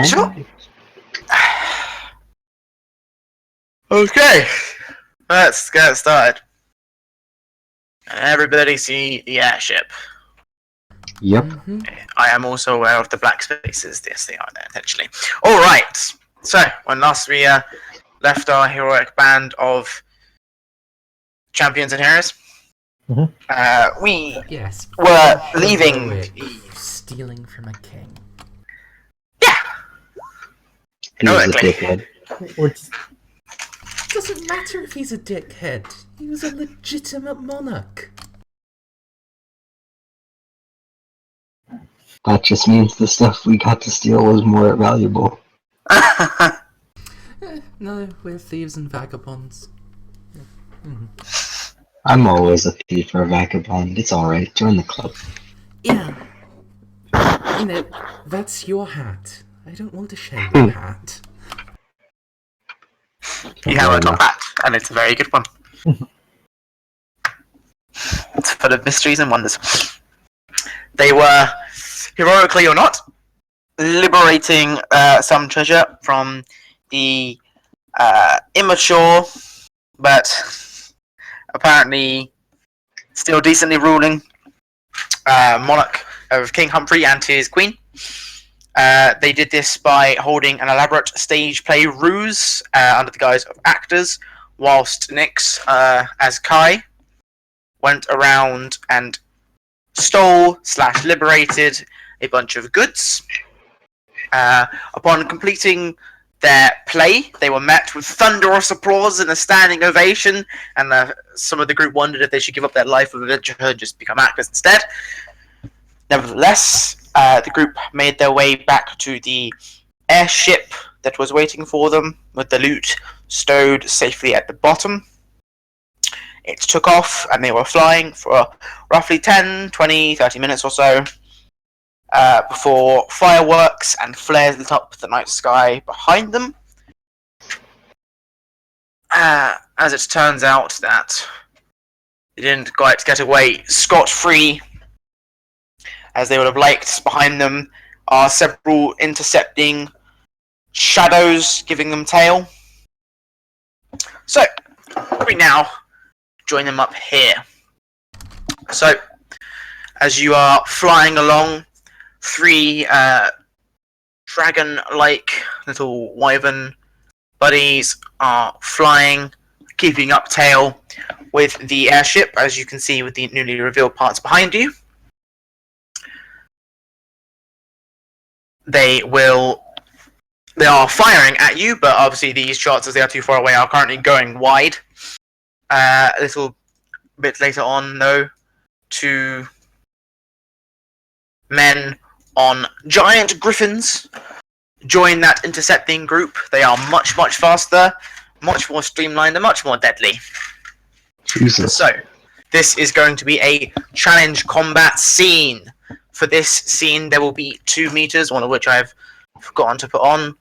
Sure. Alright. Okay, let's get started. Everybody see the airship. Yep. I am also aware of the black spaces. Yes, they are there intentionally. All right. So when last we left our heroic band of champions and heroes, we Yes. were leaving. Heroic. Stealing from a king. Yeah. He was a Heroically. dickhead. Doesn't matter if he's a dickhead. He was a legitimate monarch. That just means the stuff we got to steal was more valuable. No, we're thieves and vagabonds. I'm always a thief or a vagabond. It's alright. Join the club. Yeah. You know, that's your hat. I don't want to share your hat. You have a top hat, and it's a very good one. It's full of mysteries and wonders. They were, heroically or not, liberating some treasure from the immature, but apparently still decently ruling monarch of King Humphrey and his queen. They did this by holding an elaborate stage play ruse under the guise of actors, whilst Nyx, as Kai, went around and stole/liberated a bunch of goods. Upon completing their play, they were met with thunderous applause and a standing ovation, and some of the group wondered if they should give up their life of adventure and just become actors instead. Nevertheless, the group made their way back to the airship that was waiting for them, with the loot stowed safely at the bottom. It took off, and they were flying for roughly 10, 20, 30 minutes or so, before fireworks and flares lit up the night sky behind them. As it turns out that they didn't quite get away scot-free as they would have liked. Behind them are several intercepting shadows giving them tail. So, we now join them up here. So, as you are flying along, three dragon-like little wyvern buddies are flying, keeping up tail with the airship, as you can see with the newly revealed parts behind you. They are firing at you, but obviously these shots, as they are too far away, are currently going wide. A little bit later on, though, two men on giant griffins join that intercepting group. They are much, much faster, much more streamlined, and much more deadly. Jesus. So, this is going to be a challenge combat scene. For this scene, there will be 2 meters, one of which I've forgotten to put on.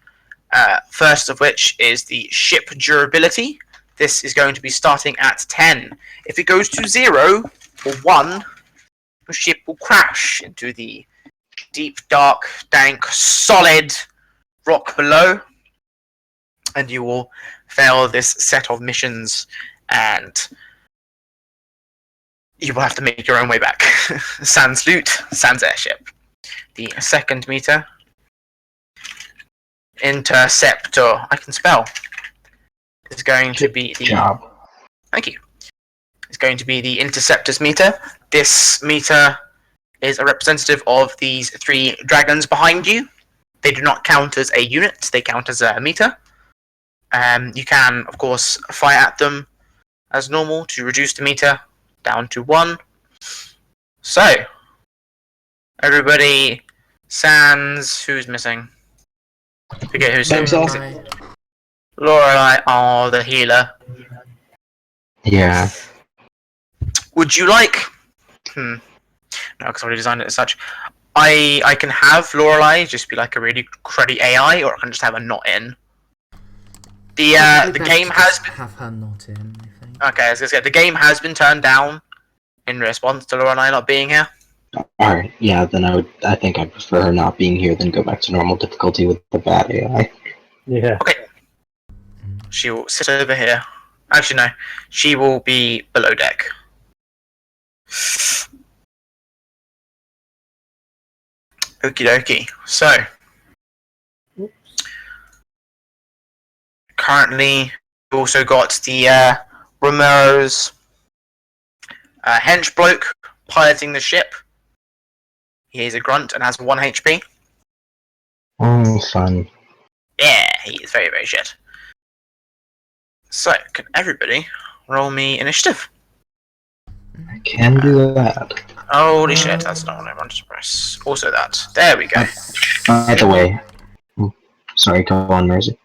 First of which is the ship durability. This is going to be starting at 10. If it goes to 0 or 1, the ship will crash into the deep, dark, dank, solid rock below, and you will fail this set of missions, and you will have to make your own way back. Sans loot, sans airship. The second meter. Interceptor. I can spell. Is going to be the... Job. Thank you. It's going to be the interceptor's meter. This meter is a representative of these 3 dragons behind you. They do not count as a unit. They count as a meter. You can, of course, fire at them as normal to reduce the meter down to 1. So, everybody, sans, who's missing? Forget who's missing. Lorelei, oh, the healer. Yeah. Would you like... No, because I already designed it as such. I can have Lorelei just be like a really cruddy AI, or I can just have her not in. The game has been... have her not in, I think. Okay, I was gonna say, the game has been turned down in response to Lorelei not being here. Alright, yeah, then I think I'd prefer her not being here than go back to normal difficulty with the bad AI. Yeah. Okay. She will sit over here. Actually, no. She will be below deck. Okie dokie. So, currently, we've also got the Romero's hench bloke piloting the ship. He is a grunt and has 1 HP. Oh, fun. Yeah, he is very, very shit. So, can everybody roll me initiative? I can do that. Holy shit, that's not what I wanted to press. Also that. There we go. By the way, sorry, go on, Mersey.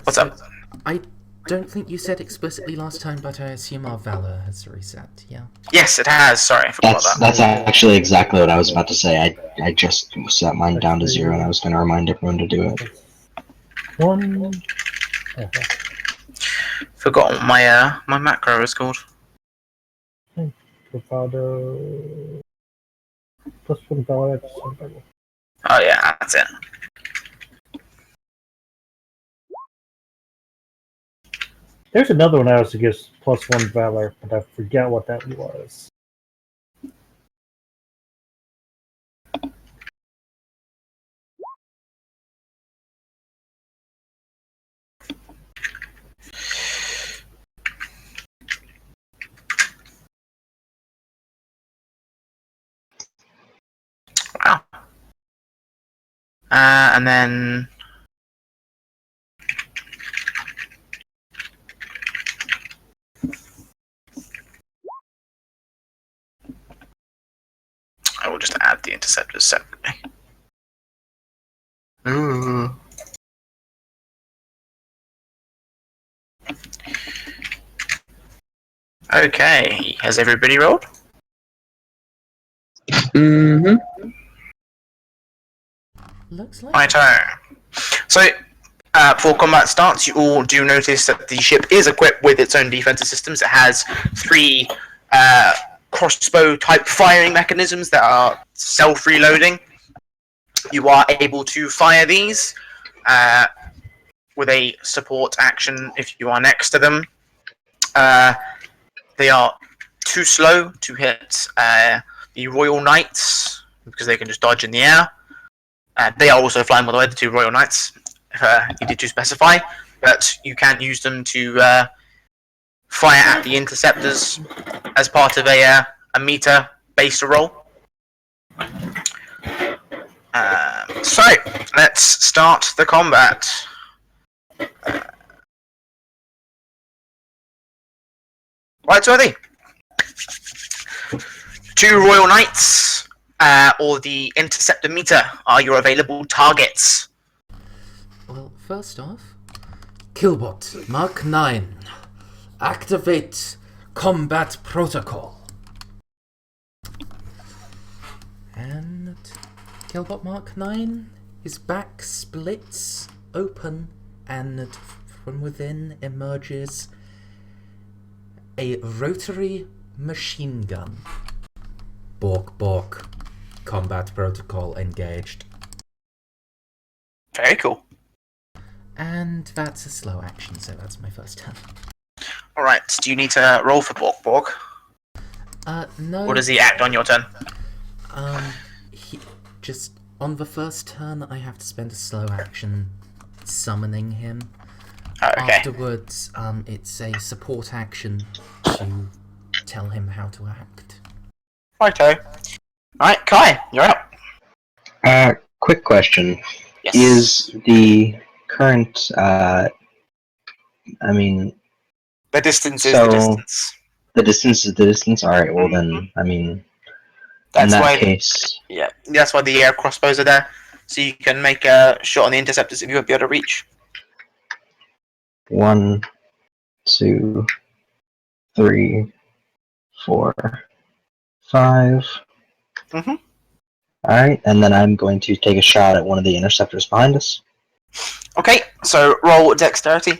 What's up? I don't think you said explicitly last time, but I assume our Valor has reset, yeah? Yes, it has. Sorry, I forgot about that. That's actually exactly what I was about to say. I just set mine down to 0, and I was going to remind everyone to do it. 1. Forgot what my macro is called. Bravado. +1 Valor. Oh yeah, that's it. There's another one I also gives +1 Valor, but I forget what that was. Wow. And then I will just add the interceptors separately. Ooh. Okay, has everybody rolled? Mm-hmm. Looks like My turn. So, before combat starts, you all do notice that the ship is equipped with its own defensive systems. It has 3 crossbow-type firing mechanisms that are self-reloading. You are able to fire these with a support action if you are next to them. They are too slow to hit the Royal Knights because they can just dodge in the air. They are also flying, by the way, the 2 Royal Knights, if you did to specify, but you can use them to fire at the interceptors as part of a meter-based roll. So, let's start the combat. Rightsworthy. 2 Royal Knights or the Interceptor Meter are your available targets. Well, first off, Killbot, Mark 9. Activate Combat Protocol. And Killbot Mark 9, his back splits open and from within emerges a rotary machine gun. Bork Bork. Combat Protocol engaged. Very cool. And that's a slow action, so that's my first turn. Alright, do you need to roll for Bork Bork? No. Or does he act on your turn? He just on the first turn I have to spend a slow action summoning him. Oh, okay. Afterwards, it's a support action to tell him how to act. Righto. Alright, Kai, you're up. Quick question. Yes. Is the current, I mean... The distance is so, the distance. The distance is the distance? Alright, well then, I mean... That's in that why case... Yeah, that's why the air crossbows are there. So you can make a shot on the interceptors if you won't be able to reach. 1, 2, 3, 4, 5. Mm-hmm. Alright, and then I'm going to take a shot at one of the interceptors behind us. Okay, so roll dexterity.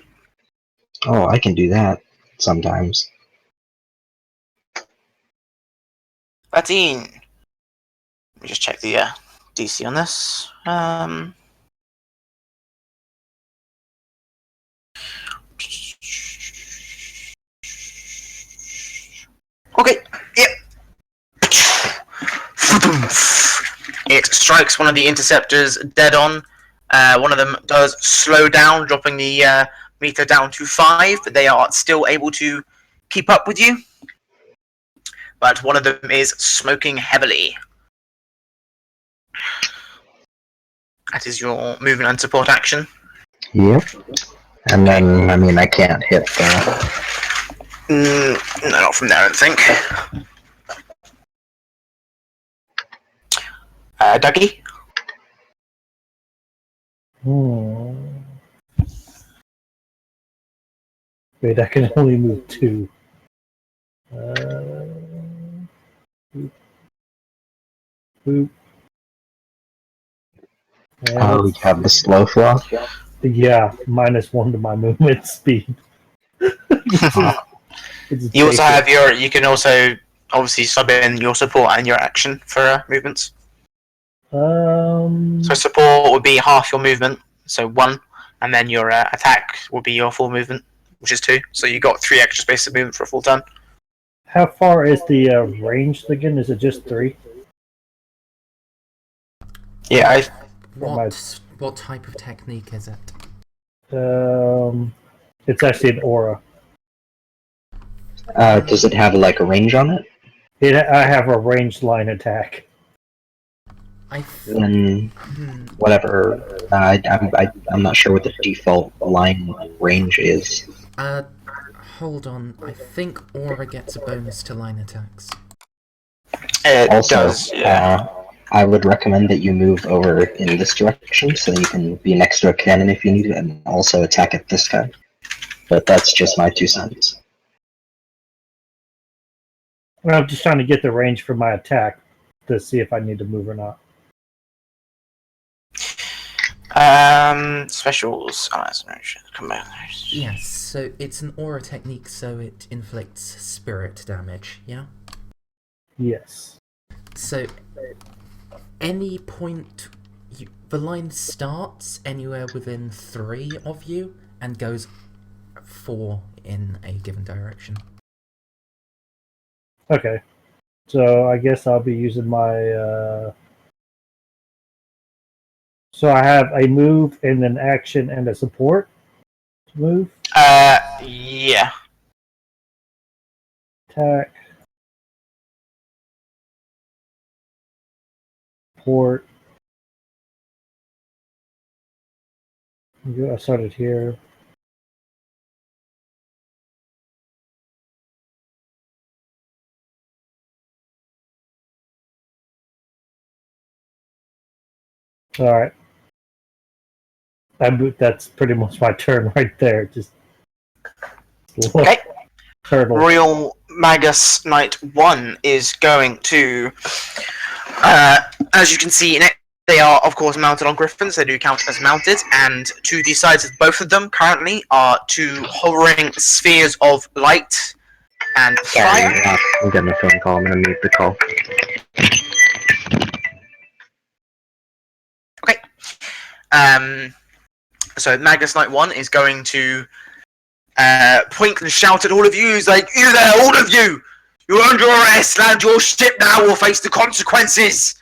Oh, I can do that sometimes. 13. me just check the DC on this. Okay, yep. It strikes one of the interceptors dead on. One of them does slow down, dropping the meter down to 5, but they are still able to keep up with you. But one of them is smoking heavily. That is your movement and support action. Yep. And then, I mean, I can't hit the... No, not from there, I don't think. Douggie? Wait, I can only move 2. Boop. Oh, you have the slow flow? Yeah, -1 to my movement speed. You also have your. You can also obviously sub in your support and your action for movements. So support would be half your movement, so 1, and then your attack would be your full movement, which is 2. So you got 3 extra spaces of movement for a full turn. How far is the range again? Is it just 3? Yeah, What type of technique is it? It's actually an aura. Does it have, like, a range on it? I have a ranged line attack. Then, whatever. I'm not sure what the default line range is. Hold on. I think Aura gets a bonus to line attacks. it Also, does. Yeah. I would recommend that you move over in this direction so that you can be next to a cannon if you need it, and also attack at this guy. But that's just my 2 cents. Well, I'm just trying to get the range for my attack to see if I need to move or not. Specials. Yes, so it's an aura technique, so it inflicts spirit damage, yeah? Yes. So, any point... the line starts anywhere within 3 of you, and goes 4 in a given direction. Okay. So I guess I'll be using my... So I have a move and an action and a support to move. Yeah. Attack. Support. I started here. All right. That's pretty much my turn right there. Just Okay. turtle. Royal Magus Knight 1 is going to, as you can see, they are of course mounted on griffins. They do count as mounted, and to the sides of both of them currently are 2 hovering spheres of light and Sorry, fire. I'm getting a phone call. I'm gonna mute the call. Okay. So Magus Knight 1 is going to point and shout at all of you. He's like, "You there, all of you! You're under arrest! Land your ship now or face the consequences!"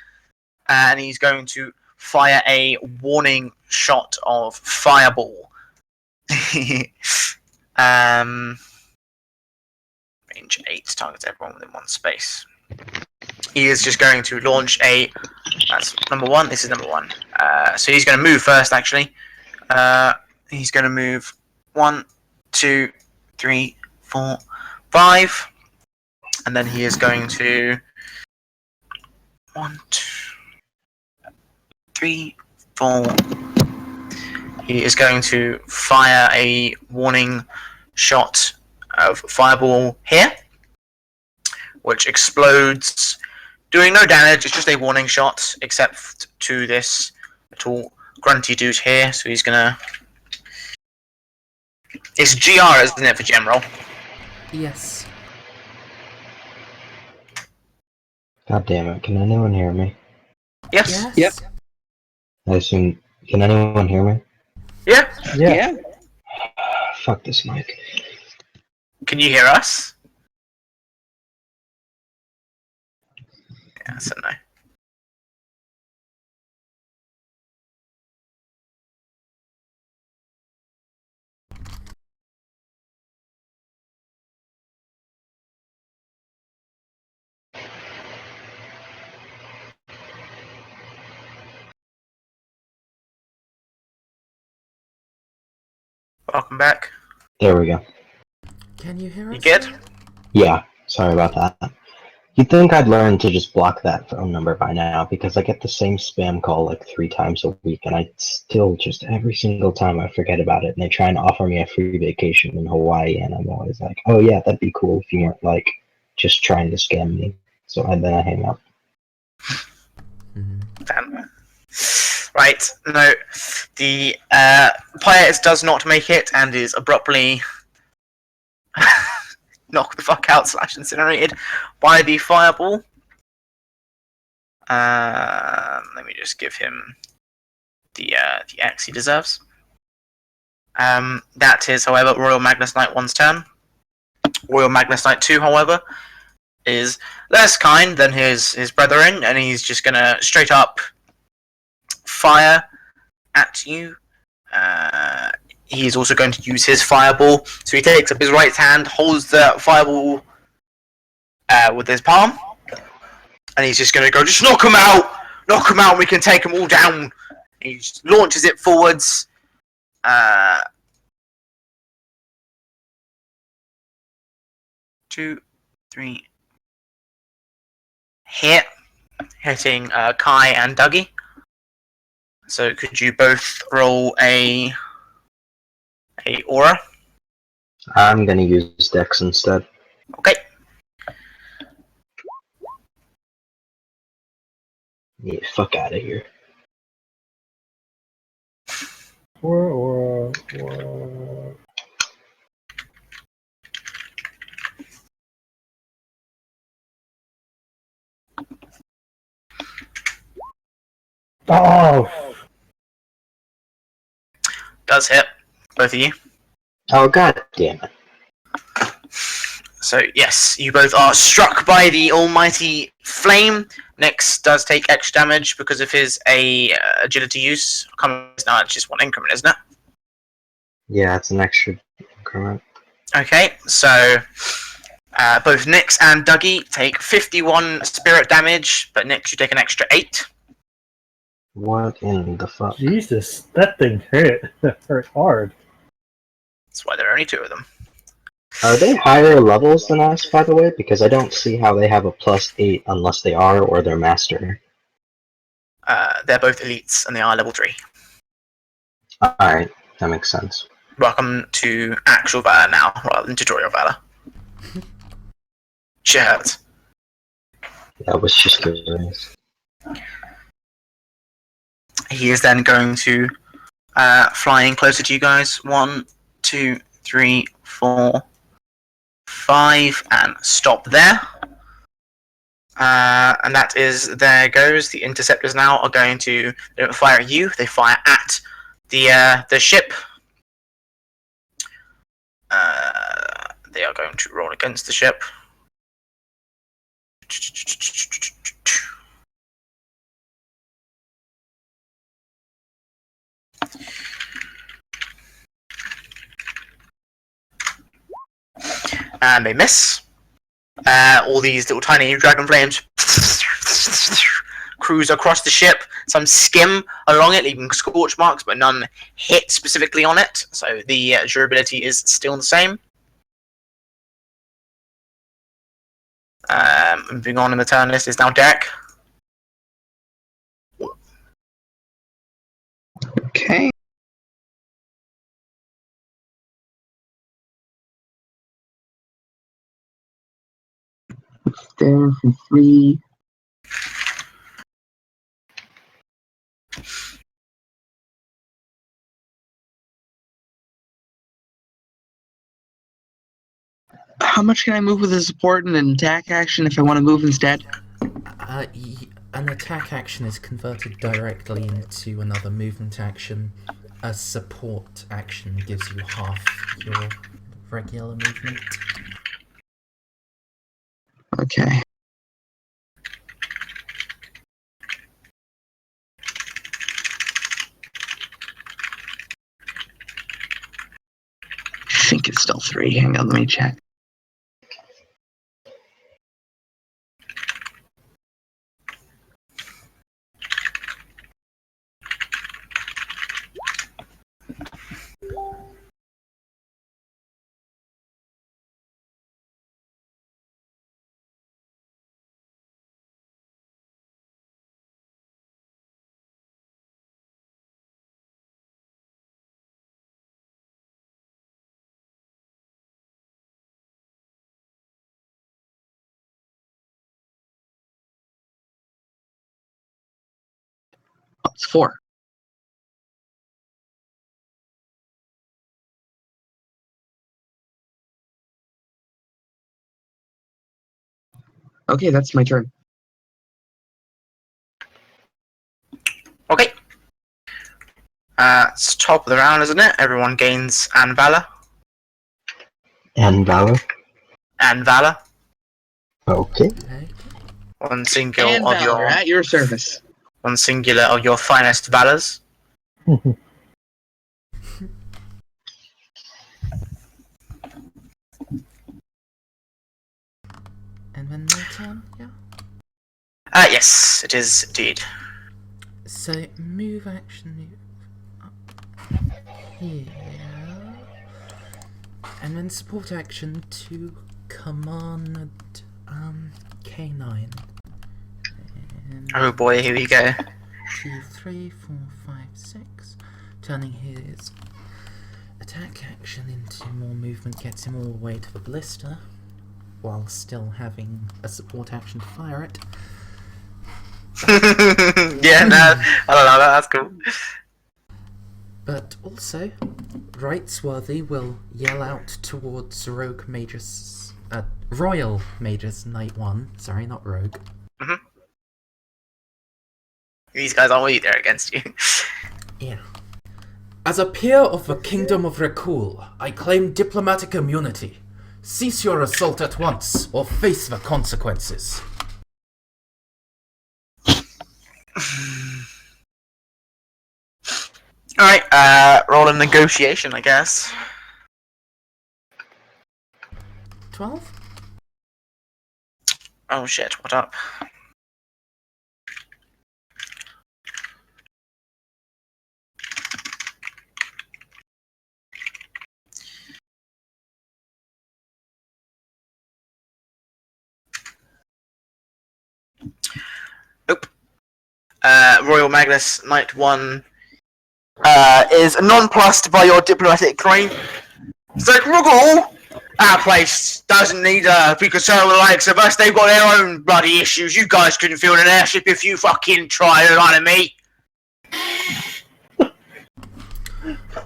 And he's going to fire a warning shot of fireball. Range 8 targets everyone within 1 space. He is just going to launch a... That's number 1. This is number 1. So he's going to move first, actually. He's going to move 1, 2, 3, 4, 5. And then he is going to... 1, 2, 3, 4. He is going to fire a warning shot of fireball here, which explodes, doing no damage. It's just a warning shot, except to this little grunty dude here. So he's gonna... It's GR, isn't it, for general? Yes. God damn it, can anyone hear me? Yes. Yes. I assume. Can anyone hear me? Yeah. Yeah. Fuck this mic. Can you hear us? Yeah, so no. Welcome back. There we go. Can you hear us? You good? now? Yeah, sorry about that. You'd think I'd learn to just block that phone number by now, because I get the same spam call like 3 times a week, and I still just every single time I forget about it, and they try and offer me a free vacation in Hawaii, and I'm always like, oh yeah, that'd be cool if you weren't like just trying to scam me. So then I hang up. Damn. Right, no. The pilot does not make it and is abruptly knocked the fuck out / incinerated by the fireball. Let me just give him the X he deserves. That is, however, Royal Magnus Knight 1's turn. Royal Magnus Knight 2, however, is less kind than his brethren, and he's just gonna straight up fire at you. He's also going to use his fireball. So he takes up his right hand, holds the fireball with his palm, and he's just going to go, just knock him out! Knock him out, we can take them all down! He just launches it forwards. 2, 3. Hitting Kai and Douggie. So could you both roll a aura? I'm gonna use Dex instead. Okay. Yeah, fuck out of here. Or. Oh, Does hit both of you. Oh god damn it. So yes, you both are struck by the almighty flame. Nyx does take extra damage because of his agility use. No, it's just 1 increment, isn't it? Yeah, it's an extra increment. Okay, so both Nyx and Douggie take 51 spirit damage, but Nyx, you take an extra 8. What in the fuck? Jesus, that thing hurt. Hurt hard. That's why there are only 2 of them. Are they higher levels than us, by the way? Because I don't see how they have a +8 unless they are or they're master. They're both elites, and they are level 3. Alright, that makes sense. Welcome to actual Valor now, rather than tutorial Valor. Shit hurts. That was just curious. He is then going to fly in closer to you guys. 1, 2, 3, 4, 5, and stop there. And that is, there goes. The interceptors now are going to, they don't fire at you, they fire at the ship. They are going to roll against the ship. And they miss. All these little tiny dragon flames cruise across the ship. Some skim along it, leaving scorch marks, but none hit specifically on it. So the durability is still the same. Moving on in the turn list is now Derek. Okay. There for 3. How much can I move with a support and an attack action if I want to move instead? an attack action is converted directly into another movement action, a support action gives you half your regular movement. Okay. I think it's still 3. Hang on, let me check. Oh, it's 4. Okay, that's my turn. Okay. It's top of the round, isn't it? Everyone gains and Valor. And Valor. And Valor. Okay. Okay. One single And of Valor, your at your service. one singular of your finest valors. And then my turn, yeah. Yes, it is indeed. So move action move up here. And then support action to command K9. And Oh boy, here we go. 2, 3, 4, 5, 6. Turning his attack action into more movement gets him all the way to the blister, while still having a support action to fire it. Yeah, no, I don't know, that's cool. But also, Rightsworthy will yell out towards Royal Magus Knight 1. Sorry, not Rogue. These guys aren't really there against you. Yeah. As a peer of the Kingdom of Rekul, I claim diplomatic immunity. Cease your assault at once, or face the consequences. Alright, roll a negotiation, I guess. 12? Oh shit, what up? Nope. Royal Magnus Knight 1 is nonplussed by your diplomatic claim. It's like, Ruggle! Our place doesn't need to be concerned with the likes of us. They've got their own bloody issues. You guys couldn't field an airship if you fucking tried to lie to me.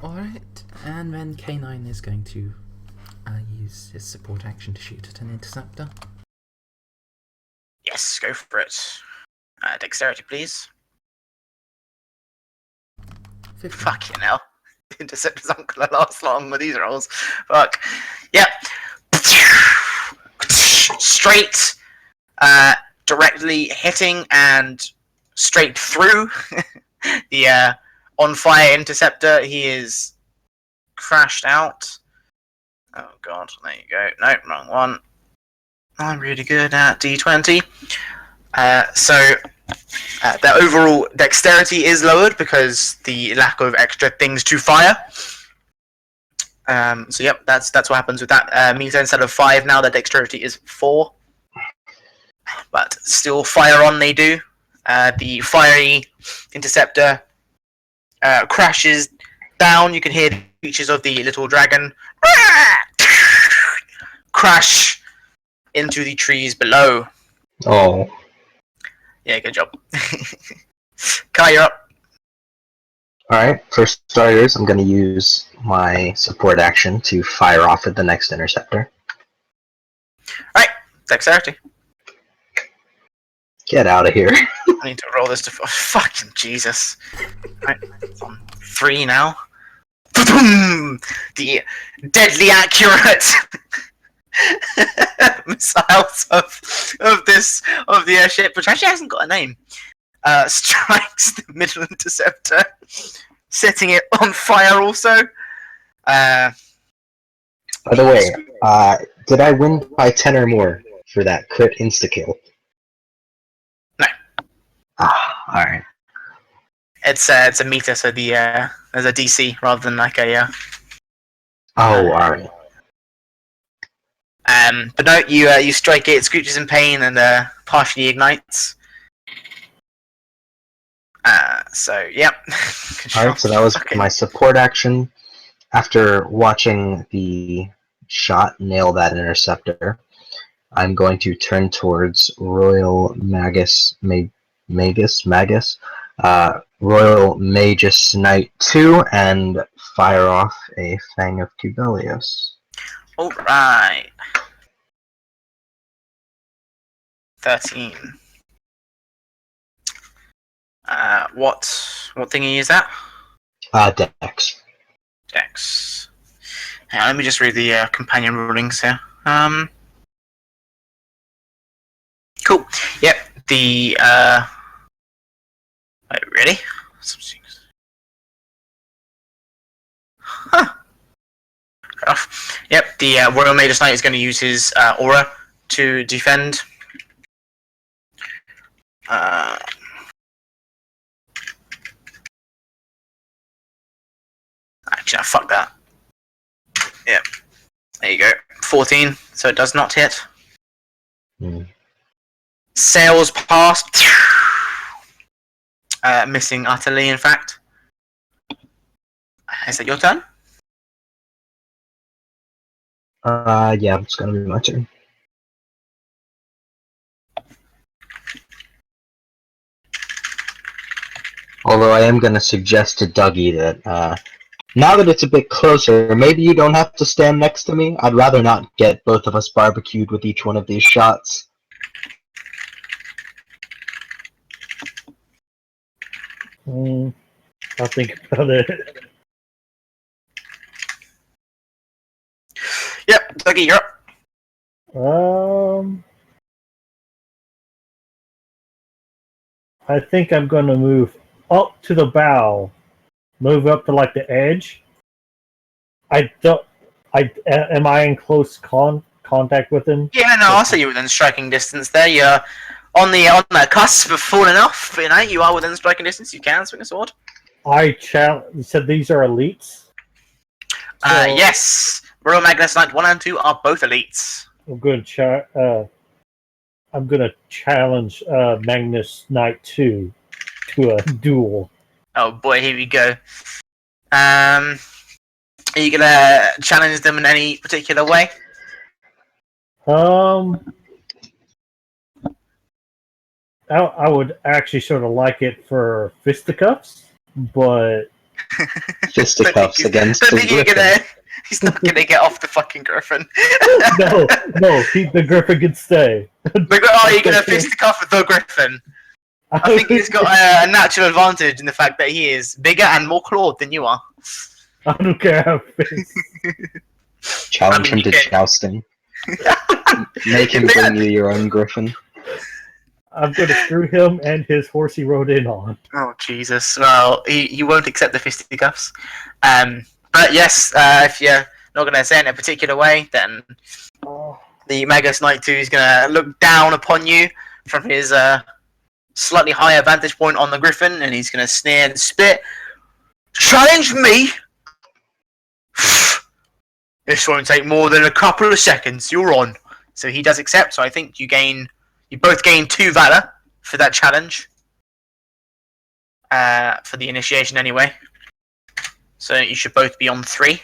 Alright, and then K9 is going to use his support action to shoot at an interceptor. Yes, go for it. Dexterity, please. 15. Fucking hell. Interceptors aren't gonna last long with these rolls. Fuck. Yep. Straight, directly hitting and straight through the on fire interceptor. He is crashed out. Oh god, there you go. Nope, wrong one. I'm really good at D20. So their overall dexterity is lowered because the lack of extra things to fire. So yep, that's what happens with that. Means instead of 5 now, their dexterity is 4. But still fire on they do. The fiery interceptor crashes down. You can hear the screeches of the little dragon crash into the trees below. Oh. Yeah, good job. Kai, you're up. Alright, for starters, I'm going to use my support action to fire off at the next interceptor. Alright, dexterity. Get out of here. I need to roll this to fucking Jesus. Right, it's on 3 now. The deadly accurate missiles of the airship, which actually hasn't got a name, strikes the middle interceptor, setting it on fire. Also, By the way, did I win by 10 or more for that crit insta-kill? No. Alright. It's a meter, so there's a DC rather than like a. Alright. But no, you strike it, it screeches in pain and partially ignites. So yep. Alright, so that was my support action. After watching the shot nail that interceptor, I'm going to turn towards Royal Royal Magus Knight 2 and fire off a Fang of Tubelius. Alright. 13. What thingy is that? Dex. Dex. Yeah, let me just read the companion rulings here. Cool. Yep. The wait, really? Huh. Fair enough. Yep. The Royal Magus Knight is going to use his aura to defend. Actually, fuck that. Yep. There you go. 14, so it does not hit. Sails past. Missing utterly, in fact. Is it your turn? Yeah, it's gonna be my turn. Although I am gonna suggest to Douggie that, now that it's a bit closer, maybe you don't have to stand next to me. I'd rather not get both of us barbecued with each one of these shots. I'll think about it. Yep, Douggie, you're up. I think I'm going to move up to the bow, move up to like the edge. Am I in close contact with him? Yeah, no, I'll say you're within striking distance there. You're on the cusp of falling off, but you are within striking distance. You can swing a sword. You said these are elites? Yes. Royal Magnus Knight 1 and 2 are both elites. I'm gonna challenge Magnus Knight 2 to a duel. Oh boy, here we go. Are you gonna challenge them in any particular way? I would actually sort of like it for fisticuffs, but Fisticuffs against the Griffin. He's not gonna get off the fucking Griffin. no, the Griffin can stay. You're gonna fisticuff the Griffin. I think he's got a natural advantage in the fact that he is bigger and more clawed than you are. I don't care how fast. Challenge him to jousting. Make him bring you your own Griffin. I'm going to screw him and his horse he rode in on. Oh, Jesus. Well, he won't accept the fisticuffs. But yes, if you're not going to say it in a particular way, then the Magus Knight 2 is going to look down upon you from his slightly higher vantage point on the Griffin, and he's going to sneer and spit. Challenge me? This won't take more than a couple of seconds. You're on. So he does accept, so I think you both gain 2 Valor for that challenge. For the initiation anyway. So you should both be on 3.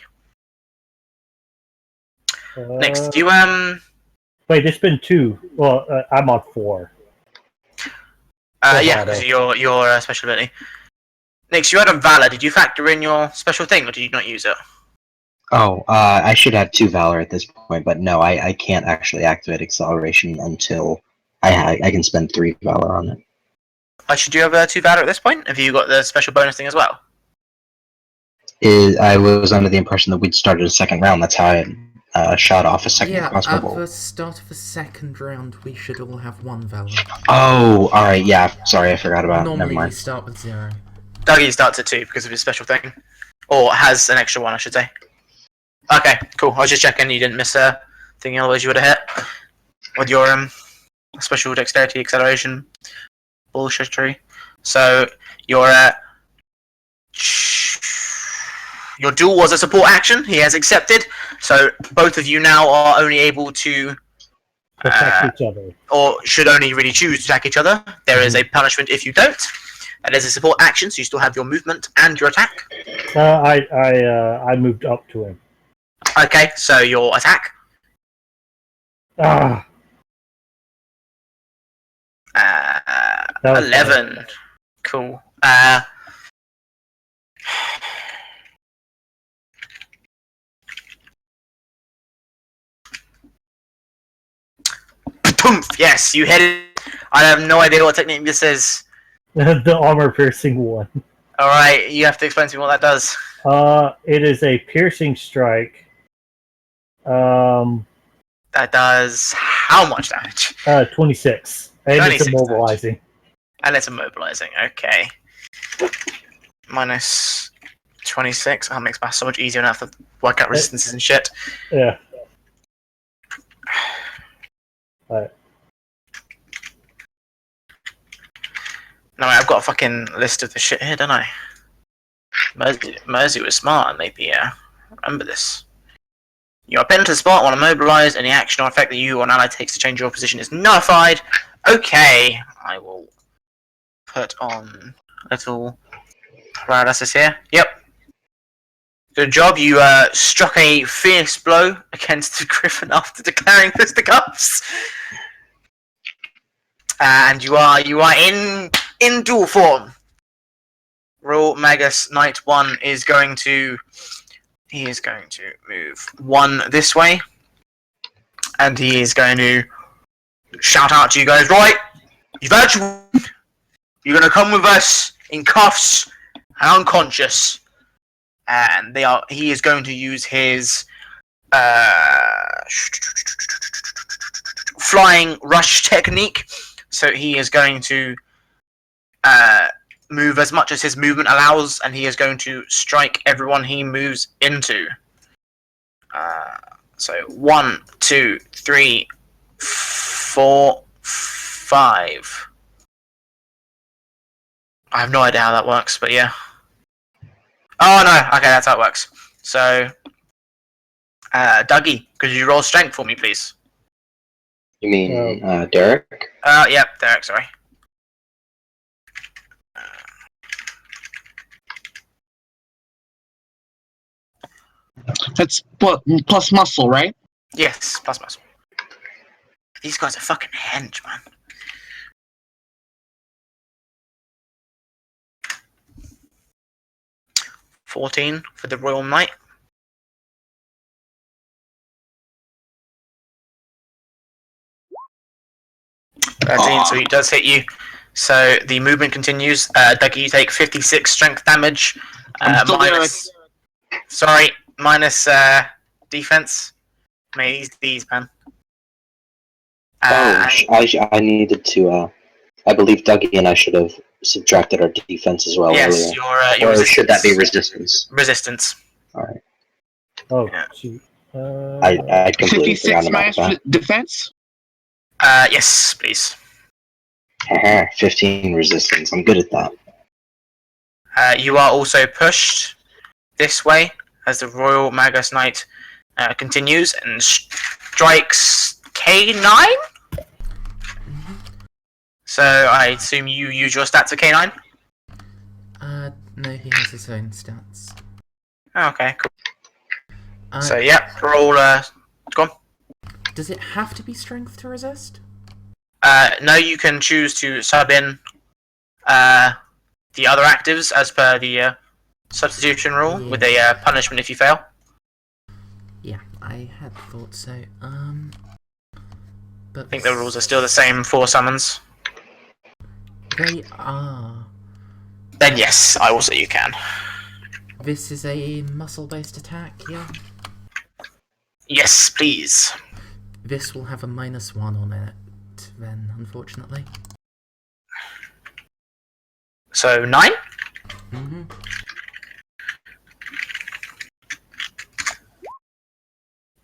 Next, you Wait, there's been 2. Well, I'm on 4. Yeah, because of your special ability. Next, you had a Valor. Did you factor in your special thing, or did you not use it? Oh, I should have 2 Valor at this point, but no, I can't actually activate acceleration until I can spend 3 Valor on it. should you have 2 Valor at this point? Have you got the special bonus thing as well? I was under the impression that we'd started a second round. That's how I shot off a second Yeah, crossbow at bolt. the start of the second round, we should all have 1 Valor. Oh, alright, yeah. Sorry, I forgot about it. Never Normally we mind. start with 0. Douggie starts at 2 because of his special thing. Or has an extra 1, I should say. Okay, cool. I was just checking you didn't miss a thing, otherwise you would have hit. With your special dexterity acceleration bullshittery. So your duel was a support action. He has accepted. So both of you now are only able to Protect each other. or should only really choose to attack each other. There is a punishment if you don't. That is a support action, so you still have your movement and your attack. I moved up to him. Okay, so your attack. Ah, that was 11. Cool. Yes, you hit it. I have no idea what technique this is. the armor piercing one. Alright, you have to explain to me what that does. It is a piercing strike. That does how much damage? 26. And 26 it's immobilizing. And it's immobilizing, okay. Minus 26. That makes math so much easier now to work out resistances and shit. Yeah. Alright. No, I've got a fucking list of the shit here, don't I? Mersey was smart and made the, remember this. You are pinned to the spot when immobilized. Any action or effect that you or an ally takes to change your position is nullified. Okay, I will put on a little paralysis here. Yep. Good job. You struck a fierce blow against the griffin after declaring fisticuffs. And you are in dual form. Royal Magus Knight 1 is going to move 1 this way, and he is going to shout out to you guys. Right, you've had you're going to come with us in cuffs and unconscious, and he is going to use his flying rush technique. So he is going to move as much as his movement allows, and he is going to strike everyone he moves into. So 1, 2, 3, 4, 5. I have no idea how that works, but yeah. Oh no, okay, that's how it works. So, Douggie, could you roll strength for me, please? You mean Derek? Yep, Derek, sorry. That's plus muscle, right? Yes, plus muscle. These guys are fucking hench, man. $14 for the Royal Knight. 13, so he does hit you. So the movement continues. Douggie, you take 56 strength damage. Minus defense. Mate, these man. I needed to. I believe Douggie and I should have subtracted our defense as well yes, earlier. your Or resistance. should that be resistance? Resistance. Alright. Oh, Yeah. shoot. I completely 56 forgot about minus that. defense? Yes, please. 15 resistance. I'm good at that. You are also pushed this way as the Royal Magus Knight continues and strikes K9? So I assume you use your stats for K9? No, he has his own stats. Okay, cool. So yeah, roll, go on. Does it have to be strength to resist? No, you can choose to sub in the other actives as per the substitution rule with a punishment if you fail. Yeah, I had thought so. But I think the rules are still the same for summons. They are. Then yes, I will say you can. This is a muscle-based attack, yeah? Yes, please. This will have a -1 on it, then, unfortunately. So 9? Mm-hmm.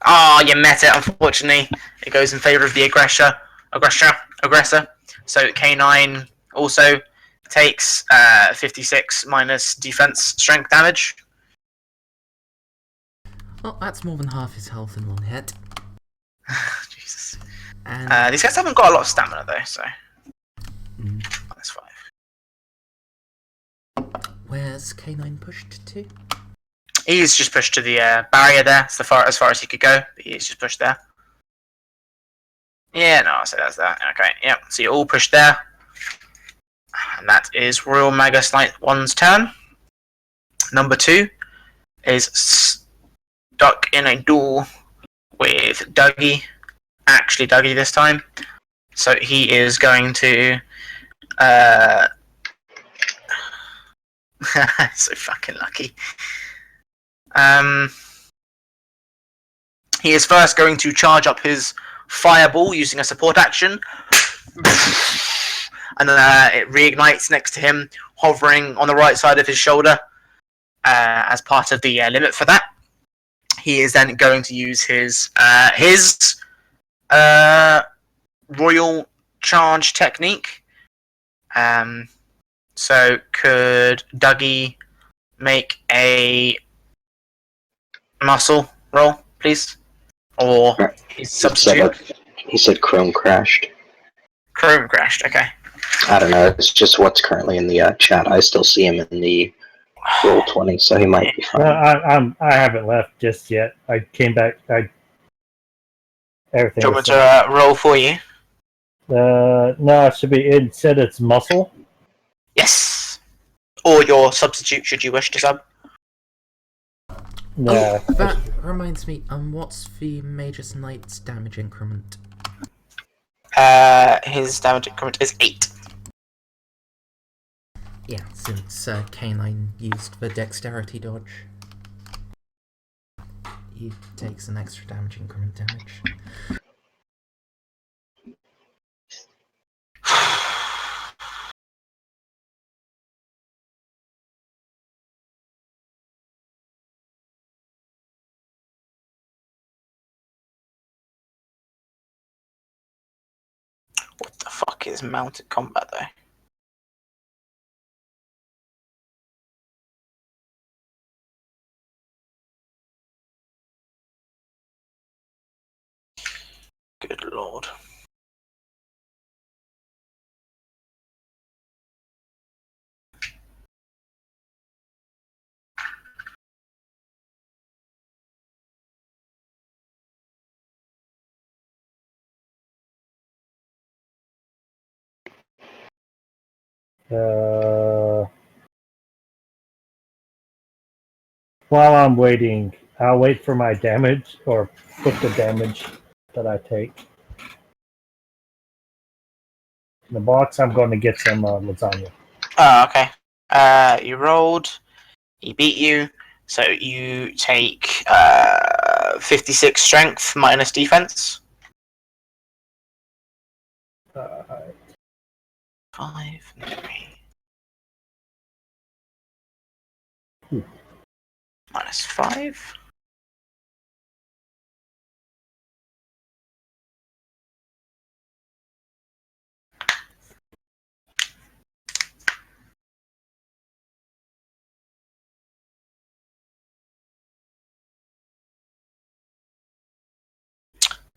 Ah, you met it, unfortunately. It goes in favour of the aggressor. So K9 also takes 56 minus defense strength damage. Well, that's more than half his health in one hit. Jesus. And These guys haven't got a lot of stamina though, so that's 5. where's K9 pushed to? He's just pushed to the barrier there. It's as far as he could go, but he's just pushed there. Yeah, no, I'll say that's that. Okay, yeah. So you're all pushed there. And that is Royal Magus Knight 1's turn. Number 2 is stuck in a duel with Douggie. Actually, Douggie this time. So he is going to. So fucking lucky. He is first going to charge up his fireball using a support action. And then it reignites next to him, hovering on the right side of his shoulder as part of the limit for that. He is then going to use his royal charge technique. So could Douggie make a muscle roll, please? Or his substitute? He said Chrome crashed. Chrome crashed, okay. I don't know, it's just what's currently in the chat. I still see him in the Roll20, so he might be fine. I haven't left just yet. I came back. Everything. Do you want me to roll for you? No, it should be. It said it's muscle. Yes. Or your substitute, should you wish to sub. No. Oh, that reminds me, what's the Magus Knight's damage increment? His damage increment is 8. Yeah, since K9 used the dexterity dodge, he takes an extra damage increment damage. What the fuck is mounted combat though? Good lord. While I'm waiting, I'll wait for my damage or put the damage that I take in the box. I'm going to get some lasagna. Oh, okay. You rolled. He beat you. So you take 56 strength minus defense. 5 and 3. Minus 5.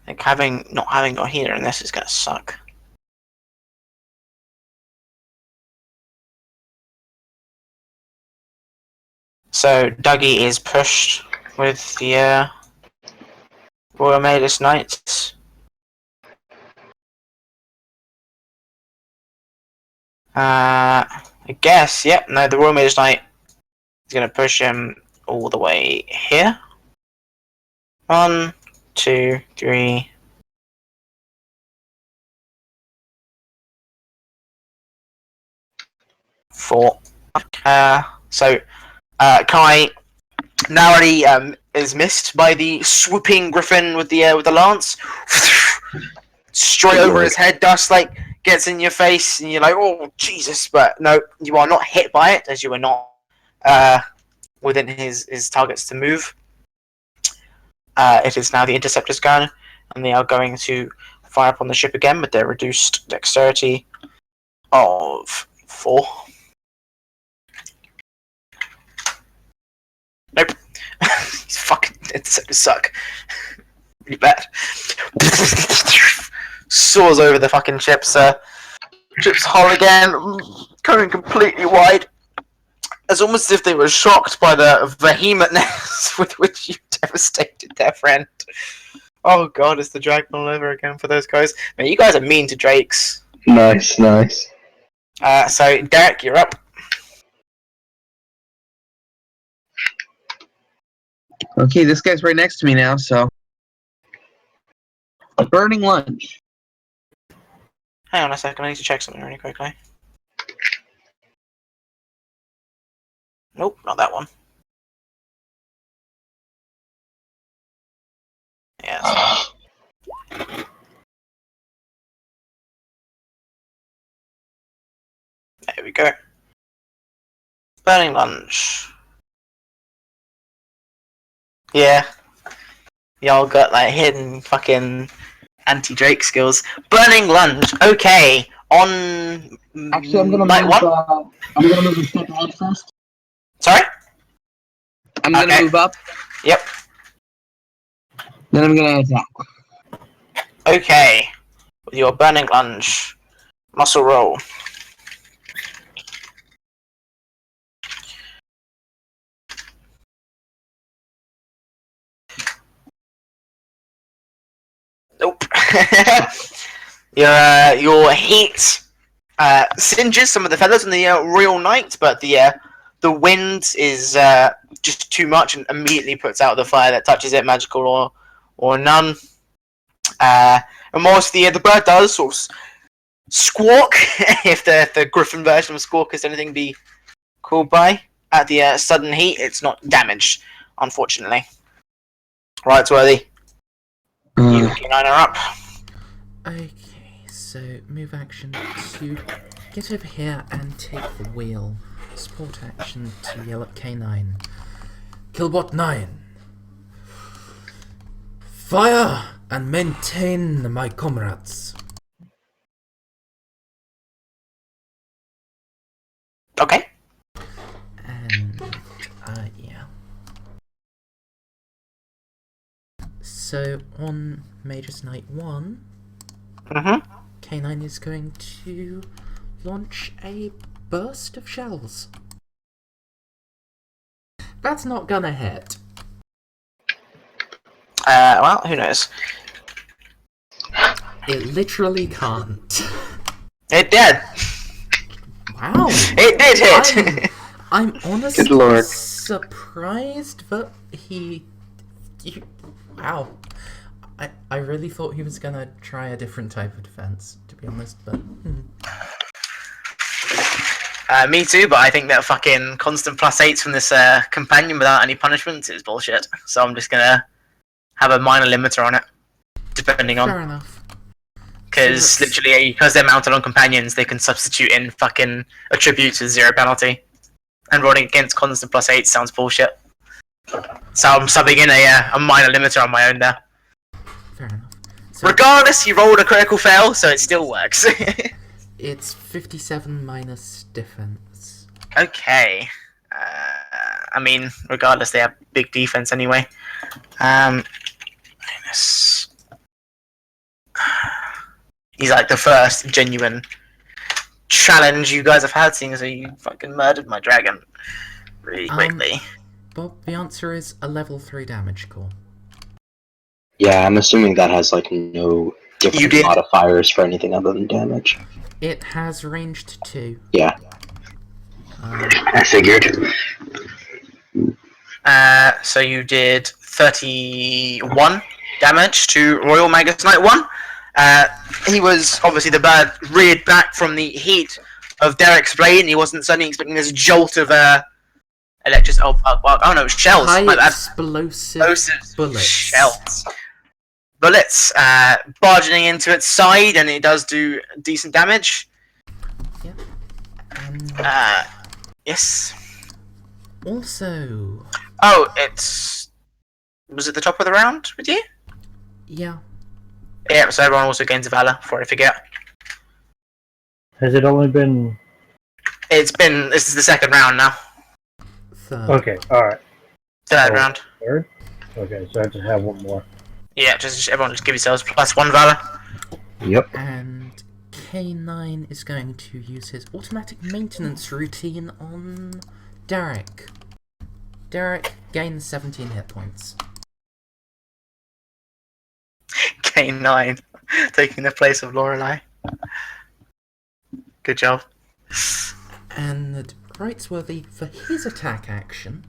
I think not having got here in this is gonna suck. So Douggie is pushed with the Royal Magus Knights. I guess, yep, no, the Royal Magus Knight is gonna push him all the way here. 1, 2, 3. 4. So Kai narrowly is missed by the swooping griffin with the lance. Straight over his head, dust like gets in your face, and you're like, "Oh Jesus!" But no, you are not hit by it, as you are not within his targets to move. It is now the interceptor's gun, and they are going to fire upon the ship again with their reduced dexterity of 4. Nope. These fucking interceptors suck. Really bad. Soars over the fucking ship's hull again, going completely wide. It's almost as if they were shocked by the vehementness with which you devastated their friend. Oh god, it's the dragon all over again for those guys. Man, you guys are mean to drakes. Nice, nice. So, Derek, you're up. Okay, this guy's right next to me now, so. A burning lunge. Hang on a second, I need to check something really quickly. Nope, not that one. Yes. There we go. Burning lunge. Yeah. Y'all got like hidden fucking anti-Drake skills. Burning lunge. Okay. On Actually, I'm gonna night move. 1. I'm gonna move a step ahead first. Sorry. I'm gonna move up. Yep. Then I'm gonna attack. Okay. With your burning lunge, muscle roll. Nope. Your heat singes some of the feathers on the Royal Knight, but the wind is just too much and immediately puts out the fire that touches it, magical or none. And whilst the bird does sort of squawk, if the griffin version of squawk is anything to be called by, at the sudden heat, it's not damaged, unfortunately. Rightsworthy. You K9 are up. Okay, so move action to get over here and take the wheel. Support action to yell at K9. Killbot 9. Fire and maintain my comrades. Okay. And, yeah. So, on Mage's Night 1, K9 is going to launch a burst of shells. That's not gonna hit. Well, who knows? It literally can't. It did. Wow. It did hit. I'm honestly Good lord. surprised that wow. I really thought he was gonna try a different type of defense, to be honest, but... Me too, but I think that fucking constant +8s from this companion without any punishments is bullshit. So I'm just gonna have a minor limiter on it, depending on. Fair enough. Because literally, because they're mounted on companions, they can substitute in fucking attributes with 0 penalty. And rolling against constant +8 sounds bullshit. So I'm subbing in a minor limiter on my own there. Fair enough. So Regardless, you rolled a critical fail, so it still works. it's 57 minus defense. Okay. I mean, regardless, they have big defense anyway. Minus. He's like the first genuine challenge you guys have had, seeing as you fucking murdered my dragon really quickly. Bob, the answer is a level 3 damage core. Yeah, I'm assuming that has like no You different did. modifiers for anything other than damage. It has ranged 2. Yeah, I figured. So you did 31 damage to Royal Magus Knight 1. He was, obviously the bird reared back from the heat of Derek's blade, and he wasn't suddenly expecting this jolt of electric. Oh no, shells. High My bad. explosive bullets. Shells. Bullets barging into its side, and it does do decent damage. Yep. And Yes. also, Oh, was it the top of the round with you? yeah. Yeah, so everyone also gains a Valor, before I forget. Has it only been... This is the second round now. Third. Okay, alright. Third Oh. round. Third? Okay, so I just have one more. Yeah, everyone just give yourselves +1 Valor. Yep. And K9 is going to use his automatic maintenance routine on Derek. Derek gains 17 hit points. K9, taking the place of Lorelei. Good job. And Rightsworthy, for his attack action.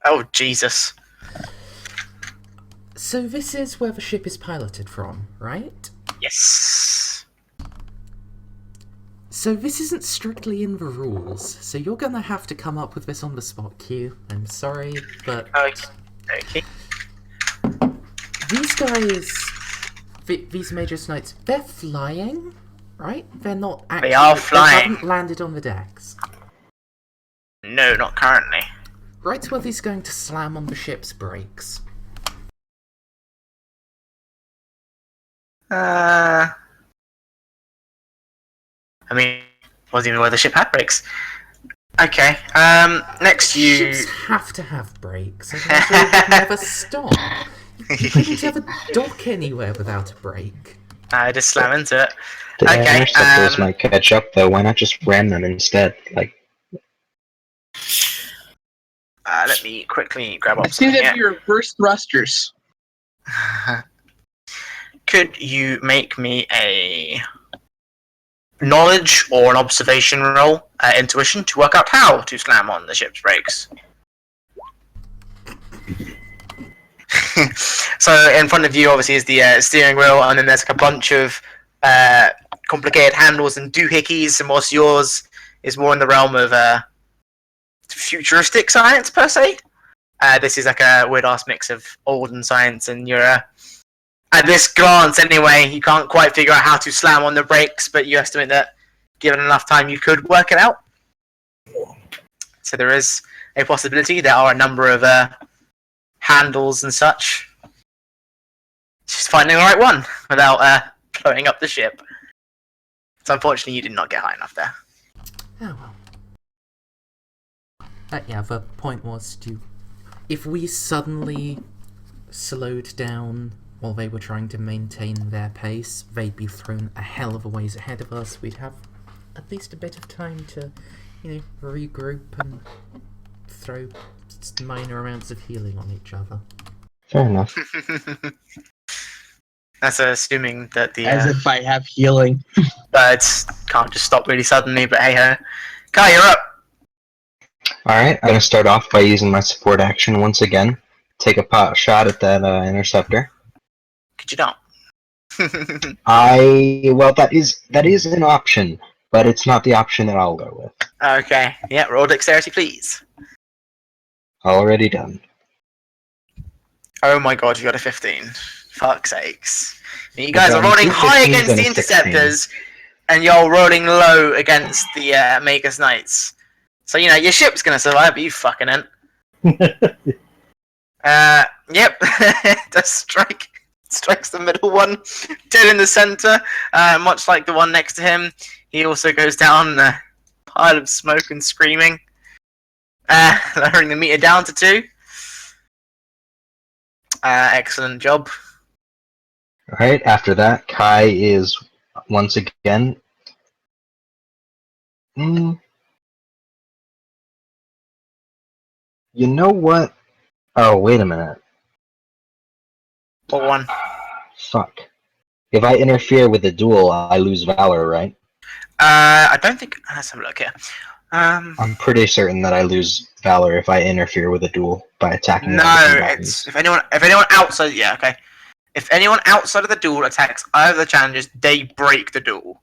Oh, Jesus. So this is where the ship is piloted from, right? Yes. So this isn't strictly in the rules, so you're gonna have to come up with this on the spot, Q. I'm sorry, but Okay. these guys, these Magus Knights, they're flying, right? They're not actually... They are They flying. haven't landed on the decks. No, not currently. Rightsworthy's going to slam on the ship's brakes. I mean, wasn't even where the ship had brakes. Okay. Next you. Ships have to have brakes, otherwise they would never stop. You couldn't ever dock anywhere without a brake. I just slam into it. The Okay, interceptors might catch up though. Why not just ram them instead? Like, Let me quickly grab up I see something. that your reverse thrusters. Could you make me a knowledge or an observation roll, intuition, to work out how to slam on the ship's brakes? So in front of you, obviously, is the steering wheel, and then there's like a bunch of complicated handles and doohickeys, and whilst yours is more in the realm of futuristic science per se, this is like a weird ass mix of olden science, and you're at this glance anyway, you can't quite figure out how to slam on the brakes, but you estimate that given enough time you could work it out. So there is a possibility. There are a number of handles and such. Just finding the right one without blowing up the ship. So unfortunately you did not get high enough there. Oh well. Yeah, the point was to... If we suddenly slowed down while they were trying to maintain their pace, they'd be thrown a hell of a ways ahead of us. We'd have at least a bit of time to, regroup and throw minor amounts of healing on each other. fair enough. That's assuming that the As if I have healing. birds can't just stop really suddenly, but hey ho. Kai, you're up! Alright, I'm gonna start off by using my support action once again. Take a pot shot at that interceptor. Could you not? Well, that is an option, but it's not the option that I'll go with. Okay, yeah, roll dexterity, please. Already done. Oh my god, you got a 15. Fuck's sakes. You guys are got rolling two high 15s against and the a 16. interceptors, and you're rolling low against the Magus Knights. So, your ship's gonna survive, but you fucking ain't. Yep, does strikes the middle one, dead in the center, much like the one next to him. He also goes down a pile of smoke and screaming, lowering the meter down to 2. Excellent job. Alright, after that, Kai is once again... You know what? Oh, wait a minute. What one? Fuck. If I interfere with the duel, I lose Valor, right? I don't think. Let's have a look here. I'm pretty certain that I lose Valor if I interfere with a duel by attacking. No, other it's bodies. if anyone outside. Yeah, okay. If anyone outside of the duel attacks either of the challengers, they break the duel.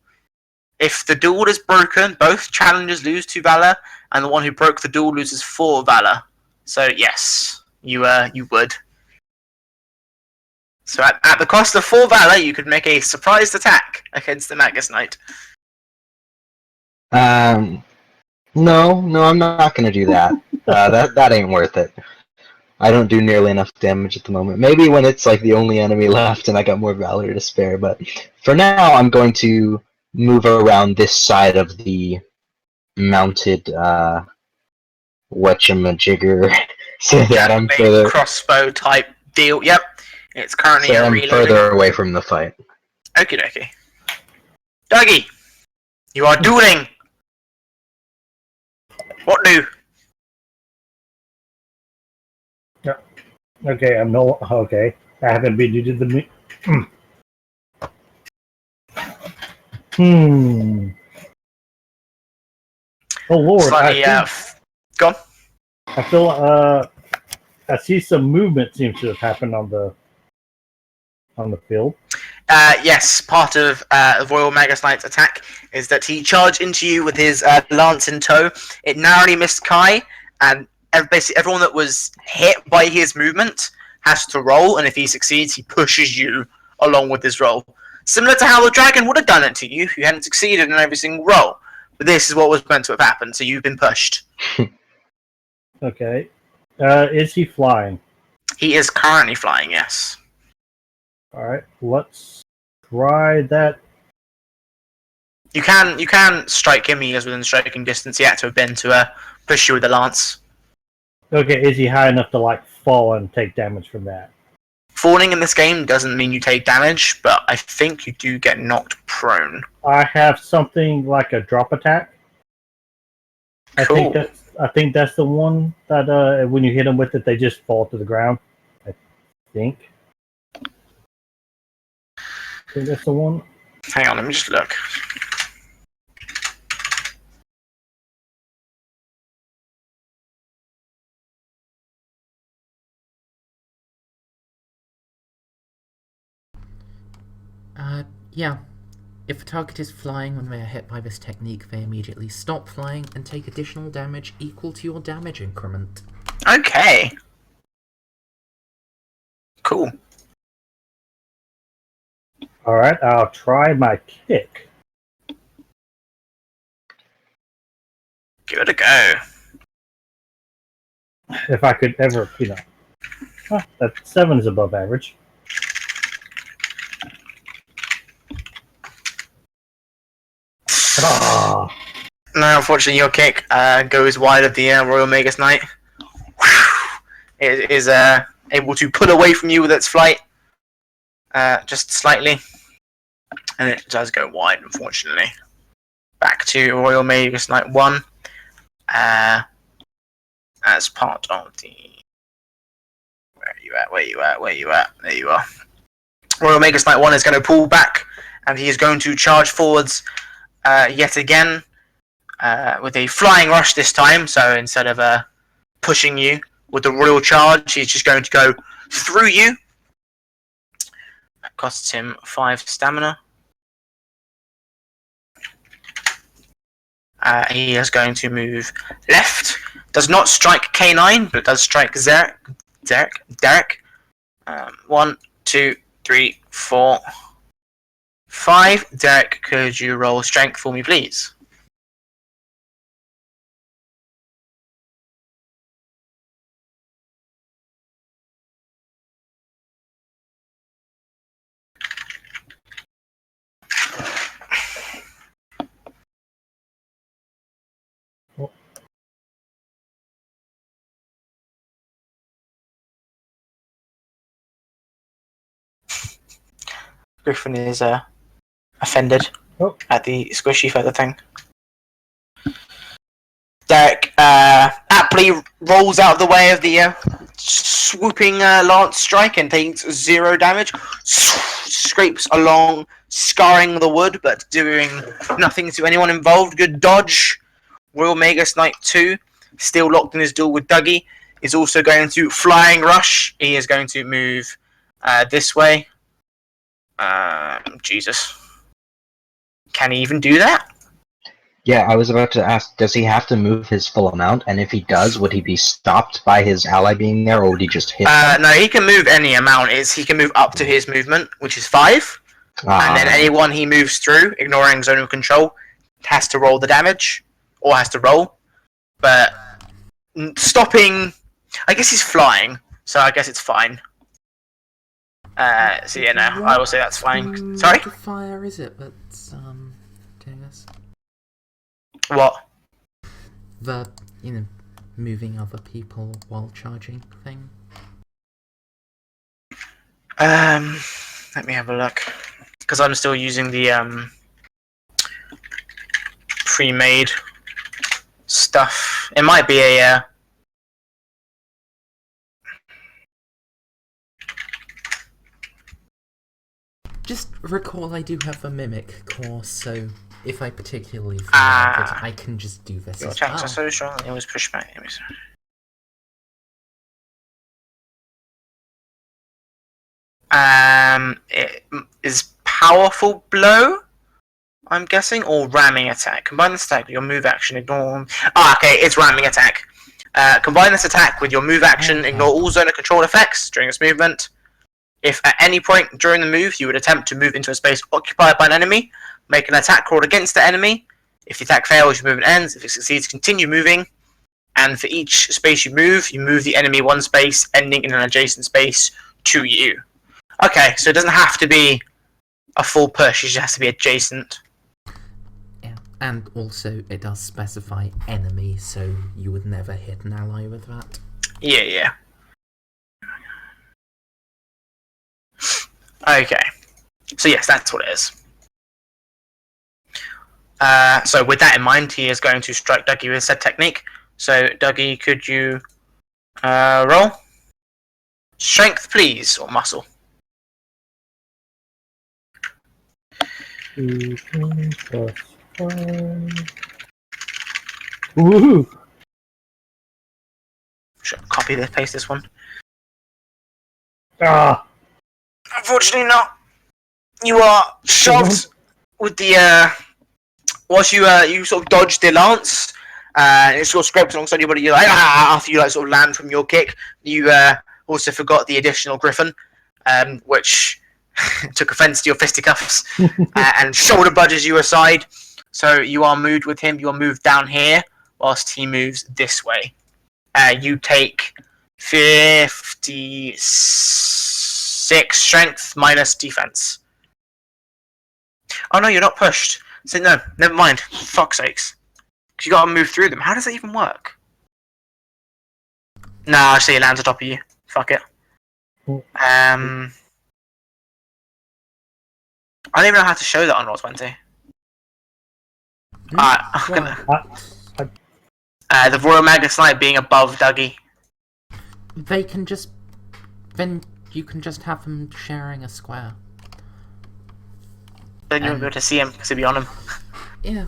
If the duel is broken, both challengers lose 2 Valor, and the one who broke the duel loses 4 Valor. So yes, you would. So at the cost of 4 Valor, you could make a surprised attack against the Magus Knight. No, I'm not gonna do that. That ain't worth it. I don't do nearly enough damage at the moment. Maybe when it's like the only enemy left and I got more Valor to spare, but for now I'm going to move around this side of the mounted whatchamajigger so that I'm further crossbow type deal. Yep, it's currently reloading. Further away from the fight. Okie dokie. Douggie, you are dueling. What do? Okay, I'm no. Okay, I haven't been to the. Oh Lord! Slightly, go on. I feel. I see some movement seems to have happened on the field. Yes, part of Royal Magus Knight's attack is that he charged into you with his lance in tow. It narrowly missed Kai, and basically everyone that was hit by his movement has to roll, and if he succeeds, he pushes you along with his roll. Similar to how the dragon would have done it to you if you hadn't succeeded in every single roll. But this is what was meant to have happened, so you've been pushed. Okay. Is he flying? He is currently flying, yes. Alright, let's try that. You can strike him. He is within striking distance. He had to have been to push you with the lance. Okay, is he high enough to like fall and take damage from that? Falling in this game doesn't mean you take damage, but I think you do get knocked prone. I have something like a drop attack. Cool. I think that's the one that when you hit them with it, they just fall to the ground. I think that's the one. Hang on, let me just look. Yeah. If a target is flying when they are hit by this technique, they immediately stop flying and take additional damage equal to your damage increment. Okay. Cool. Alright, I'll try my kick. Give it a go. If I could ever, that 7 is above average. Ah. No, unfortunately, your kick goes wide of the Royal Magus Knight. It is able to pull away from you with its flight, just slightly, and it does go wide, unfortunately. Back to Royal Magus Knight 1, as part of the. Where you at? There you are. Royal Magus Knight 1 is going to pull back, and he is going to charge forwards. Yet again, with a flying rush this time, so instead of pushing you with the royal charge, he's just going to go through you. That costs him 5 stamina. He is going to move left. Does not strike K9, but does strike Derek. 1, 2, 3, 4, 5. Derek, could you roll strength for me, please? Griffin is offended at the squishy feather thing. Derek aptly rolls out of the way of the swooping lance strike and takes 0 damage. Scrapes along, scarring the wood, but doing nothing to anyone involved. Good dodge. Royal Magus Knight 2, still locked in his duel with Douggie, is also going to flying rush. He is going to move this way. Jesus. Can he even do that? Yeah, I was about to ask, does he have to move his full amount? And if he does, would he be stopped by his ally being there, or would he just hit them? No, he can move any amount. He can move up to his movement, which is 5. And then anyone he moves through, ignoring zone of control, has to roll the damage. Or has to roll. But stopping... I guess he's flying, so I guess it's fine. So yeah, no, I will say that's fine. Sorry? What fire is it that's doing this? What? The, moving other people while charging thing? Let me have a look. Because I'm still using the pre-made stuff. It might be a Just recall I do have a mimic course, so if I particularly feel like it, I can just do this Your as attacks well. are so strong, it was pushed back. It is powerful blow, I'm guessing, or ramming attack. Combine this attack with your move action, ignore... okay, it's ramming attack. Combine this attack with your move action, ignore all zone of control effects during this movement. If at any point during the move you would attempt to move into a space occupied by an enemy, make an attack roll against the enemy. If the attack fails, your movement ends. If it succeeds, continue moving. And for each space you move the enemy one space, ending in an adjacent space to you. Okay, so it doesn't have to be a full push, it just has to be adjacent. Yeah, and also it does specify enemy, so you would never hit an ally with that. Yeah. Okay, so yes, that's what it is. So with that in mind, he is going to strike Douggie with said technique. So Douggie, could you roll? Strength, please, or muscle? 2 plus 5. Woohoo! Should I copy this, paste this one? Ah! Unfortunately not. You are shoved with the whilst you sort of dodge the lance, and it sort of scrapes alongside your body. You're like, after you sort of land from your kick, you also forgot the additional griffin, which took offence to your fisticuffs, and shoulder budges you aside. So you are moved with him. You are moved down here, whilst he moves this way. You take 56 strength minus defense. Oh no, you're not pushed. So no, never mind. Fuck's sakes. Because you gotta move through them. How does that even work? Nah, actually it lands on top of you. Fuck it. I don't even know how to show that on Roll20. The Royal Magus Knight being above Douggie. They can just... Then you can just have them sharing a square. Then you won't be able to see him because he'll be on him. Yeah,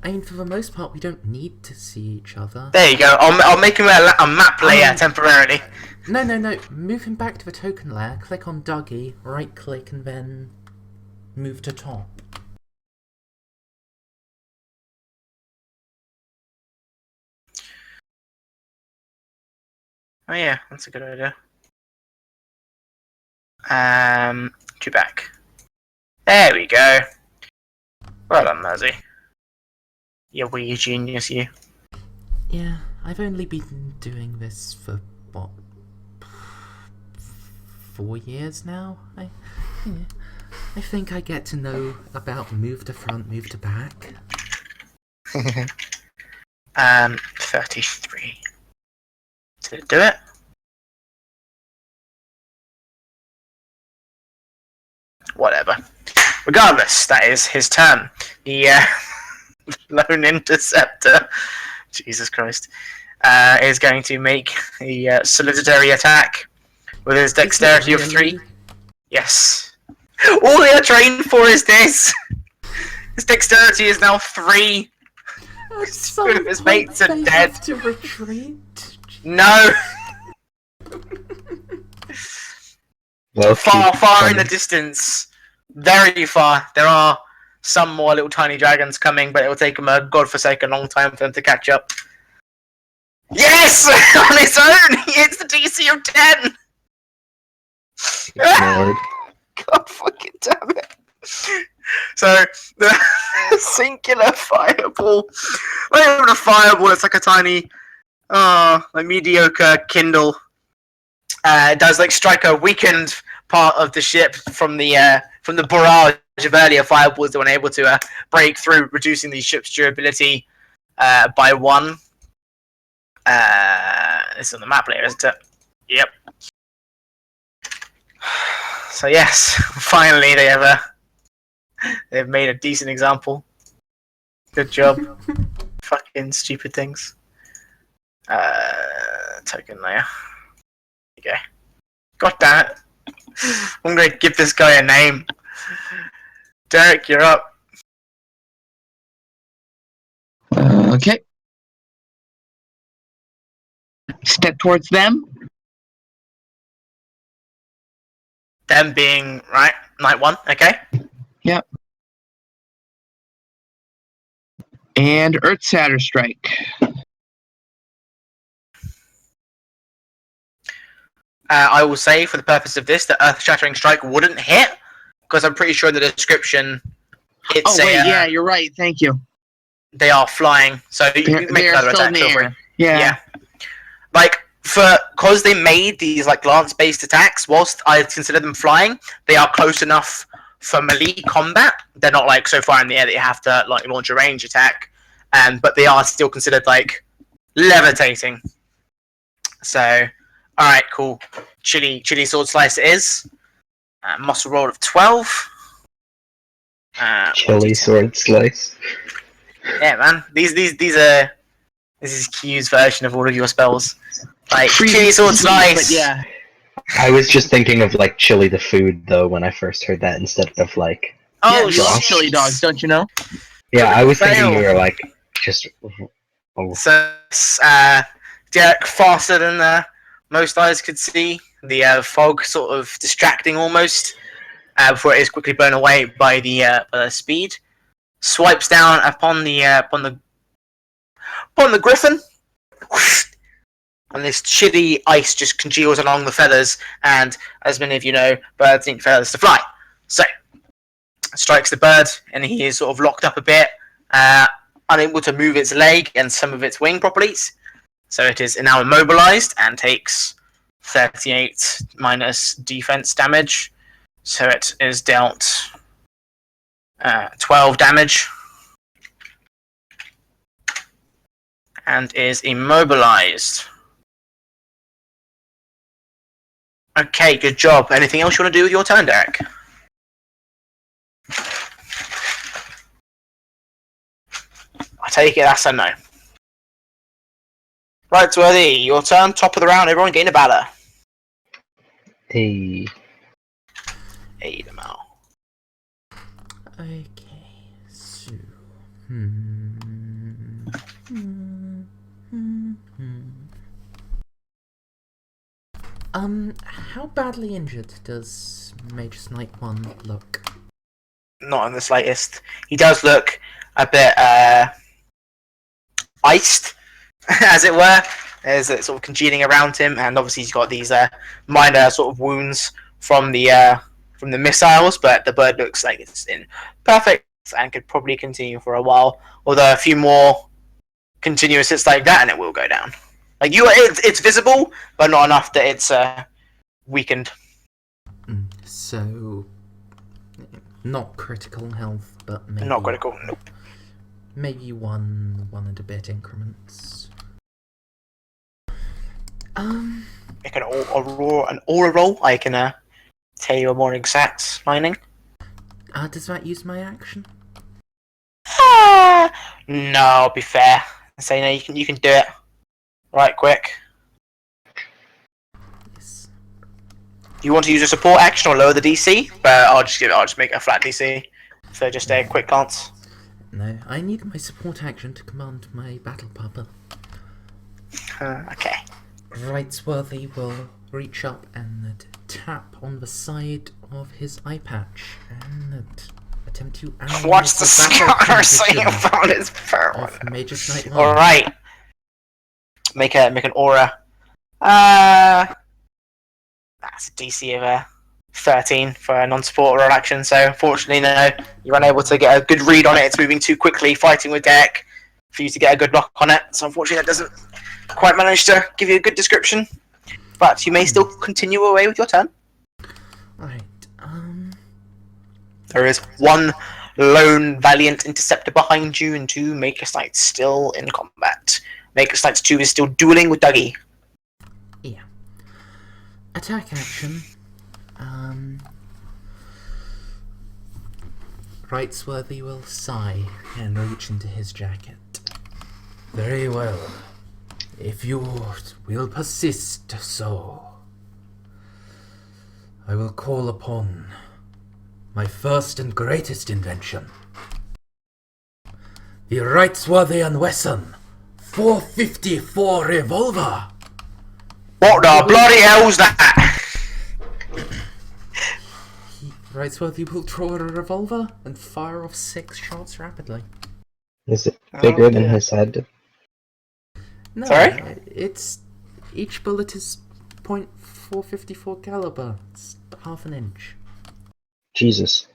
I mean, for the most part, we don't need to see each other. There you go. I'll make him a map layer temporarily. No. Move him back to the token layer, click on Douggie, right click, and then move to top. Oh yeah, that's a good idea. To back. There we go. Well done, Mersey. You wee genius, you. Yeah, I've only been doing this for, what, 4 years now? I think I get to know about move to front, move to back. 33. Did it do it? Whatever. Regardless, that is his turn. The lone interceptor, Jesus Christ, is going to make a solitary attack with his dexterity of 3. Yes. All they are trained for is this. His dexterity is now 3. Two of his mates are dead. Have to retreat. No. Well, Far in the distance. Very far. There are some more little tiny dragons coming, but it will take him a godforsaken long time for them to catch up. Yes! On his own! He hits the DC of 10! Ignored. God fucking damn it. So, the singular fireball, not even a fireball, it's like a tiny, like mediocre Kindle. It does like strike a weakened part of the ship from the barrage of earlier fireballs that were able to break through, reducing the ship's durability by 1. It's on the map later, isn't it? Yep. So yes, finally they've made a decent example. Good job. Fucking stupid things. Token layer. Okay. God damn it. I'm gonna give this guy a name. Derek, you're up. Okay. Step towards them. Them being right, night 1. Okay. Yep. And Earth Shatter Strike. I will say, for the purpose of this, that Earth Shattering Strike wouldn't hit, because I'm pretty sure in the description it's yeah, you're right. Thank you. they are flying, so you can make They're another still in attack. the Feel free. air. Yeah. Like, because they made these like lance-based attacks, whilst I consider them flying, they are close enough for melee combat. They're not like so far in the air that you have to like launch a range attack, but they are still considered like levitating. So, all right, cool. Chili sword slice it is. Muscle roll of 12. Chili sword slice. Yeah, man. This is Q's version of all of your spells. Like chili sword slice. But yeah. I was just thinking of like chili the food though when I first heard that instead of like. Oh, you love shit. chili dogs, don't you know? Yeah, I was thinking Fail. you were like just. Oh. So, Derek, faster than most eyes could see. The fog sort of distracting almost, before it is quickly blown away by the speed. Swipes down upon the griffin, and this chilly ice just congeals along the feathers. And as many of you know, birds need feathers to fly. So, strikes the bird, and he is sort of locked up a bit, unable to move its leg and some of its wing properties. So it is now immobilized and takes 38 minus defense damage. So it is dealt 12 damage and is immobilized. Okay, good job. Anything else you want to do with your turn, Derek? I take it that's a no. Rightsworthy, your turn, top of the round, everyone gain a Valor. Hey. Hey, them out. Okay, so... How badly injured does Mage Snipe 1 look? Not in the slightest. He does look a bit iced, as it were. There's a sort of congealing around him, and obviously he's got these minor sort of wounds from the missiles. But the bird looks like it's in perfect and could probably continue for a while. Although a few more continuous hits like that, and it will go down. Like it's visible, but not enough that it's weakened. So, not critical health, but maybe Not critical. Nope. maybe one and a bit increments. Make an aura roll. I can tell you a more exact mining. Does that use my action? No, I'll be fair. I say no. You can do it. Right, quick. Yes. Do you want to use a support action or lower the DC? But I'll just make it a flat DC. So just a quick glance. No, I need my support action to command my battle papa. Okay. Rightsworthy will reach up and tap on the side of his eye patch and attempt to analyze What's the battle scholar saying condition about his power? of Mage's Knight 1. Alright. Make an aura. That's a DC of 13 for a non-support or action, so unfortunately no, you're unable to get a good read on it. It's moving too quickly, fighting with deck, for you to get a good lock on it, so unfortunately that doesn't quite manage to give you a good description. But you may still continue away with your turn. Right, There is one lone Valiant Interceptor behind you, and two Maker's Knights still in combat. Maker's Knights 2 is still dueling with Douggie. yeah. Attack action. Rightsworthy will sigh and reach into his jacket. Very well. If you will persist so, I will call upon my first and greatest invention. The Rightsworthy and Wesson 454 revolver. What the bloody hell's that? Rightsworthy will draw a revolver and fire off 6 shots rapidly. Is it bigger than dear. his head? No, Sorry? it's each bullet is .454 caliber. It's half an inch. Jesus.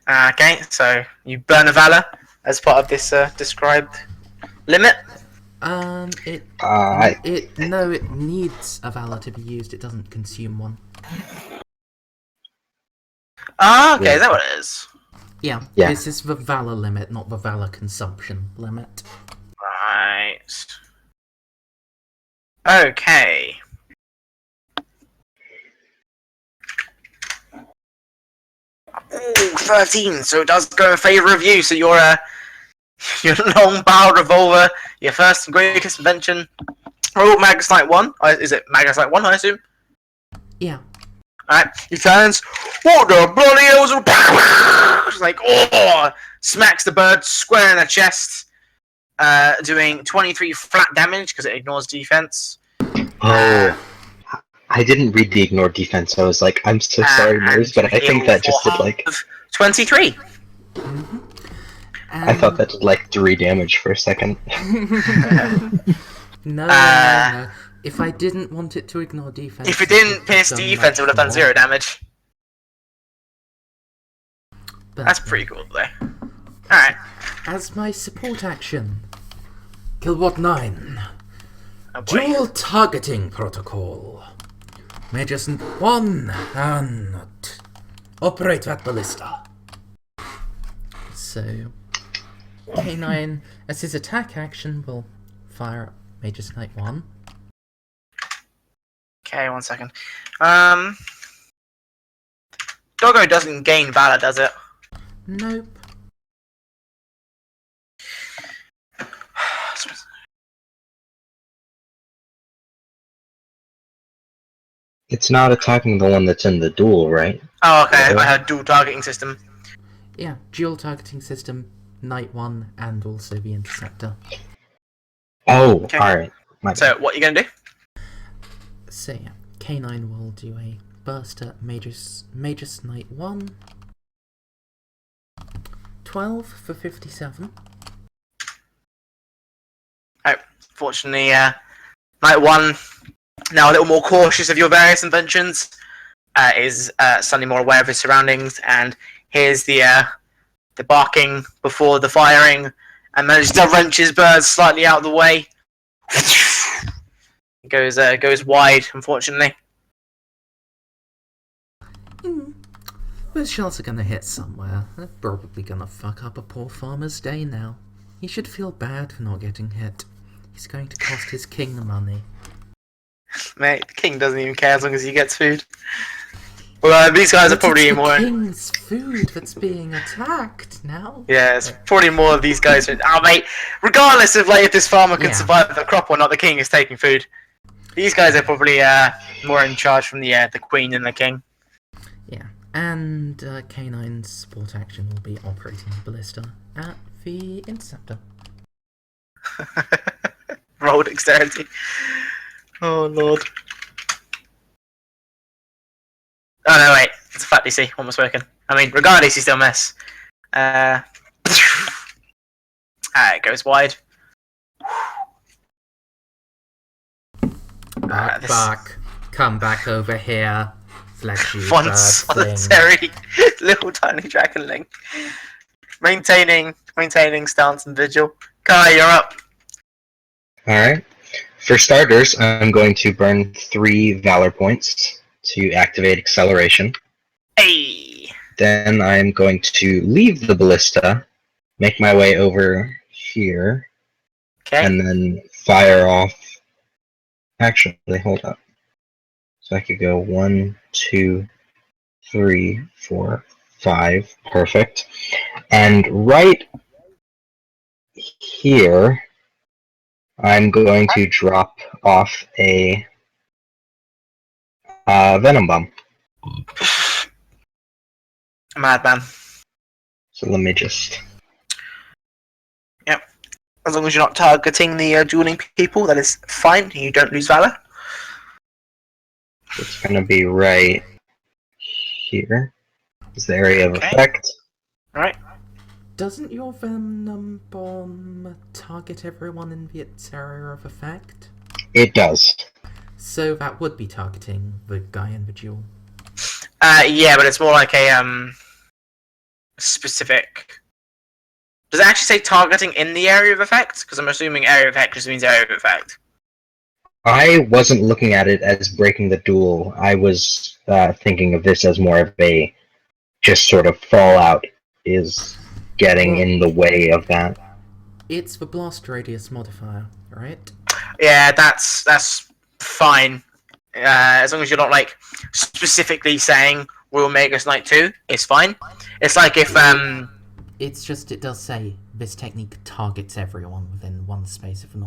Okay, so you burn a Valor as part of this described limit. It needs a Valor to be used. It doesn't consume one. Ah, okay, Yeah. is that what it is? Yeah, Yeah. this is the Valor limit, not the Valor consumption limit. Right. Okay. Ooh, 13, so it does go in favour of you, so your long-barreled revolver, your first and greatest invention. Oh, Magus Knight 1? Is it Magus Knight 1, I assume? Yeah. Alright, he turns. What the bloody hell's Just like, oh! Smacks the bird square in the chest, doing 23 flat damage because it ignores defense. Oh, I didn't read the ignore defense. I was like, I'm so sorry, Merz, but I think that just did like 23. I thought that did like 3 damage for a second. No. If I didn't want it to ignore defense... If it didn't pierce done defense, it would have done much 0 more. damage. But That's pretty cool, though. Alright. as my support action, Killbot 9, Oh boy. dual targeting protocol. Magus 1 and operate that ballista. So, K9, as his attack action, will fire at Magus Knight 1. Okay, 1 second. Doggo doesn't gain Valor, does it? Nope. It's not attacking the one that's in the duel, right? Oh, okay. I had dual targeting system. Yeah, dual targeting system, Knight 1, and also the Interceptor. Oh, Okay. alright. So, what are you going to do? So yeah, K9 will do a burst at Magus Knight 1. 12 for 57. Fortunately, Knight 1, now a little more cautious of your various inventions, is suddenly more aware of his surroundings, and hears the barking before the firing, and manages to wrench his bird slightly out of the way. Goes wide, unfortunately. Those shots are gonna hit somewhere. They're probably gonna fuck up a poor farmer's day now. He should feel bad for not getting hit. He's going to cost his king the money. Mate, the king doesn't even care as long as he gets food. Well, these guys are But probably it's the more... king's food that's being attacked now. Yeah, it's probably more of these guys. Oh, mate, regardless of like if this farmer can Yeah. survive the crop or not, the king is taking food. These guys are probably more in charge from the queen and the king. Yeah, and K9's support action will be operating the ballista at the Interceptor. Roll dexterity. Oh lord. Oh no, wait. It's a flat DC. One was spoken. I mean, regardless, you still miss. It goes wide. Back. Come back over here. Flesh you One bird thing. solitary little tiny dragonling. Maintaining stance and vigil. Kai, you're up. Alright. For starters, I'm going to burn 3 Valor points to activate acceleration. Hey. Then I'm going to leave the ballista, make my way over here, Okay. and then fire off. Actually, hold up. So I could go 1, 2, 3, 4, 5. Perfect. And right here, I'm going to drop off a Venom Bomb. Madman. So let me just... Yep. As long as you're not targeting the dueling people, that is fine. You don't lose valor. It's going to be right here. Is the area of effect. Alright. Doesn't your Venom Bomb target everyone in its area of effect? It does. So that would be targeting the guy in the duel. Yeah, but it's more like a specific. Does it actually say targeting in the area of effect? Because I'm assuming area of effect just means area of effect. I wasn't looking at it as breaking the duel. I was thinking of this as more of a just sort of fallout is getting in the way of that. It's the blast radius modifier, right? Yeah, that's fine. As long as you're not like specifically saying we'll make us Knight 2, it's fine. It's like if It's just, it does say this technique targets everyone within one space of a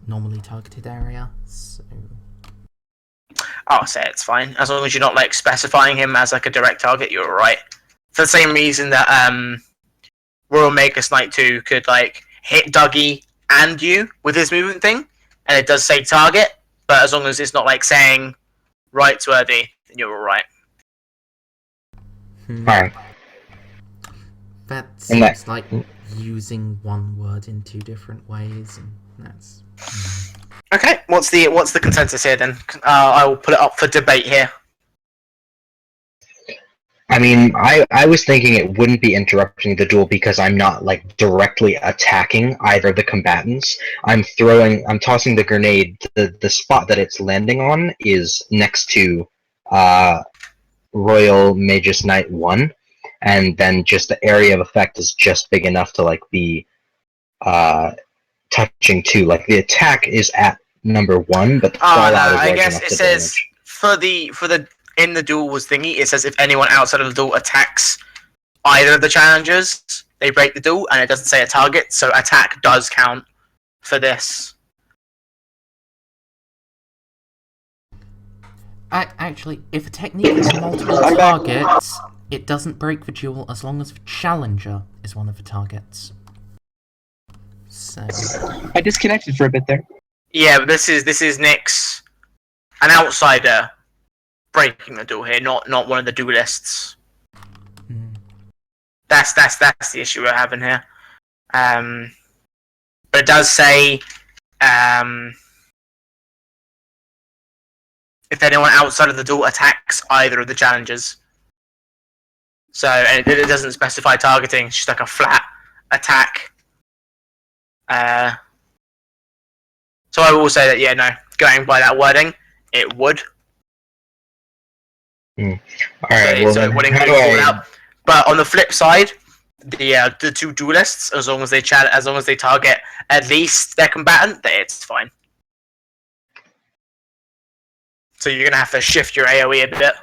normally targeted area, so... I'll say it's fine. As long as you're not like specifying him as like a direct target, you're alright. For the same reason that Royal Magus Knight 2 could like hit Douggie and you with his movement thing, and it does say target, but as long as it's not like saying Rightsworthy, then you're alright. Alright. That seems like using one word in 2 different ways, and that's... Okay, what's the consensus here then? I will put it up for debate here. I mean, I was thinking it wouldn't be interrupting the duel because I'm not, like, directly attacking either of the combatants. I'm tossing the grenade. The spot that it's landing on is next to Royal Magus Knight 1, and then just the area of effect is just big enough to, like, be touching 2. Like, the attack is at number 1, but the fallout is large I guess enough it to says damage. for the in the duel was thingy. It says if anyone outside of the duel attacks either of the challengers, they break the duel, and it doesn't say a target, so attack does count for this. Actually, if a technique has multiple targets, it doesn't break the duel as long as the challenger is one of the targets. So... I disconnected for a bit there. Yeah, but this is Nick's an outsider breaking the duel here, not one of the duelists. That's the issue we're having here. But it does say if anyone outside of the duel attacks either of the challengers. So, and it doesn't specify targeting, it's just like a flat attack. So I will say that, yeah, no, going by that wording, it would. Alright, well So then, it wouldn't how get do called I... out. But on the flip side, the 2 duelists, as long as they target at least their combatant, then it's fine. So you're gonna have to shift your AoE a bit.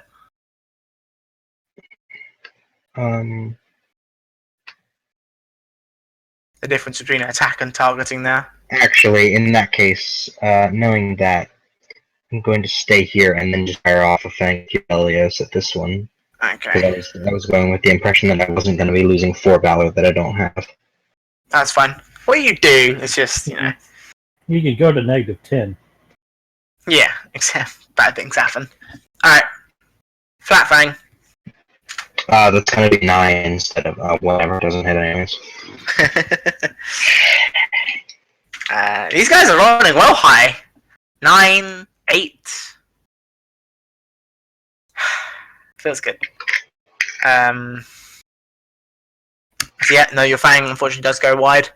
The difference between attack and targeting there. Actually, in that case, knowing that, I'm going to stay here and then just fire off a Fang Helios at this one. Okay. Because I was going with the impression that I wasn't going to be losing 4 Valor that I don't have. That's fine. What you do is just, you know. You can go to -10. Yeah, except bad things happen. Alright. Flat Fang. That's gonna be 9 instead of whatever. Doesn't hit anyways. These guys are rolling well high. 9, 8. Feels good. So yeah, no, your Fang unfortunately does go wide.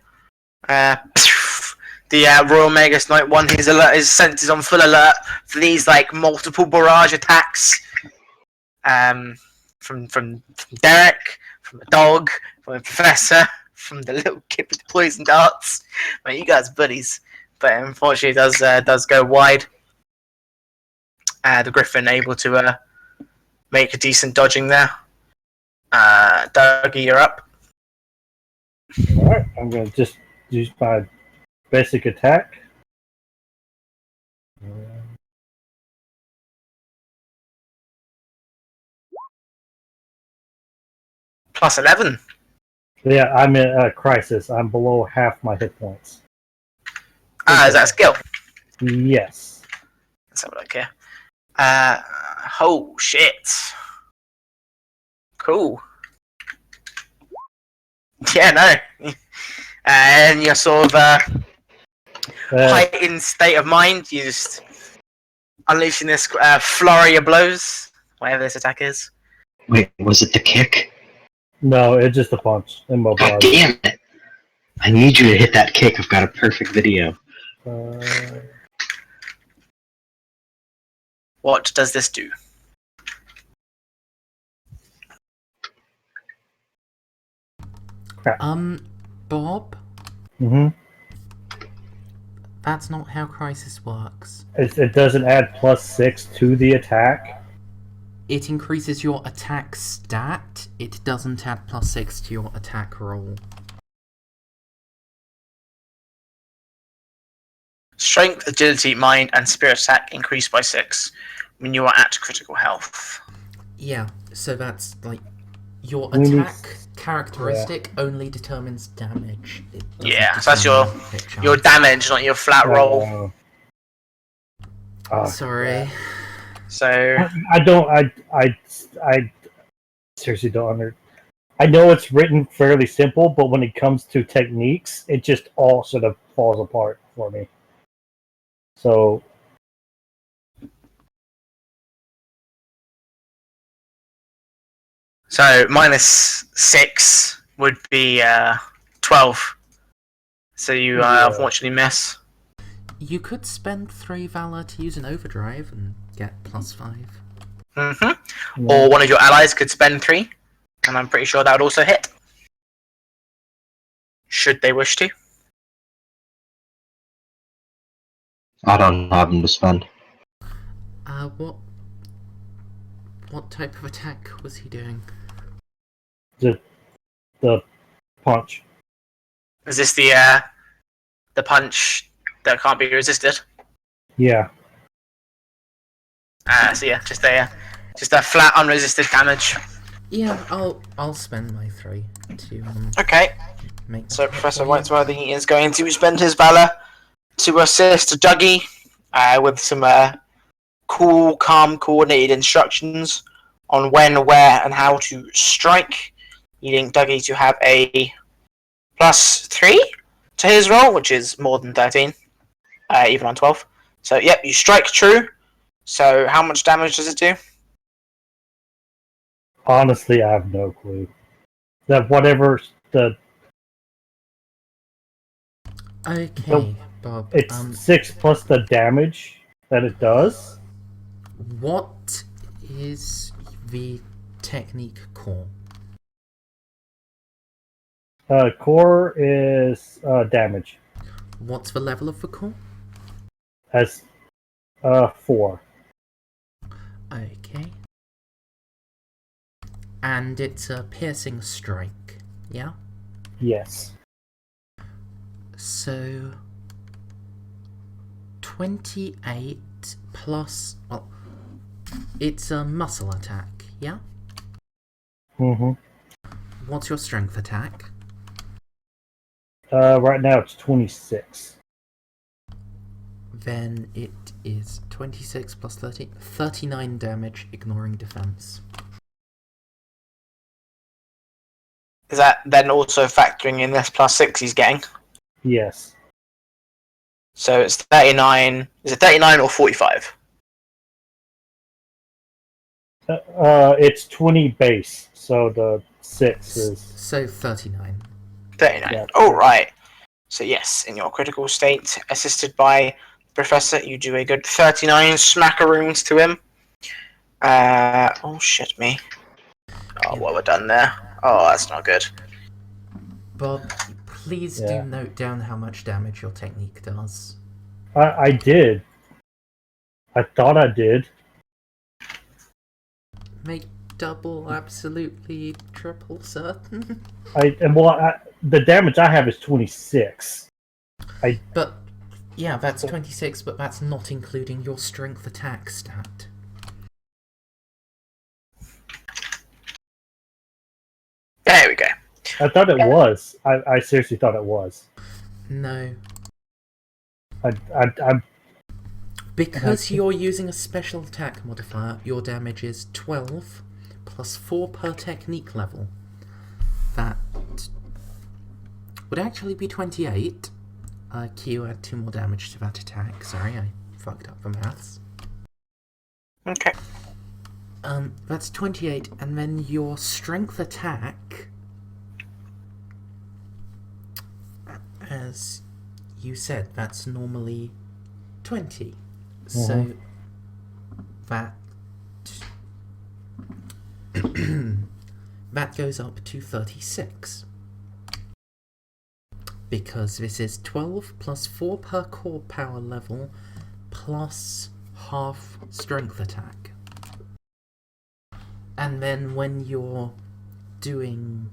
The Royal Magus Knight 1, his senses on full alert for these like multiple barrage attacks. From Derek, from the dog, from the professor, from the little kid with the poison darts. Man, you guys are buddies. But unfortunately it does go wide. The Griffin able to make a decent dodging there. Douggie, you're up. Alright, I'm going to just use my basic attack. Plus 11. Yeah, I'm in a crisis. I'm below half my hit points. Is that a skill? Yes. Let's have a look here. Oh shit. Cool. Yeah, no. And your sort of heightened state of mind, you just unleashing this flurry of blows, whatever this attack is. Wait, was it the kick? No, it's just a punch. God Immobilized. damn it! I need you to hit that kick. I've got a perfect video. What does this do? Bob? Mm-hmm. That's not how Crisis works. It doesn't add +6 to the attack. It increases your attack stat, it doesn't add +6 to your attack roll. Strength, agility, mind, and spirit attack increase by 6 when you are at critical health. Yeah, so that's like your We need- attack characteristic only determines damage. It doesn't Yeah, so that's your determine hit chance. your damage, not your flat roll. Sorry. So I seriously don't I know it's written fairly simple, but when it comes to techniques, it just all sort of falls apart for me. So -6 would be 12. So you Yeah. unfortunately miss. You could spend 3 Valor to use an overdrive and get +5. Or one of your allies could spend 3, and I'm pretty sure that would also hit. Should they wish to. I don't have them to spend. What type of attack was he doing? the punch. Is this the punch that can't be resisted? Yeah. So yeah, just a flat unresisted damage. Yeah, I'll spend my 3 to Okay, make that so hit Professor for you. Rightsworthy is going to spend his valor to assist Douggie with some cool, calm, coordinated instructions on when, where, and how to strike, needing Douggie to have a +3 to his roll, which is more than 13, even on 12. So yep, you strike true. So how much damage does it do? Honestly, I have no clue. That whatever the Okay, Bob. it's 6 plus the damage that it does. What is the technique core? Core is damage What's the level of the core? as 4. Okay. And it's a piercing strike, yeah? Yes. So 28 plus, well, it's a muscle attack, yeah? Mm-hmm. What's your strength attack? Right now it's 26. Then it is 26 plus 30, 39 damage, ignoring defense. Is that then also factoring in this +6 he's getting? Yes. So it's 39. Is it 39 or 45? It's 20 base, so the 6 is... So 39. 39. Yeah. Oh, right. So yes, in your critical state, assisted by Professor, you do a good 39 smackaroons to him. Oh shit me. Oh, what we're done there. Oh, that's not good. Bob, please do note down how much damage your technique does. I did. I thought I did. Make double, absolutely triple certain. The damage I have is 26. But, yeah, that's 26, but that's not including your strength attack stat. There we go. I thought it was. I seriously thought it was. No. I'm Because you're using a special attack modifier, your damage is 12 plus 4 per technique level. That would actually be 28. Q add 2 more damage to that attack. Sorry, I fucked up the maths. Okay. That's 28, and then your strength attack, as you said, that's normally 20. So that that goes up to 36. Because this is 12 plus 4 per core power level plus half strength attack. And then when you're doing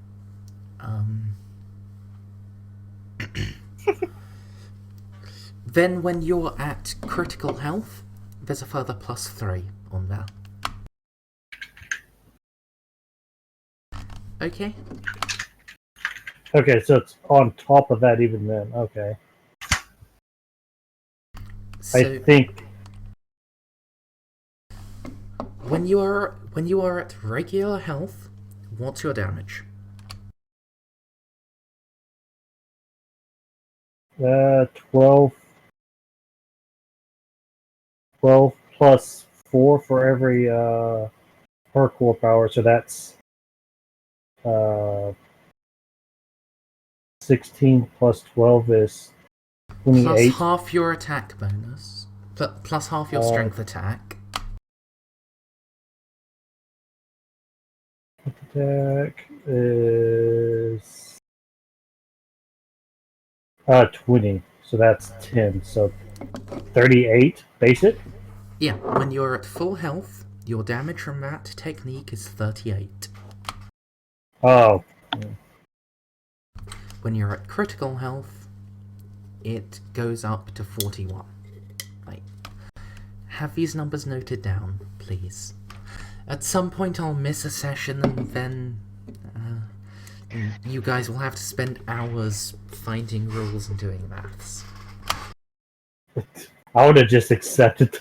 then when you're at critical health, there's a further +3 on that. Okay? okay, so it's on top of that even then. Okay. So I think when you are at regular health, what's your damage? 12 plus 4 for every per core power, so that's 16 plus 12 is 28. Plus half your attack bonus. Plus half your strength attack. Attack is 20, so that's 10, so 38 basic. Yeah, when you're at full health, your damage from that technique is 38. Oh, When you're at critical health, it goes up to 41. Right. Have these numbers noted down, please. At some point I'll miss a session and then you guys will have to spend hours finding rules and doing maths. I would have just accepted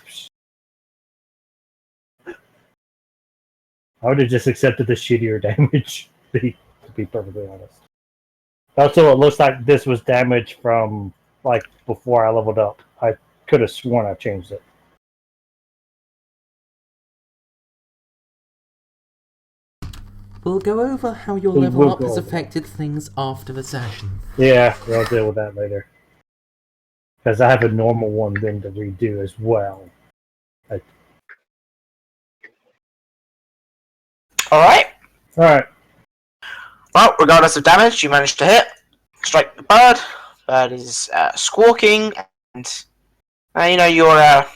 the shittier damage, to be perfectly honest. Also, it looks like this was damage from, like, before I leveled up. I could have sworn I changed it. We'll go over how your We'll level up go has over affected things after the session. Yeah, we'll deal with that later. Because I have a normal one then to redo as well. Alright. Alright. Well, regardless of damage, you managed to hit. Strike the bird. Bird is squawking, and your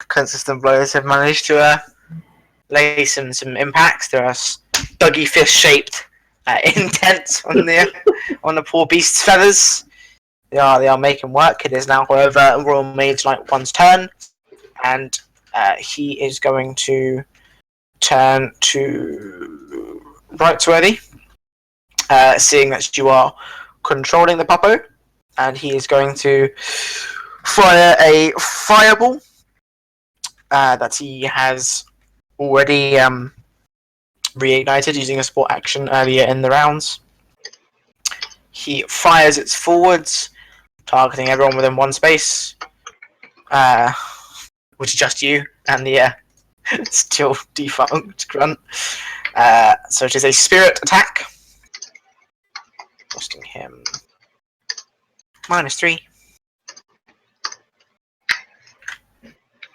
consistent blows have managed to lay some impacts. There are Douggie fist-shaped indents on the poor beast's feathers. They are making work. It is now, however, Royal Mage Knight 1's turn, and he is going to turn to Rightsworthy, seeing that you are controlling the puppo, and he is going to fire a fireball that he has already reignited using a support action earlier in the rounds. He fires it forwards, targeting everyone within one space, which is just you and the still defunct grunt. So it is a spirit attack, costing him -3.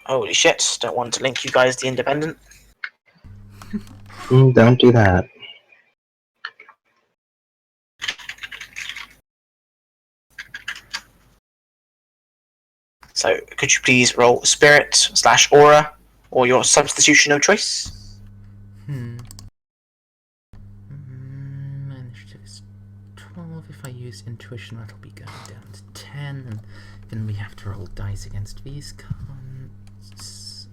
Holy shit, don't want to link you guys to Independent. Don't do that. So could you please roll spirit / aura or your substitution of choice? My initiative is 12. If I use intuition, that'll be going down to 10, and then we have to roll dice against these cons.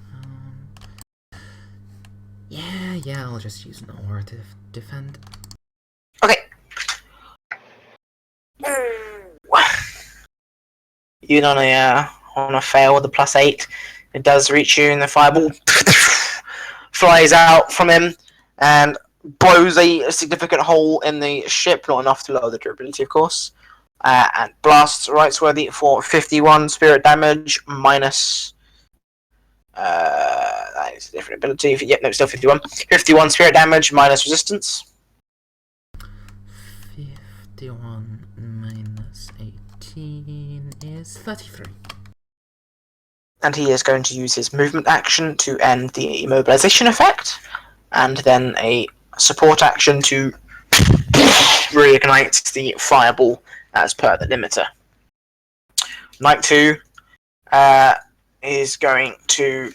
Yeah, I'll just use an aura to defend. Okay. Even on a fail with a +8, it does reach you, and the fireball flies out from him and blows a significant hole in the ship, not enough to lower the durability, of course, and blasts Rightsworthy for 51 spirit damage minus. That is a different ability. Yep, no, still 51. 51 spirit damage minus resistance. 51 minus 18 is 33. And he is going to use his movement action to end the immobilization effect, and then a support action to reignite the fireball as per the limiter. Night 2 is going to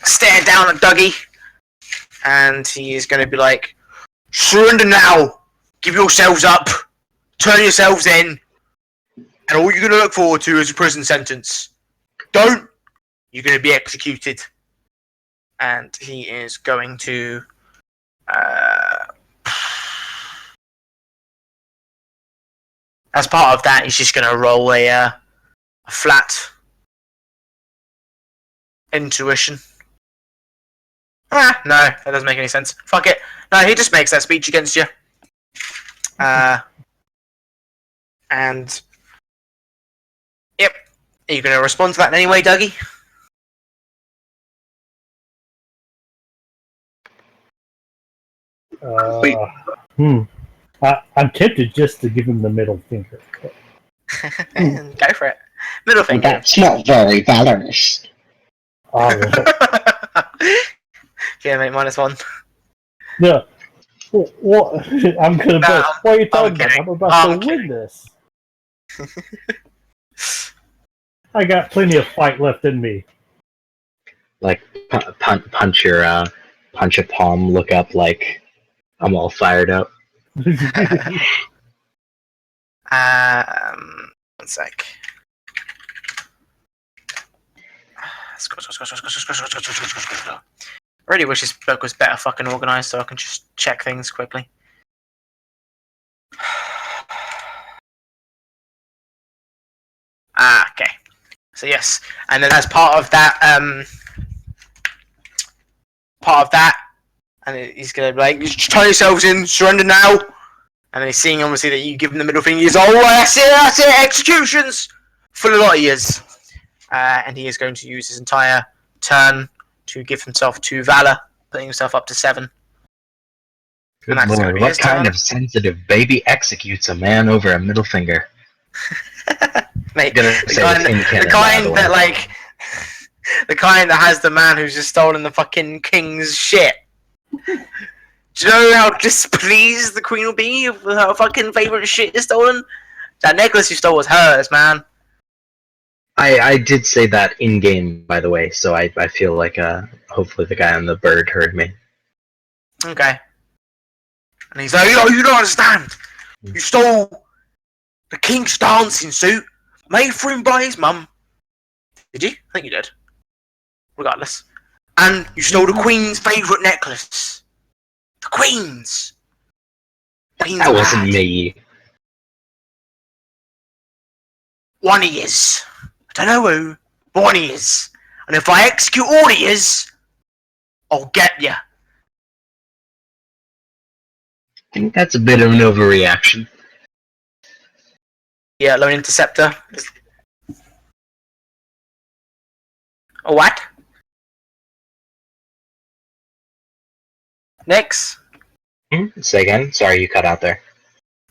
stare down at Douggie, and he is going to be like, "Surrender now! Give yourselves up! Turn yourselves in! And all you're going to look forward to is a prison sentence. Don't! You're going to be executed." And he is going to as part of that, he's just going to roll a flat intuition. No, that doesn't make any sense. Fuck it. No, he just makes that speech against you. And yep, are you going to respond to that in any way, Douggie? I'm tempted just to give him the middle finger. Go for it. Middle finger. That's not very valorous. Yeah, mate, -1. No. What? I'm gonna. No, what are you talking kidding. about? I'm about I'm to kidding. win this. I got plenty of fight left in me. Like punch your palm, look up like I'm all fired up. 1 sec. I really wish this book was better fucking organised so I can just check things quickly. Okay. So yes, and then as part of that, and he's gonna be like, "Just turn yourselves in, surrender now." And then he's seeing obviously that you give him the middle finger. He's oh, that's it, executions for a lot of years. And he is going to use his entire turn to give himself 2 Valor, putting himself up to 7. Good And that's gonna lord, be what his kind turn. of sensitive baby executes a man over a middle finger? Mate, Gonna say it's in canon, by the way. that like the kind that has the man who's just stolen the fucking king's shit. Do you know how displeased the queen will be if her fucking favourite shit is stolen? That necklace you stole was hers, man. I did say that in game, by the way, so I feel like hopefully the guy on the bird heard me. Okay. And he's like, "Oh, you don't understand. You stole the king's dancing suit made for him by his mum. Did you? I think you did. Regardless. And you stole the queen's favourite necklace. The queen's. That wasn't me. One of yous. I don't know who, but one he is. And if I execute all he is, I'll get ya. I think that's a bit of an overreaction. Yeah, lone interceptor. Oh, what? Next. Say again? Sorry, you cut out there.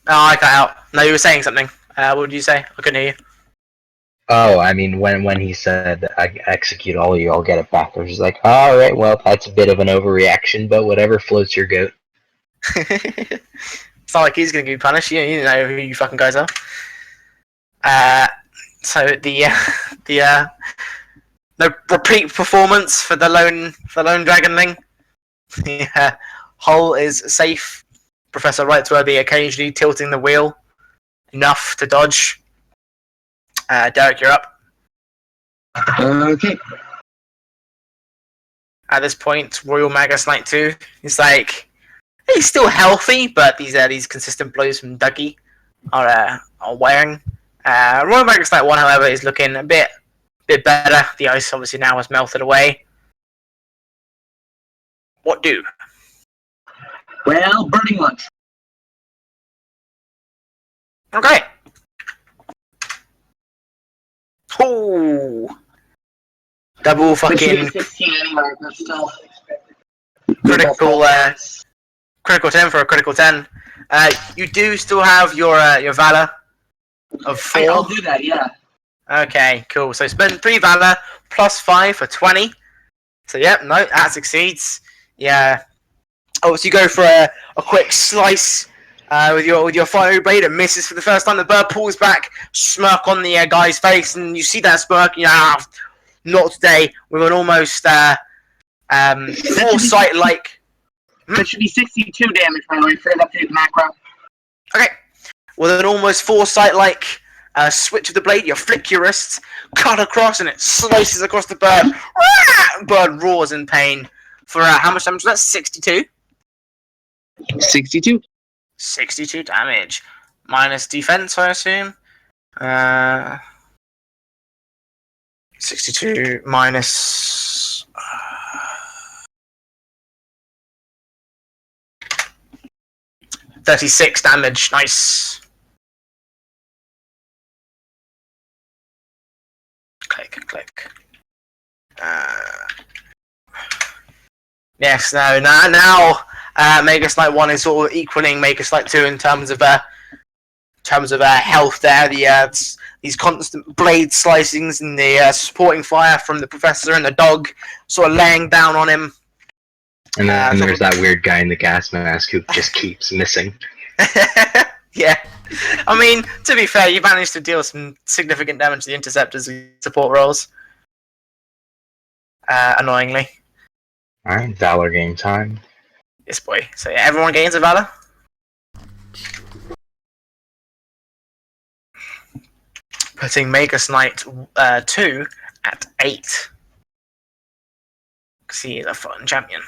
Oh, I cut out. No, you were saying something. What did you say? I couldn't hear you. Oh, I mean, when he said, I execute all of you, I'll get it back. I was just like, alright, well, that's a bit of an overreaction, but whatever floats your goat. It's not like he's going to be punished. You know who you fucking guys are. So the repeat performance for the lone dragonling. The hull is safe. Professor Rightsworthy occasionally tilting the wheel enough to dodge. Derek, you're up. Okay. At this point, Royal Magus Knight 2 is like, he's still healthy, but these consistent blows from Douggie are wearing. Royal Magus Knight 1, however, is looking a bit better. The ice obviously now has melted away. What do? Well, burning lunch. Okay. Oh, double fucking 16 anyway, but still. critical 10 for a critical 10. You do still have your Valor of 4. I'll do that, yeah. Okay, cool. So spend 3 Valor plus 5 for 20. So yep, no, that succeeds. Yeah. Oh, so you go for a quick slice with your fiery blade. It misses for the first time. The bird pulls back, smirk on the guy's face, and you see that smirk. Not today. With an almost foresight like. That should be 62 damage, by the way, for an updated macro. Okay. With an almost foresight like switch of the blade, you flick your wrists, cut across, and it slices across the bird. Bird roars in pain. For how much damage was that? 62? 62. 62 damage. Minus defense, I assume. 62 minus... 36 damage. Nice. Click. Yes, now Magus Knight 1 is sort of equaling Magus Knight 2 in terms of health there. These constant blade slicings and the supporting fire from the professor and the dog sort of laying down on him. And then there's that weird guy in the gas mask who just keeps missing. Yeah. I mean, to be fair, you managed to deal some significant damage to the interceptors and support rolls. Annoyingly. Alright, Valor game time. Yes, boy. So yeah, everyone gains a Valor? Putting Magus Knight 2 at 8. Because he is a fun champion.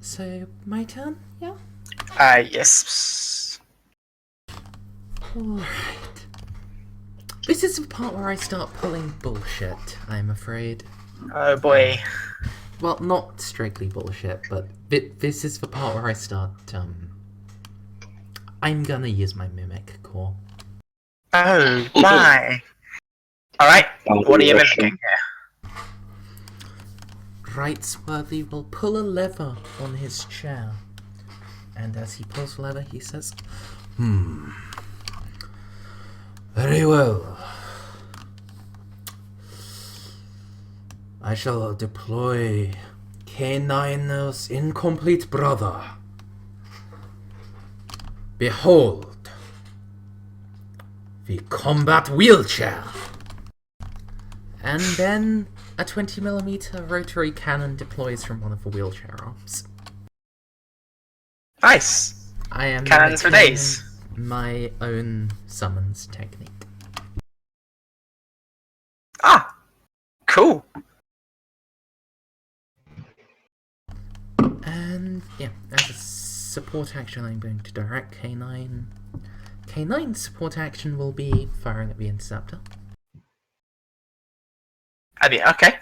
So, my turn? Yeah? Yes. Alright. This is the part where I start pulling bullshit, I'm afraid. Oh boy. Well, not strictly bullshit, but this is the part where I start, I'm gonna use my Mimic Core. Oh my. Alright, what are you mimicking here? Rightsworthy will pull a lever on his chair. And as he pulls the lever, he says, Very well. I shall deploy K9's incomplete brother. Behold, the combat wheelchair. And then a 20mm rotary cannon deploys from one of the wheelchair arms. Nice. I am Cannons for maintaining days. my own summons technique. Ah. Cool. And yeah, as a support action, I'm going to direct K9. K9's support action will be firing at the interceptor. I mean, okay.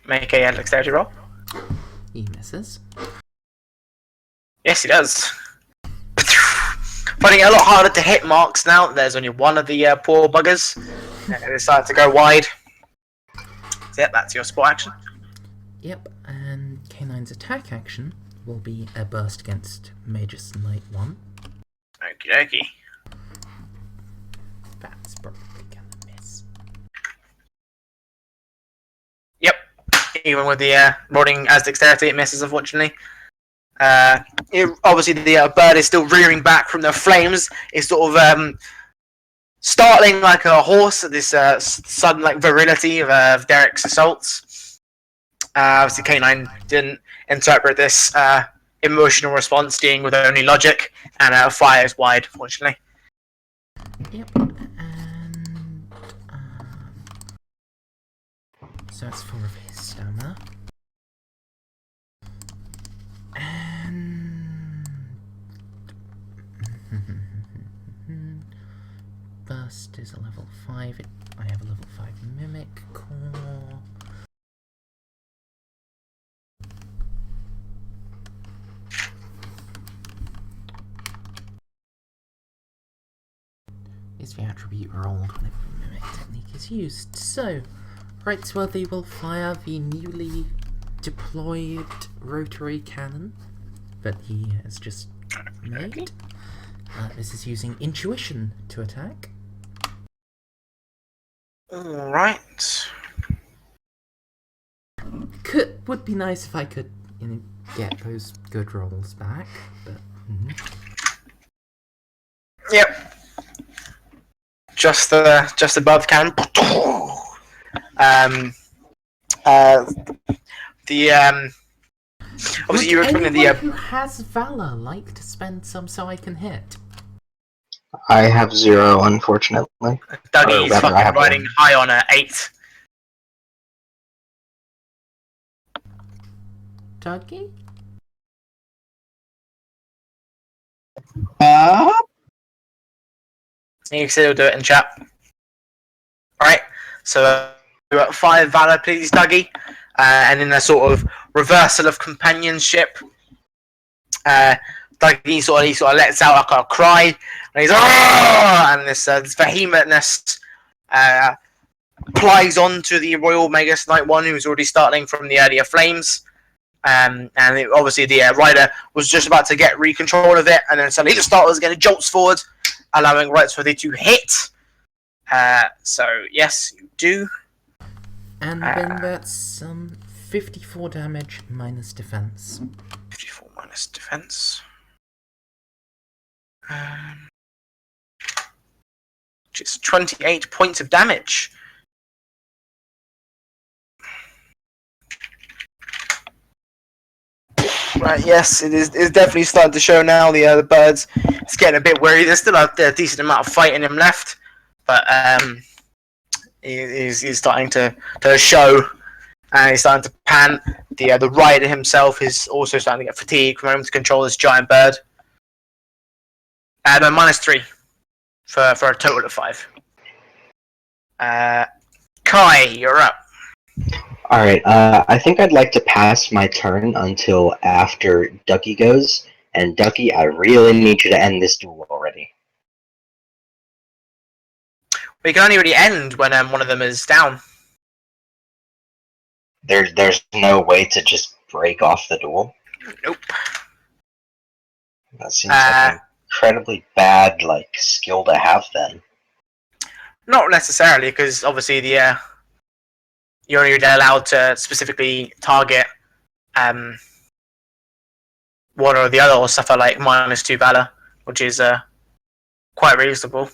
Make a dexterity roll. He misses. Yes, he does. Finding it a lot harder to hit marks now. There's only one of the poor buggers. And they decide to go wide. So, yep, that's your support action. Yep, and K9's attack action will be a burst against Magus Knight 1. Okie dokie. That's probably gonna miss. Yep. Even with the rolling as dexterity, it misses, unfortunately. Obviously, the bird is still rearing back from the flames. It's sort of startling like a horse at this sudden like virility of Derek's assaults. Obviously, K9 didn't interpret this emotional response, dealing with only logic, and fires wide, fortunately. Yep, and so that's 4 of his stamina. And burst is a level 5. I have a level 5 mimic core. Is the attribute rolled whenever the mimic technique is used. So, Rightsworthy will fire the newly deployed rotary cannon that he has just made. This is using intuition to attack. Alright. Would be nice if I could, get those good rolls back, but Yep. Just above cannon. Obviously, you were expecting anyone the who has Valor like to spend some so I can hit? I have 0, unfortunately. Dougie's Or rather, I fucking have riding 1. high on 8. Douggie? You can still do it in chat. Alright, so we're at 5 Valor, please, Douggie. And in a sort of reversal of companionship, Douggie sort of lets out like a cry, and he's and this vehementness plies on to the Royal Magus Knight 1, who's already starting from the earlier flames. Obviously the rider was just about to get control of it, and then suddenly the starters again jolts forward, allowing Rightsworthy to hit. So yes, you do. And then that's 54 damage minus defense. 54 minus defense. Which is 28 points of damage. Right, yes, it's definitely starting to show now. The birds, it's getting a bit worried. There's still a decent amount of fight in him left, but he's starting to show, and he's starting to pant. The rider himself is also starting to get fatigued from having to control this giant bird. But -3 for a total of 5. Kai, you're up. Alright, I think I'd like to pass my turn until after Douggie goes. And Douggie, I really need you to end this duel already. We can only really end when one of them is down. There's no way to just break off the duel. Nope. That seems like an incredibly bad skill to have then. Not necessarily, because obviously you're only allowed to specifically target one or the other, or suffer like -2 Valor, which is quite reasonable.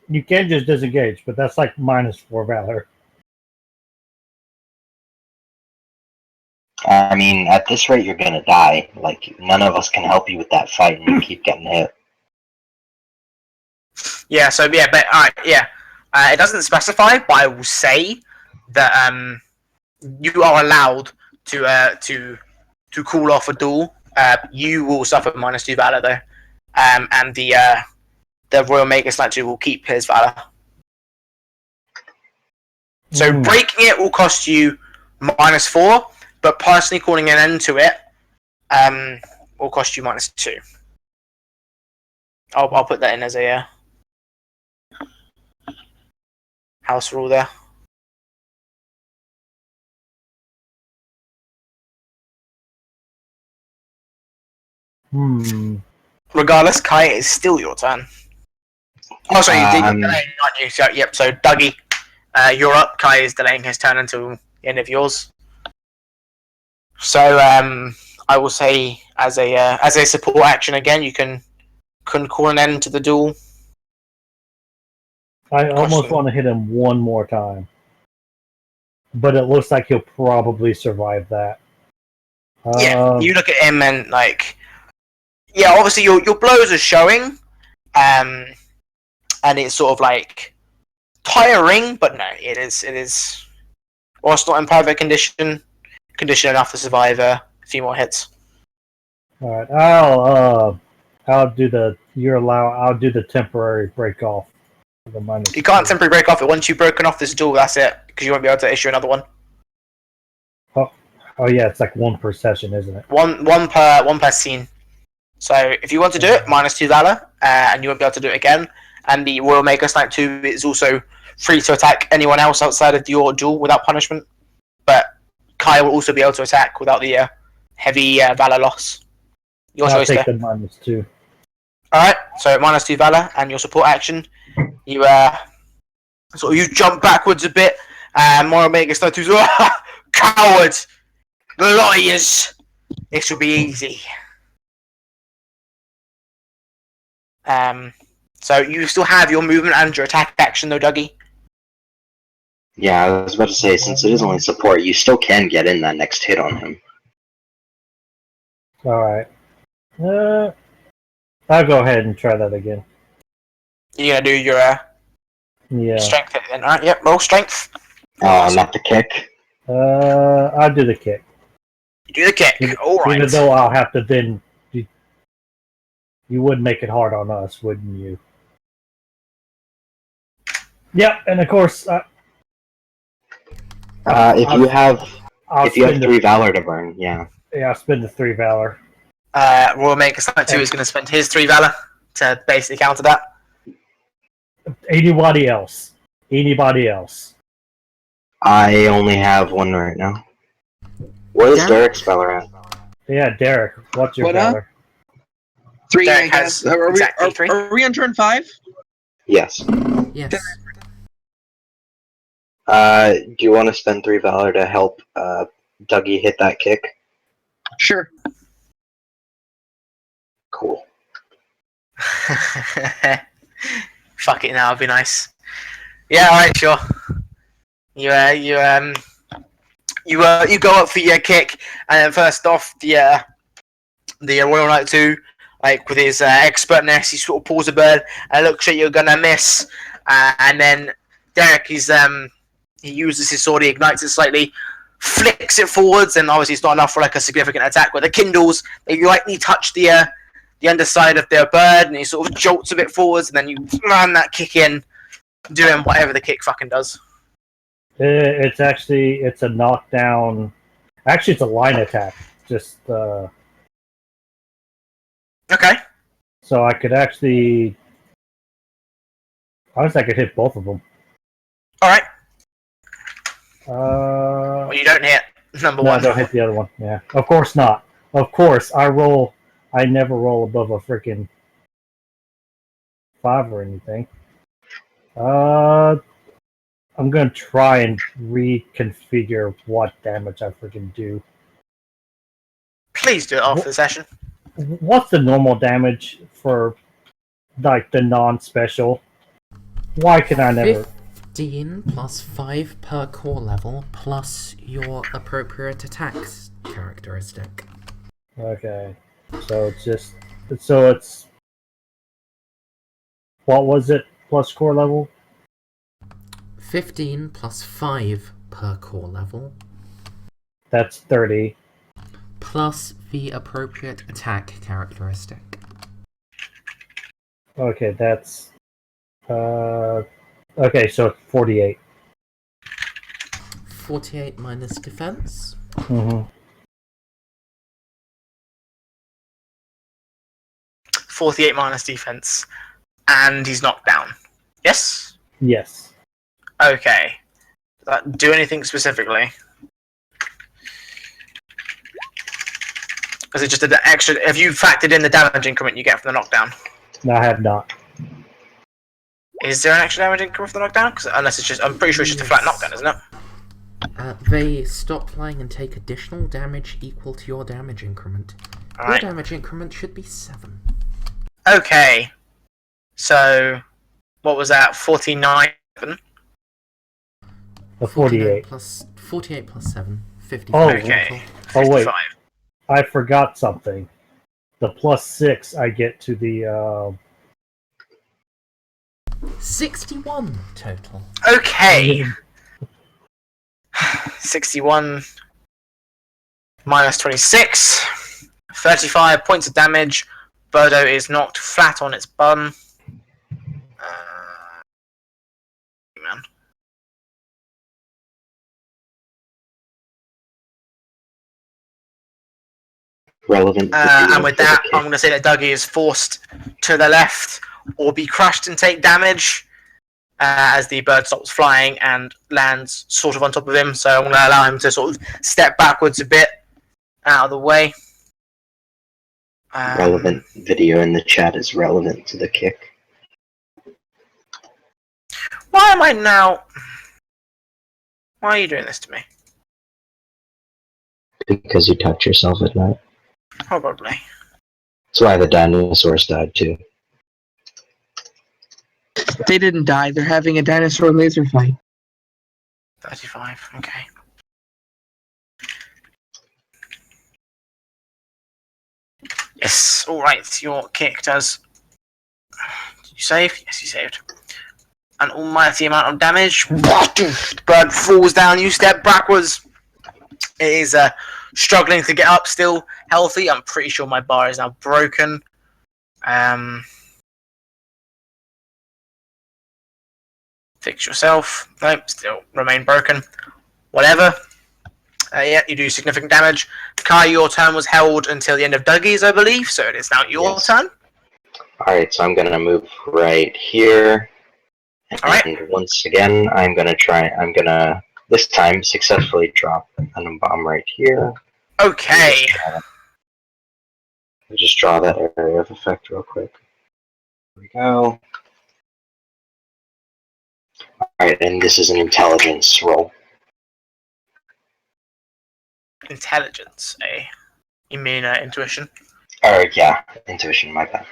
You can just disengage, but that's like -4 Valor. I mean, at this rate, you're gonna die. None of us can help you with that fight, and you keep getting hit. Yeah. So yeah, but alright, yeah. It doesn't specify, but I will say that you are allowed to call off a duel. You will suffer -2 valor though, and the Royal Magus Knight 2 will keep his valor. So breaking it will cost you -4, but personally calling an end to it will cost you -2. I'll put that in as a house rule there. Regardless, Kai, it is still your turn. Oh, sorry, you did delay, aren't you? So, yep. So Douggie, you're up. Kai is delaying his turn until the end of yours. So I will say as a support action again, you can call an end to the duel. I almost want to hit him one more time, but it looks like he'll probably survive that. Yeah, you look at him and like, yeah, obviously your blows are showing, and it's sort of like tiring, but no, it is. Whilst not in perfect condition enough to survive a few more hits. All right, I'll do the I'll do the temporary break off. You can't temporarily break off it once you've broken off this duel. That's it, because you won't be able to issue another one. Oh yeah, it's like 1 per session, isn't it? One per scene. So if you want to do it, -2 valor, and you won't be able to do it again. And the Royal Magus Knight 2 is also free to attack anyone else outside of your duel without punishment. But Kai will also be able to attack without the heavy valor loss. Your choice there. I'll take the -2. Alright, so -2 valor and your support action. You you jump backwards a bit, and Royal Magus Knight 2's coward! Liars! This will be easy. So you still have your movement and your attack action though, Douggie? Yeah, I was about to say, since it is only support, you still can get in that next hit on him. Alright. I'll go ahead and try that again. You're gonna do your strength hit then, alright? Yep, roll strength. Not the kick. I'll do the kick. You do the kick, alright. Even though I'll have to then... You would make it hard on us, wouldn't you? Yep, and of course... if you have 3 valor to burn, yeah. Yeah, I'll spend the 3 valor. Royal Magus Knight 2 is going to spend his 3 valor to basically counter that. Anybody else? Anybody else? I only have 1 right now. What is Derek's valor at? Yeah, Derek, what's your valor? 3, Derek I guess. has exactly 3. Are we on turn 5? Yes. Yes. Do you want to spend 3 valor to help Douggie hit that kick? Sure. Cool. Fuck it, now it'd be nice. Yeah, alright, sure. You go up for your kick, and then first off, the Royal Knight 2, like with his expertness, he sort of pulls a bird and looks at you're gonna miss, and then Derek he uses his sword, he ignites it slightly, flicks it forwards, and obviously it's not enough for like a significant attack, but the kindles, they lightly touch the underside of their bird, and he sort of jolts a bit forwards, and then you ram that kick in, doing whatever the kick fucking does. It's a knockdown. Actually, it's a line attack. Just Okay. So I could actually, honestly, I could hit both of them. All right. Well, you don't hit number one. I don't hit the other one. Yeah, of course not. Of course, I never roll above a freaking 5 or anything. I'm gonna try and reconfigure what damage I freaking do. Please do it after the session. What's the normal damage for like the non-special? Why can I never? 15 plus 5 per core level plus your appropriate attacks characteristic. Okay, so it's what was it? plus core level? 15 plus 5 per core level, That's 30. plus the appropriate attack characteristic. Okay, that's okay, so 48. 48 minus defense. Mm-hmm. 48 minus defense. And he's knocked down. Yes? Yes. Okay. Does that do anything specifically? Is it just an extra... Have you factored in the damage increment you get from the knockdown? No, I have not. Is there an extra damage increment from the knockdown? 'Cause unless it's just... I'm pretty sure it's just a flat knockdown, isn't it? They stop flying and take additional damage equal to your damage increment. Alright. Your damage increment should be 7. Okay. So... What was that? 49? The 48. 48 plus 7. 55 Oh, okay. total. Oh, wait. 55. I forgot something. The plus 6 I get to the 61 total. Okay. 61 minus 26. 35 points of damage. Birdo is knocked flat on its bum. Man. Relevant. And with that, I'm going to say that Douggie is forced to the left or be crushed and take damage as the bird stops flying and lands sort of on top of him. So I'm going to allow him to sort of step backwards a bit out of the way. Relevant video in the chat is relevant to the kick. Why am I now... Why are you doing this to me? Because you touch yourself at night. Probably. That's why the dinosaurs died too. They didn't die. They're having a dinosaur laser fight. 35, okay. Yes, alright, your kick does... Did you save? Yes, you saved. An almighty amount of damage. The bird falls down, you step backwards. It is struggling to get up, still healthy. I'm pretty sure my bar is now broken. Fix yourself. Nope, still remain broken. Whatever. Yeah, you do significant damage. Kai, your turn was held until the end of Dougie's, I believe, so it is now your turn. Alright, so I'm gonna move right here. Alright. And once again, I'm gonna, this time, successfully drop a bomb right here. Okay. I'll just draw that area of effect real quick. Here we go. Alright, and this is an intelligence roll. Intelligence, eh? You mean intuition? Yeah, intuition, my bad.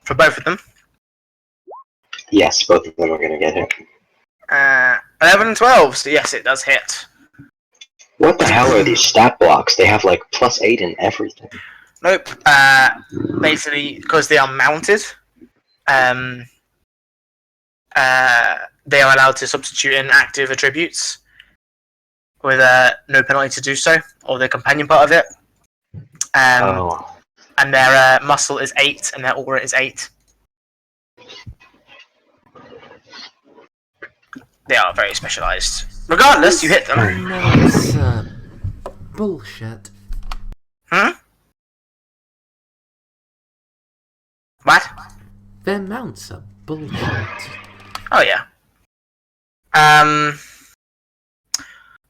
For both of them? Yes, both of them are gonna get hit. 11 and 12, so yes, it does hit. What the hell are these stat blocks? They have like +8 in everything. Nope. Basically, because they are mounted, they are allowed to substitute in active attributes with no penalty to do so, or the companion part of it. And their muscle is 8, and their aura is 8. They are very specialized. Regardless, you hit them. No, it's bullshit. Hmm? What? Their mounts are bullshit. Oh yeah.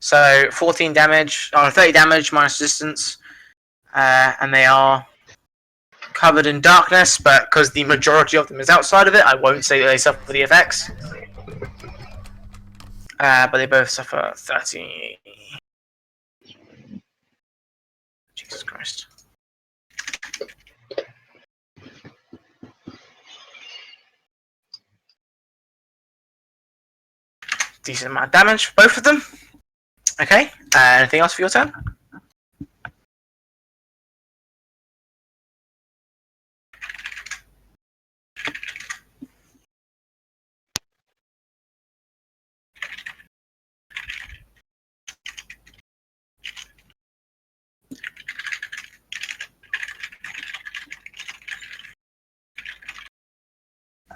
So 14 damage, 30 damage minus resistance, and they are covered in darkness. But because the majority of them is outside of it, I won't say that they suffer the effects. But they both suffer 30. Jesus Christ. Decent amount of damage for both of them. Okay, anything else for your turn?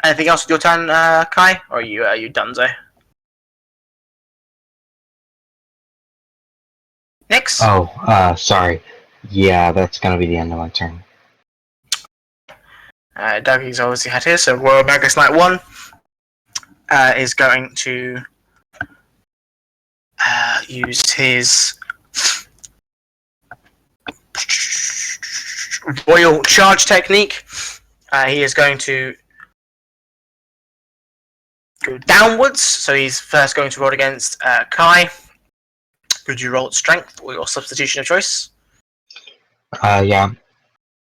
Anything else with your turn, Kai? Or are you donezo? Nix? Oh, sorry. Yeah, that's gonna be the end of my turn. Dougie's obviously had his, so Royal Magus Knight 1 is going to use his Royal Charge technique. He is going to go downwards, so he's first going to roll against Kai. Could you roll strength or your substitution of choice? Yeah.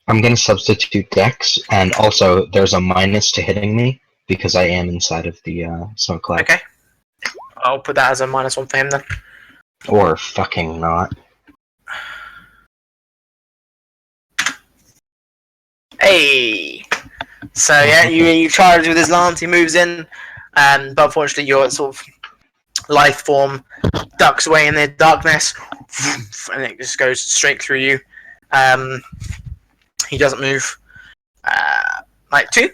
I'm gonna substitute Dex, and also there's a minus to hitting me because I am inside of the smoke cloud. Okay. I'll put that as a -1 for him then. Or fucking not. Hey! So yeah, you charge with his lance, he moves in, but unfortunately your sort of life form ducks away in the darkness, and it just goes straight through you. He doesn't move. Knight 2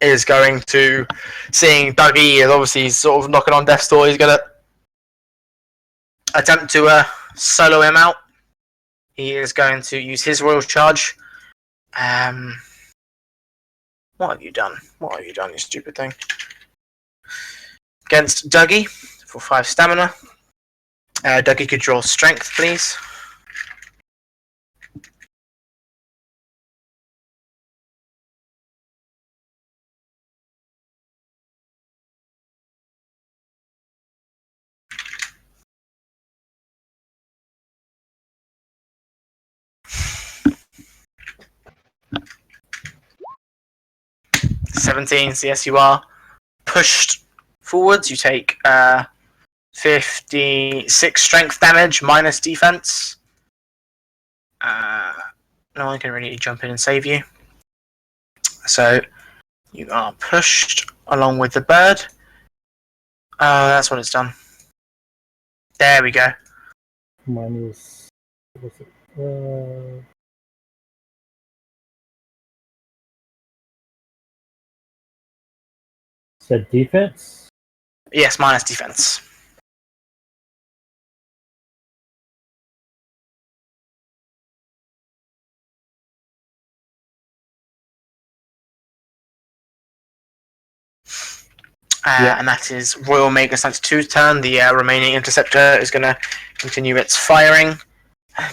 is going to, seeing Douggie is obviously sort of knocking on death's door, he's going to attempt to solo him out. He is going to use his Royal Charge. What have you done? What have you done, you stupid thing? Against Douggie for 5 stamina. Douggie, could draw strength, please. $17, so yes, you are pushed forwards. You take 56 strength damage minus defense. No one can really jump in and save you. So you are pushed along with the bird. That's what it's done. There we go. Minus. What was it? Said defense? Yes, minus defense. And that is Royal Magus Knight 2's turn. The remaining interceptor is going to continue its firing.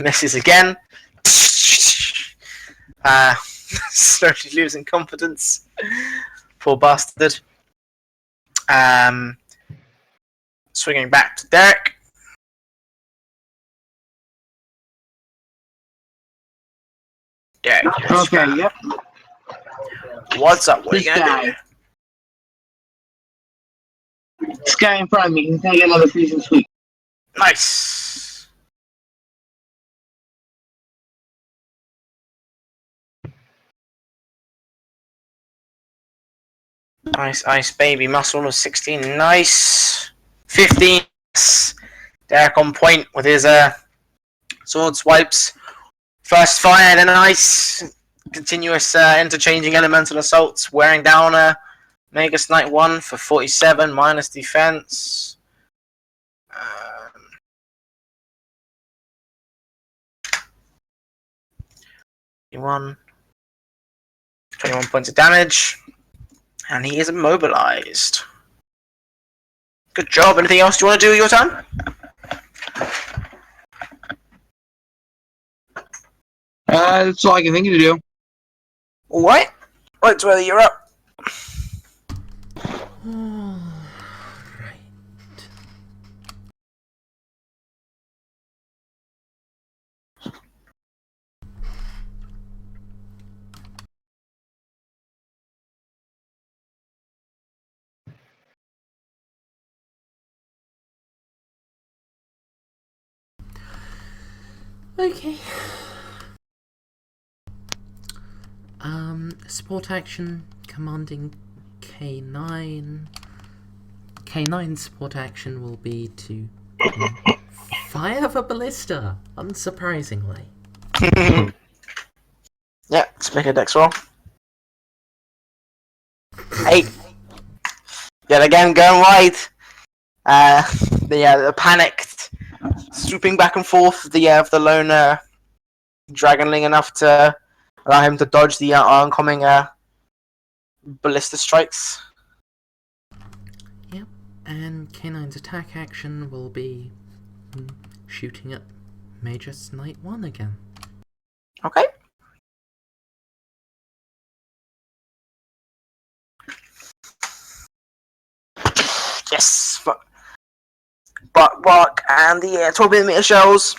Misses again. Slowly losing confidence. Poor bastard. Swinging back to Derek. Derek. Okay, yep. What's up? What are This you going to guy. do? This guy in front of me can take another freezing sweep. Nice. Nice ice baby muscle of 16. Nice. 15. Derek on point with his sword swipes. First fire, then ice. Continuous interchanging elemental assaults, wearing down Magus Knight 1 for 47 minus defense. 21 points of damage. And he is immobilized. Good job. Anything else you want to do with your turn? That's all I can think of to do. Alright. Right, whether you're up. Right. Okay. Support action, commanding K9. K9 support action will be to fire the ballista, unsurprisingly. Yeah, let's make a dex roll. Yet again, going wide. The panicked, swooping back and forth. The lone dragonling enough to allow him to dodge the oncoming ballista strikes. Yep, and K9's attack action will be shooting at Magus Knight 1 again. Okay. Yes. Bark, and the 12mm shells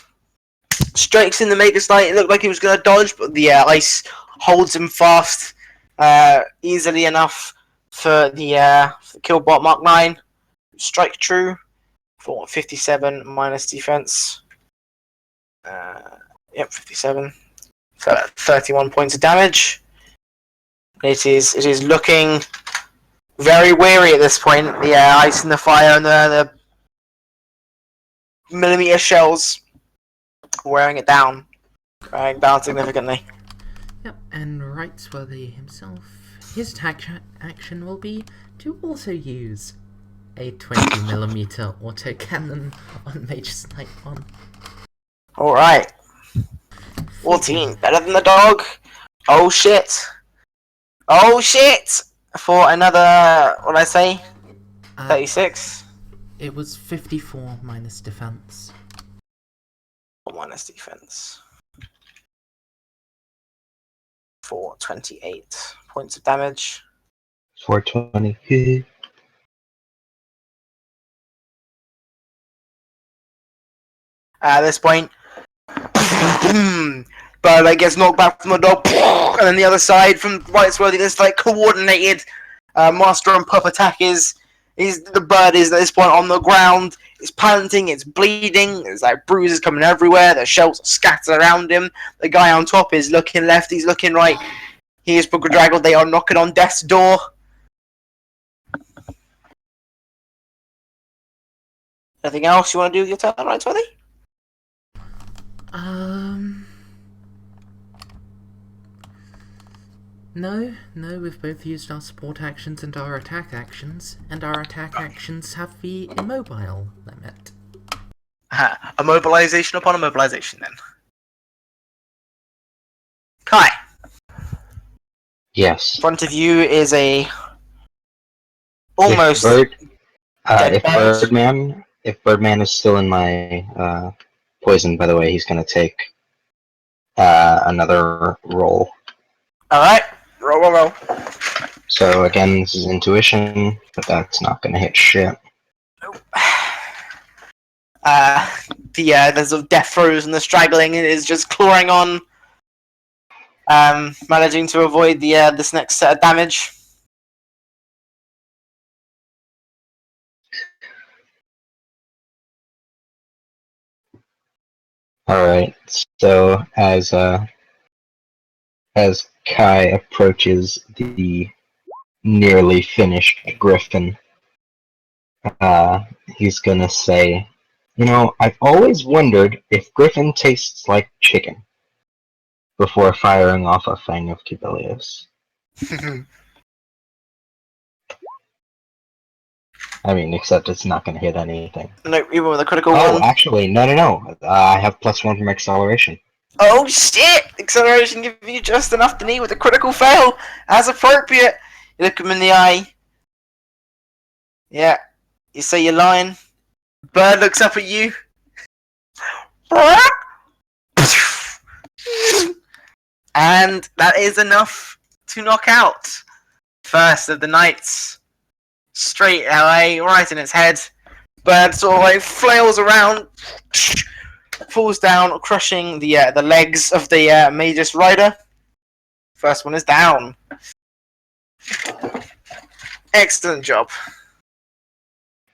strikes in the Magus Knight. It looked like he was going to dodge, but the ice holds him fast easily enough for the Killbot Mark 9. Strike true for 57 minus defense. Yep, 57. So 31 points of damage. It is looking very weary at this point. The ice and the fire and the millimeter shells wearing it down. Wearing down significantly. Yep, and Rightsworthy himself, his attack action will be to also use a 20mm autocannon on Magus Knight 1. Alright. 14. Better than the dog. Oh shit. Oh shit! For another, what did I say? 36? It was 54 minus defense. Minus defense. For 28 points of damage. 420. At this point, Burley gets knocked back from the dog, and then the other side from Rightsworthy, this like coordinated master and pup attack is the bird is at this point on the ground. It's panting, it's bleeding, there's like bruises coming everywhere, the shells are scattered around him. The guy on top is looking left, he's looking right. He is bedraggled, they are knocking on death's door. Anything else you want to do with your turn, Rightsworthy? No, we've both used our support actions and our attack actions, and our attack actions have the immobile limit. A mobilization upon a mobilization, then. Kai. Yes. In front of you is a almost If Birdman is still in my poison, by the way, he's gonna take another roll. Alright, roll. So again, this is intuition, but that's not gonna hit shit. The sort of death throes and the straggling is just clawing on, managing to avoid this next set of damage. Alright, so as Kai approaches the nearly finished griffin, he's gonna say, I've always wondered if griffin tastes like chicken, before firing off a Fang of Kibelius. I mean, except it's not gonna hit anything. No, even with a critical Oh, one. actually, no. I have +1 from acceleration. Oh shit! Acceleration gives you just enough to need with a critical fail, as appropriate. You look him in the eye. Yeah. You say you're lying. Bird looks up at you. And that is enough to knock out first of the knights. Straight away, right in its head. Bird sort of like flails around, falls down, crushing the legs of the Magus rider. First one is down. Excellent job.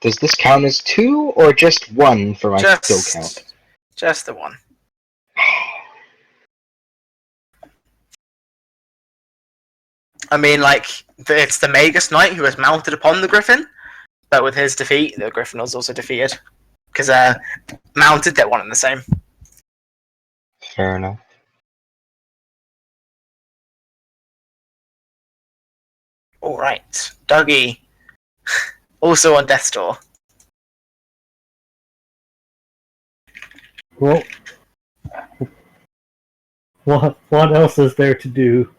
Does this count as 2 or just 1 for my kill count? Just the one. I mean, like, it's the Magus Knight who has mounted upon the Griffin, but with his defeat, the Griffin was also defeated. Because mounted, they're one and the same. Fair enough. Alright, Douggie. Also on death's door. Well, what else is there to do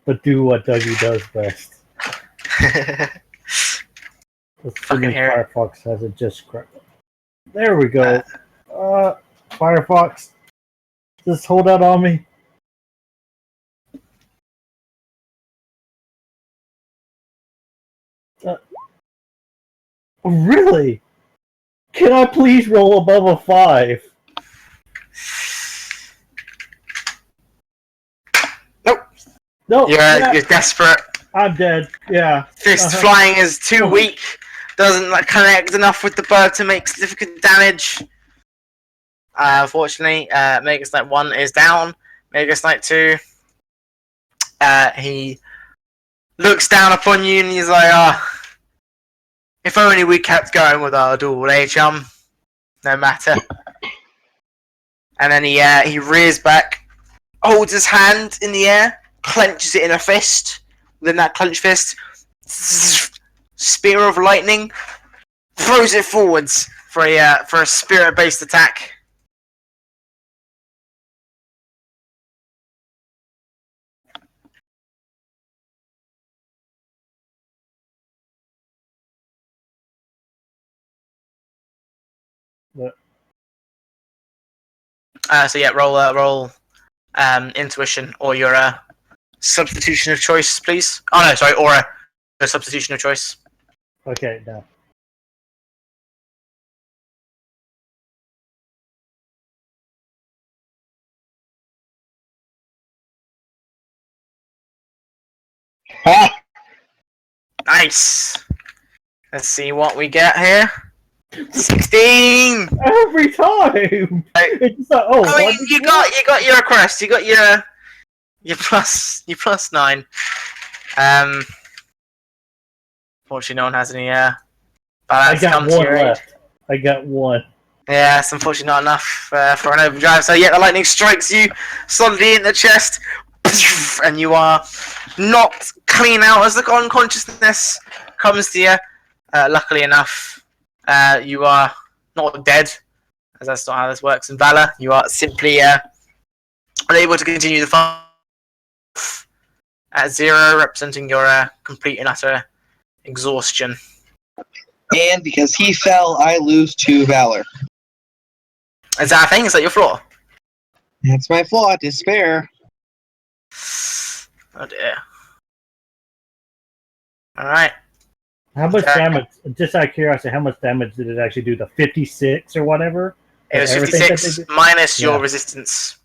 but do what Douggie does best? Assuming hear it. Firefox has it just correct. There we go. Firefox, just hold out on me. Really? Can I please roll above a 5? Nope. No. You're desperate. I'm dead. Yeah. Fist flying is too weak. Doesn't connect enough with the bird to make significant damage. Unfortunately, Mega Snipe 1 is down. Mega Snipe 2, he looks down upon you and he's like, if only we kept going with our duel, eh, chum? No matter. And then he rears back, holds his hand in the air, clenches it in a fist. Within that clenched fist, spear of lightning, throws it forwards for a spirit-based attack. So yeah, roll intuition or your substitution of choice, please. Oh no, sorry, or a substitution of choice. Okay, no. Ah! Nice. Let's see what we get here. 16. Every time. It's like, oh, I mean, you got your request. You got your plus 9. Fortunately, no one has any I balance got come to one your aid. left. I got one. Yeah, it's unfortunately not enough for an overdrive. So yeah, the lightning strikes you solidly in the chest, and you are knocked clean out as the unconsciousness comes to you. Luckily enough, you are not dead, as that's not how this works in Valor. You are simply unable to continue the fight at 0, representing your complete and utter exhaustion. And because he fell, I lose 2 Valor. Is that a thing? Is that your flaw? That's my flaw, despair. Oh dear. Alright. How much Okay. damage? Just out of curiosity, how much damage did it actually do? The 56 or whatever? It was Everything that 56 they did? minus your Yeah. resistance.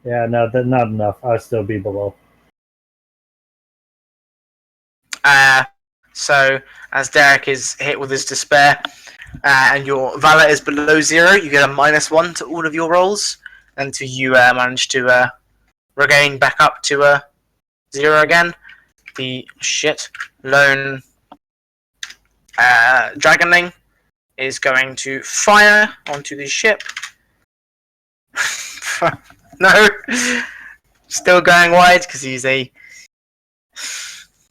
Yeah, no, that's not enough. I'll still be below. So, as Derek is hit with his despair, and your Valor is below 0, you get a -1 to all of your rolls, until you manage to regain back up to 0 again. The lone Dragonling is going to fire onto the ship. No, still going wide because he's a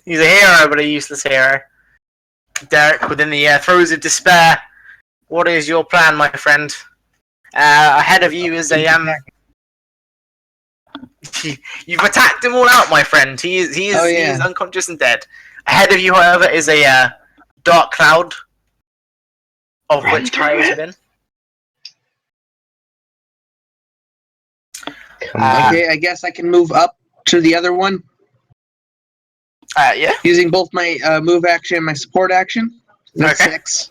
hero, but a useless hero. Derek, within the throes of despair, what is your plan, my friend? Ahead of you is a You've attacked him all out, my friend. He is unconscious and dead. Ahead of you, however, is a dark cloud, of which Kai is within. Okay, I guess I can move up to the other one. Yeah. Using both my move action and my support action. That's Okay. 6.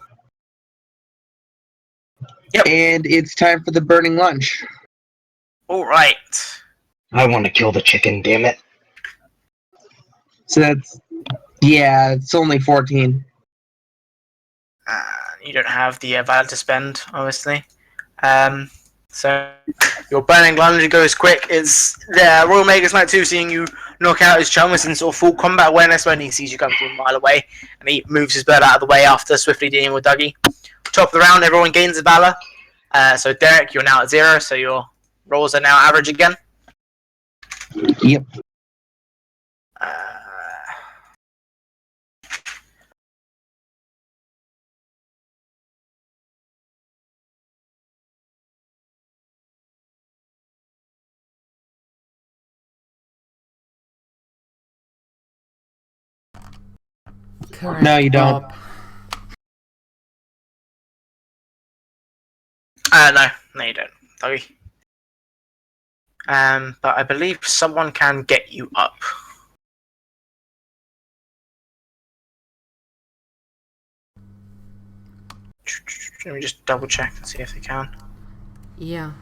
Yep. And it's time for the burning lunch. All right. I want to kill the chicken, damn it. So that's... Yeah, it's only 14. You don't have the valor to spend, obviously. So your burning lunge goes quick. It's the Royal Magus Knight 2 seeing you knock out his chum is in sort of full combat awareness when he sees you coming from a mile away, and he moves his bird out of the way after swiftly dealing with Douggie. Top of the round, everyone gains a valor. So Derek, you're now at 0, so your rolls are now average again. Yep. Correct, No, you don't. Bob. No, you don't. Sorry. But I believe someone can get you up. Let me just double check and see if they can. Yeah,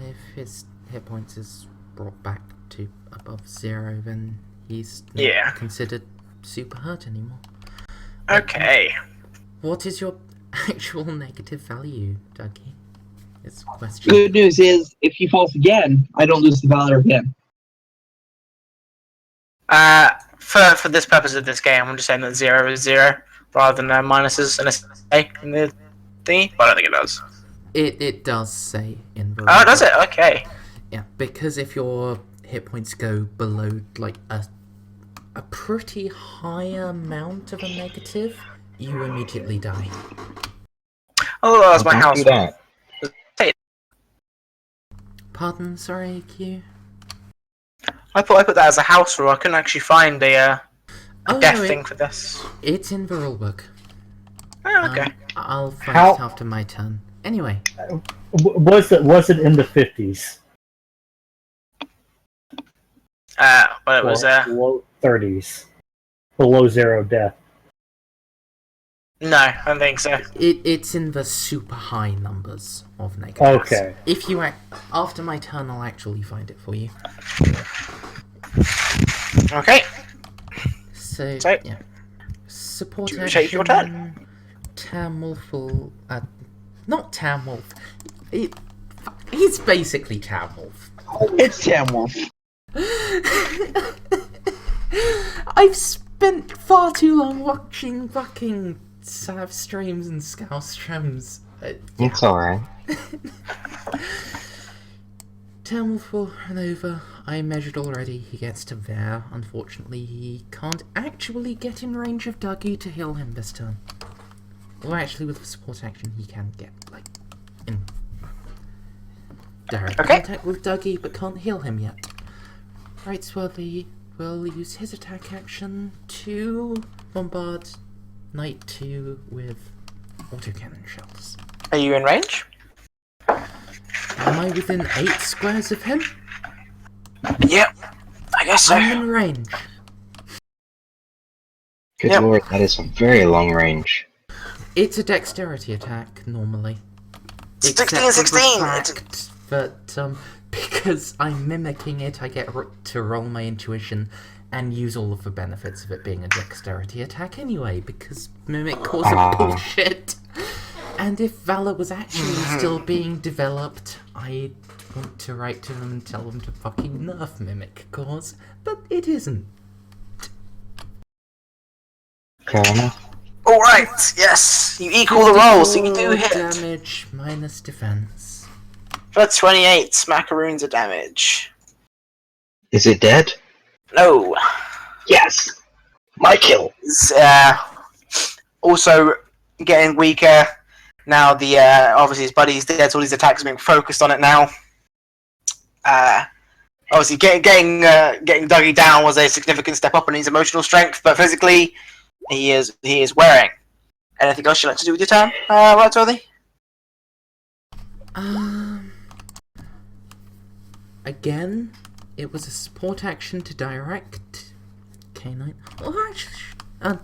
if his hit points is brought back to above 0, then he's not considered super hurt anymore. Okay. What is your actual negative value, Douggie? It's a question. Good news is, if he falls again, I don't lose the Valor again. For this purpose of this game, I'm just saying that 0 is 0 rather than minuses and a in the thingy, but I don't think it does. It does say in the Oh, does it? Okay. Yeah, because if your hit points go below like a pretty high amount of a negative, you immediately die. Oh, that was my Don't house. do that. Pardon, sorry, Q. I thought I put that as a house rule. I couldn't actually find a death no, thing for this. It's in the rulebook. Oh, okay. I'll find How- it after my turn. Anyway, Was it in the 50s? Well, it was Or low 30s, below 0 death. no, I don't think so. it's in the super high numbers of negatives. Okay. If you after my turn, I'll actually find it for you. Okay. So So, yeah, support do you action. take your turn? Tamwolf, not Tamwolf. He's basically Tamwolf. It's Tamwolf. I've spent far too long watching fucking Sav streams and Scouse streams. It's alright. Tamwolf will run over. I measured already. He gets to there. Unfortunately, he can't actually get in range of Douggie to heal him this turn. Or actually, with the support action, he can get, like, in direct contact with Douggie, but can't heal him yet. Rightsworthy will use his attack action to bombard Knight 2 with autocannon shells. Are you in range? Am I within 8 squares of him? Yep. I guess so. I'm in range. Good Yep. lord, that is a very long range. It's a dexterity attack, normally. 16, Except for 16! the fact that, because I'm mimicking it, I get to roll my intuition and use all of the benefits of it being a dexterity attack anyway, because mimic calls it bullshit. And if Valor was actually still being developed, I'd want to write to them and tell them to fucking nerf mimic cause, but it isn't. Fair enough. Alright, yes. You equal the rolls, so you do 54 hit. damage minus defense. For 28 smackaroons of damage. Is it dead? No. Yes! My kill! It's, also getting weaker. Now the obviously his buddy's dead, so all his attacks are being focused on it now. Obviously getting Douggie down was a significant step up in his emotional strength, but physically he is wearing. Anything else you'd like to do with your turn, Rightsworthy? Again, it was a support action to direct K9. Oh, actually,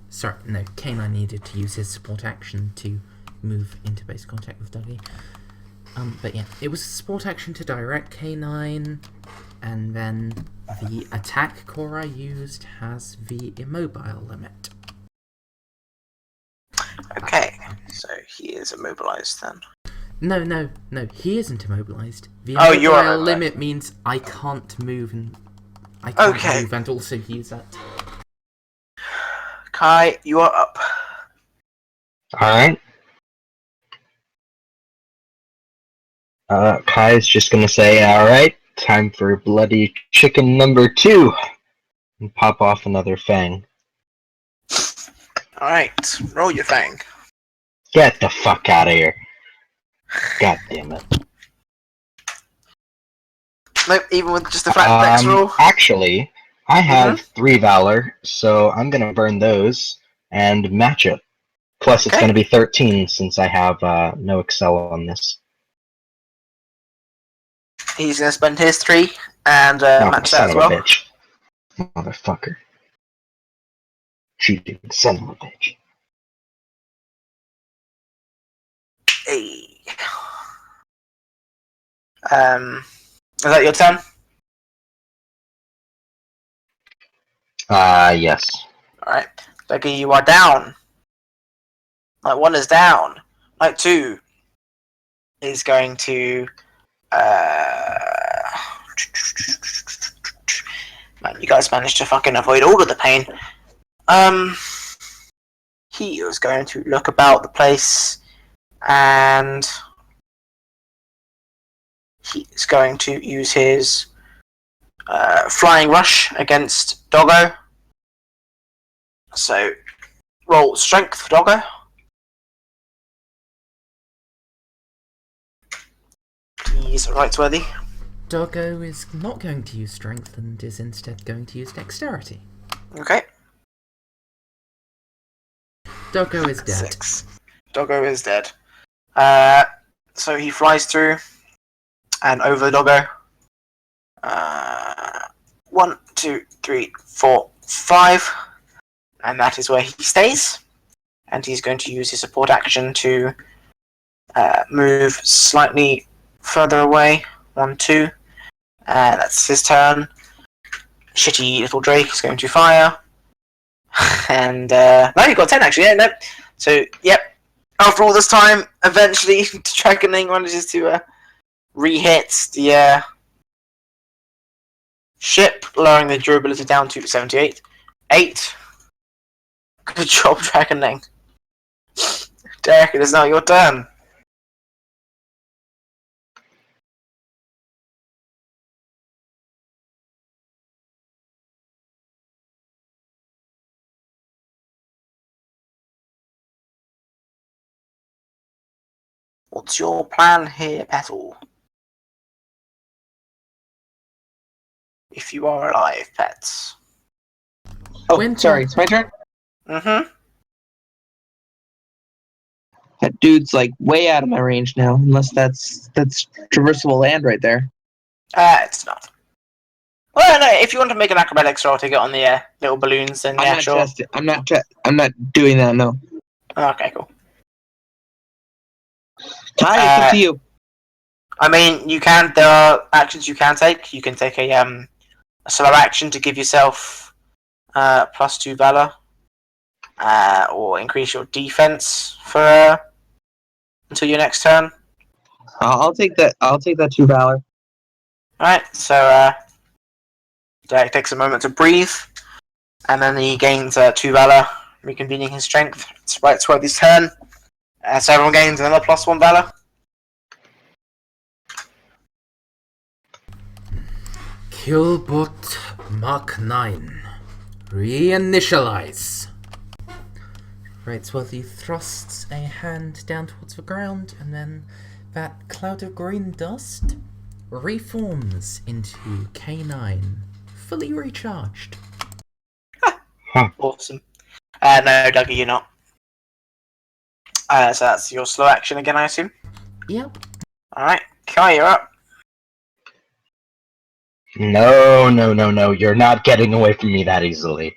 sorry, no, K9 needed to use his support action to move into base contact with Douggie. But yeah, it was a support action to direct K9, and then the attack core I used has the immobile limit. Okay, so he is immobilized then. No, he isn't immobilized. The Oh, you're immobile immobilized. limit means I can't move and I can't Okay. move and also use that. Kai, you are up. Alright. Kai's just gonna say, alright, time for bloody chicken number 2! And pop off another fang. Alright, roll your fang. Get the fuck out of here. God damn it. Nope, even with just a flat dex roll. Actually, I have 3 Valor, so I'm gonna burn those and match it. Plus, it's Okay. going to be 13 since I have no Excel on this. He's going to spend his 3 and Oh, match that son as of well. a bitch. Motherfucker. Cheating son of a bitch. Hey. Is that your turn? Yes. Alright. Douggie, you are down. Night 1 is down. Night 2 is going to... Man, you guys managed to fucking avoid all of the pain. He is going to look about the place, and he is going to use his flying rush against Doggo. So, roll strength, Doggo. He's Rightsworthy. Doggo is not going to use strength and is instead going to use dexterity. Okay. Doggo is dead. 6. Doggo is dead. So he flies through and over the Doggo. 1, 2, 3, 4, 5. And that is where he stays. And he's going to use his support action to move slightly further away. 1, 2. That's his turn. Shitty little Drake is going to fire. And, no, you got 10 actually, yeah, no. So, yep. After all this time, eventually, Dragoning manages to re-hit the ship, lowering the durability down to 78. 8. Good job, Dragoning. Derek, it is now your turn. What's your plan here, Petal? If you are alive, pets. Oh, Winter. sorry, it's my turn? Mm-hmm. That dude's like way out of my range now, unless that's traversable land right there. It's not. Well, no, if you want to make an acrobatics roll to get on the little balloons, then yeah, sure. I'm not doing that, no. Okay, cool. Kai, it's up to you. I mean, you can. There are actions you can take. You can take a slow action to give yourself +2 Valor, or increase your defense for until your next turn. I'll take that 2 Valor. Alright, so Derek takes a moment to breathe, and then he gains 2 Valor, reconvening his strength. It's Rightsworthy's turn. So everyone gains another +1 Valor. Killbot Mark 9. Reinitialize. Rightsworthy thrusts a hand down towards the ground, and then that cloud of green dust reforms into K9, fully recharged. Awesome. No, Douggie, you're not. So that's your slow action again, I assume? Yep. Alright, Kai, you're up. No. You're not getting away from me that easily.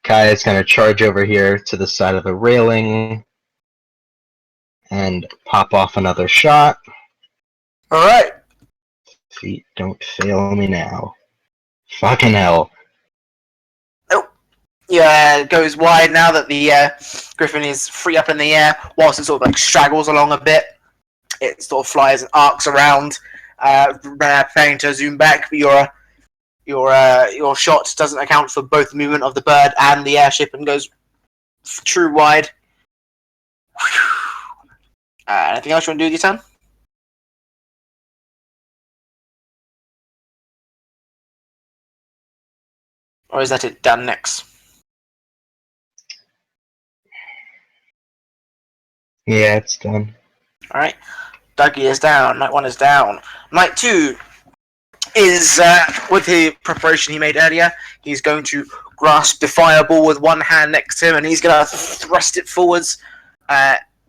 Kai is going to charge over here to the side of the railing and pop off another shot. Alright. Feet, don't fail me now. Fucking hell. Yeah, it goes wide now that the Griffin is free up in the air, whilst it sort of like straggles along a bit. It sort of flies and arcs around, preparing to zoom back, but your shot doesn't account for both the movement of the bird and the airship and goes true wide. Anything else you want to do with your turn? Or is that it done next? Yeah, it's done. Alright. Douggie is down. Night 1 is down. Night 2 is, with the preparation he made earlier, he's going to grasp the fireball with one hand next to him, and he's gonna thrust it forwards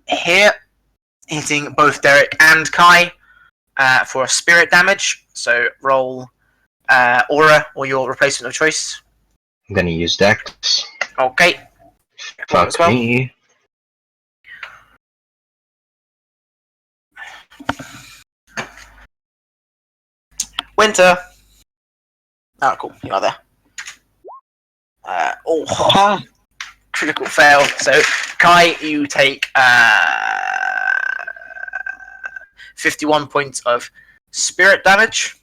here, hitting both Derek and Kai for a spirit damage. So roll aura or your replacement of choice. I'm gonna use Dex. Okay. Fuck as well. me. Winter. Oh, cool. You are there. Critical fail. So, Kai, you take 51 points of spirit damage.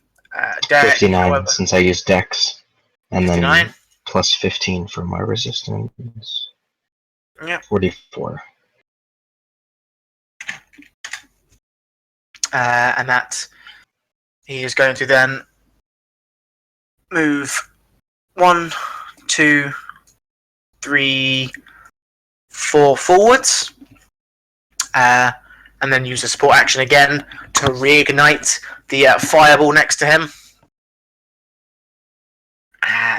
Derek, 59 however, since I used Dex. And 59. then plus 15 for my resistance. Yep. 44. And that he is going to then move 1, 2, 3, 4 forwards, and then use a support action again to reignite the fireball next to him.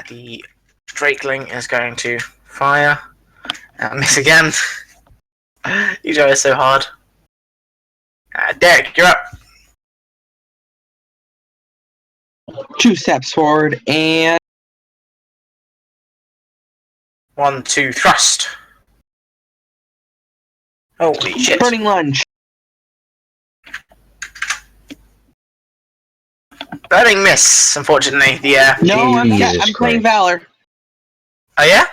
The Drakeling is going to fire and miss again. You try so hard. Derek, you're up. 2 steps forward and 1, 2, thrust. Holy shit. burning lunge. Burning miss, unfortunately. No, I'm Jesus playing Christ. Valor. Oh yeah?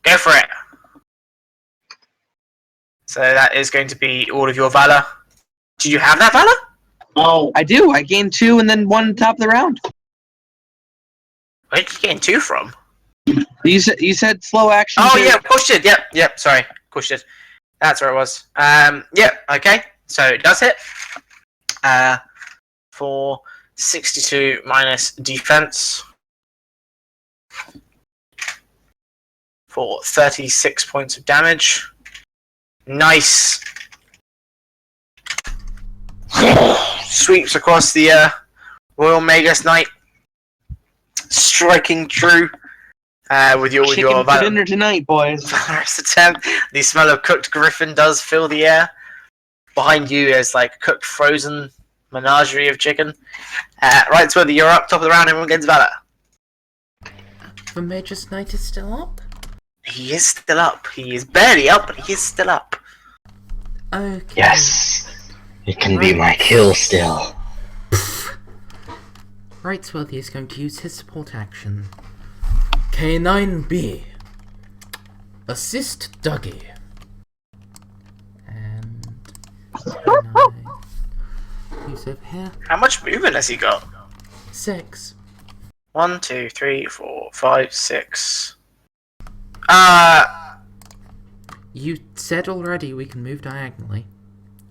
Go for it. So that is going to be all of your Valor. Do you have that Valor? Oh, I do. I gained 2 and then 1 top of the round. Where did you get 2 from? You said slow action. Oh too. yeah, of course you did. Yep, sorry. Of course you did. That's where it was. Okay. So it does hit. For 62 minus defense. For 36 points of damage. Nice. Sweeps across the Royal Magus Knight. Striking true. With your Chicken for dinner tonight, boys. valorous attempt. The smell of cooked griffin does fill the air. Behind you is like cooked frozen menagerie of chicken. Rightsworthy, you're up, top of the round, everyone gets Valor. The Magus Knight is still up? He is still up. He is barely up, but he is still up. Okay. Yes! It can be my kill still. Rightsworthy is going to use his support action. K9B. Assist Douggie. And... Use over here. How much movement has he got? 6. 1, 2, 3, 4, 5, 6. You said already we can move diagonally.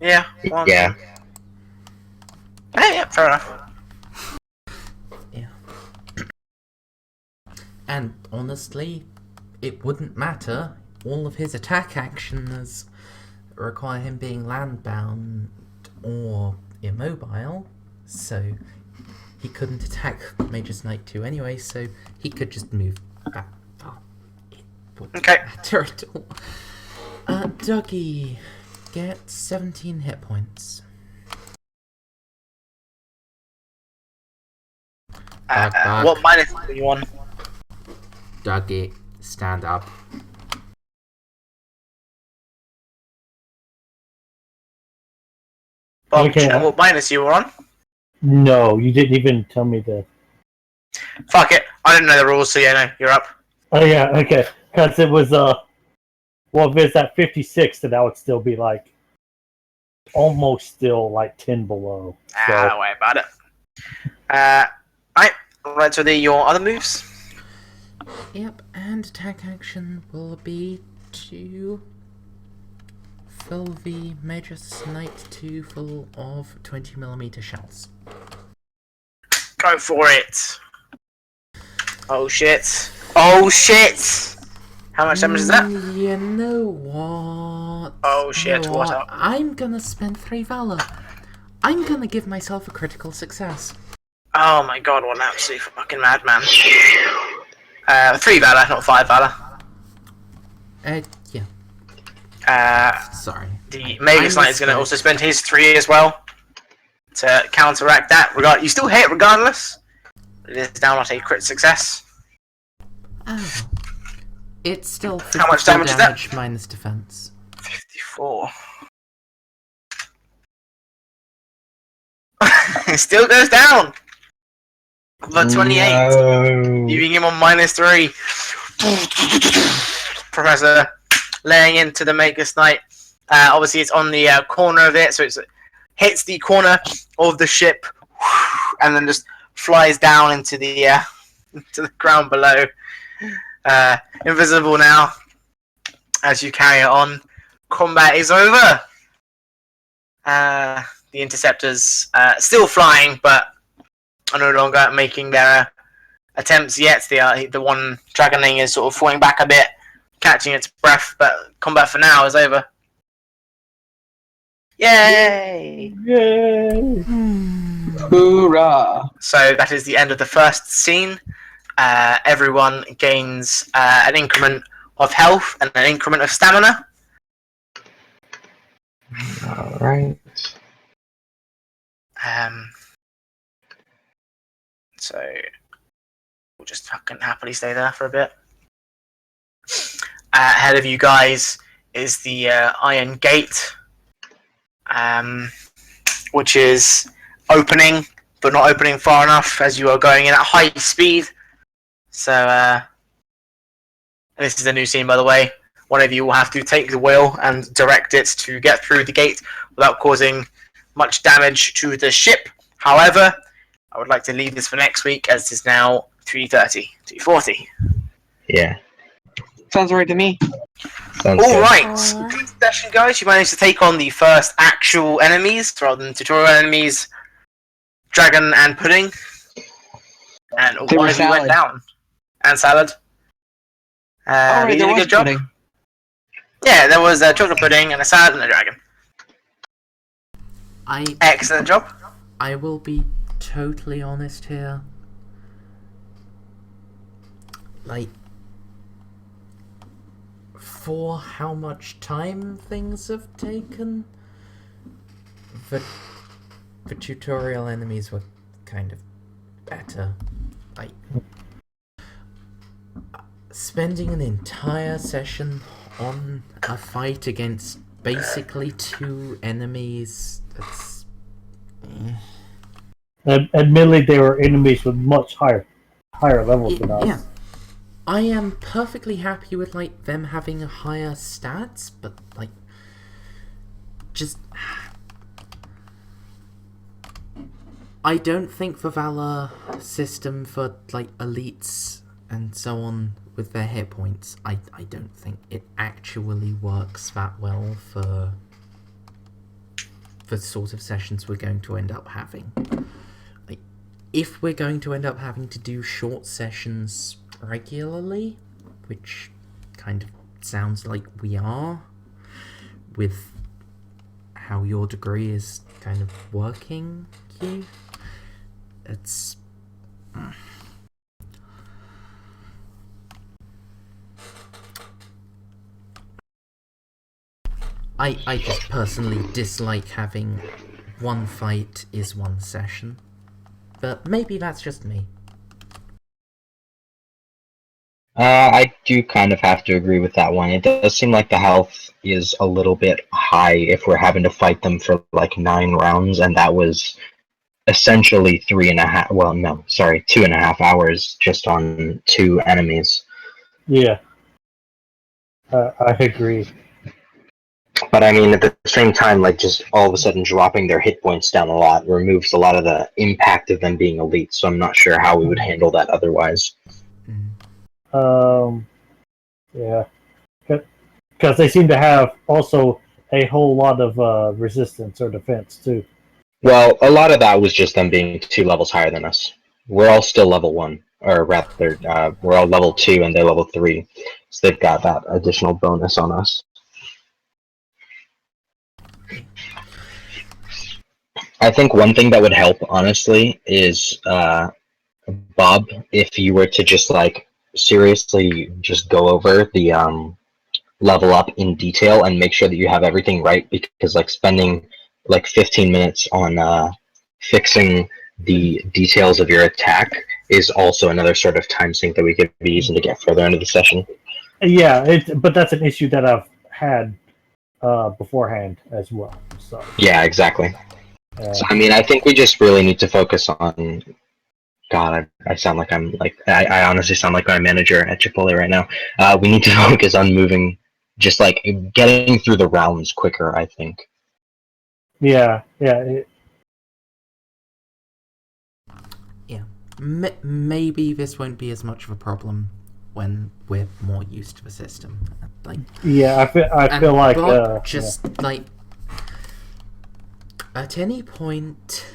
Yeah. 1, Yeah. 2. Yeah, fair enough. Yeah. And honestly, it wouldn't matter. All of his attack actions require him being landbound or immobile, so he couldn't attack Magus Knight 2 anyway, so he could just move back. It wouldn't Okay. matter at all. Douggie gets 17 hit points. Back. What minus do you want? Douggie, stand up. Bob, Okay, do you know what minus you were on? No, you didn't even tell me the. Fuck it. I didn't know the rules, so yeah, no, you're up. Oh yeah, okay. Because it was well, if it's at 56, then that would still be like almost still like 10 below. So Don't worry about it. Right, so your other moves? Yep, and attack action will be to fill the Magus Knight 2 full of 20mm shells. Go for it. Oh shit. Oh shit! How much damage is that? You know what? Oh shit, You know what up? I'm gonna spend 3 Valor. I'm gonna give myself a critical success. Oh my god, what an absolute fucking madman. 3 Valor, not 5 Valor. Yeah. Sorry. The Magus Knight is going to also spend his 3 as well to counteract that. You still hit regardless. It is now not a crit success. Oh. It's still How much damage is that? Minus defense. 54. It still goes down. But 28. No. Leaving him on -3. Professor laying into the Magus Knight. Obviously, it's on the corner of it, so it hits the corner of the ship, and then just flies down into the ground below. Invisible now. As you carry it on, combat is over. The interceptors still flying, but are no longer making their attempts yet. The one dragoning is sort of falling back a bit, catching its breath, but combat for now is over. Yay! Yay! Hoorah! So that is the end of the first scene. Everyone gains an increment of health and an increment of stamina. Alright. So we'll just fucking happily stay there for a bit. Ahead of you guys is the Iron Gate, which is opening, but not opening far enough as you are going in at high speed. So, this is a new scene, by the way. One of you will have to take the wheel and direct it to get through the gate without causing much damage to the ship. However, I would like to leave this for next week, as it is now 3:30, 3:40. Yeah. Sounds right to me. Sounds All good. right, good session, guys. You managed to take on the first actual enemies rather than tutorial enemies, Dragon and Pudding, and They one were of you went salad. down. And Salad. Alright, You did there a was good job. pudding. Yeah, there was a chocolate pudding and a salad and a dragon. Excellent job. I will be totally honest here. Like, for how much time things have taken, the tutorial enemies were kind of better. Like, spending an entire session on a fight against basically 2 enemies, that's... Admittedly, they were enemies with much higher levels than us. Yeah. I am perfectly happy with, like, them having higher stats, but, like, just... I don't think the Valor system for, like, elites and so on with their hit points, I don't think it actually works that well for the sort of sessions we're going to end up having. Like, if we're going to end up having to do short sessions regularly, which kind of sounds like we are, with how your degree is kind of working, Hugh, it's... I just personally dislike having one fight is one session, but maybe that's just me. I do kind of have to agree with that one. It does seem like the health is a little bit high if we're having to fight them for like 9 rounds, and that was essentially 2.5 hours just on 2 enemies. Yeah. I agree. But I mean, at the same time, like, just all of a sudden dropping their hit points down a lot removes a lot of the impact of them being elite, so I'm not sure how we would handle that otherwise. Yeah. Because they seem to have also a whole lot of resistance or defense, too. Well, a lot of that was just them being 2 levels higher than us. We're all still level 1, or rather, we're all level 2 and they're level 3, so they've got that additional bonus on us. I think one thing that would help, honestly, is, Bob, if you were to just, like, seriously just go over the level up in detail and make sure that you have everything right, because like spending like 15 minutes on fixing the details of your attack is also another sort of time sink that we could be using to get further into the session. Yeah, but that's an issue that I've had beforehand as well. So Yeah, exactly. So I mean, I think we just really need to focus on. God, I sound like I honestly sound like my manager at Chipotle right now. We need to focus on moving, just like getting through the rounds quicker, I think. yeah. Maybe this won't be as much of a problem when we're more used to the system. Like, Yeah, I feel like just like at any point,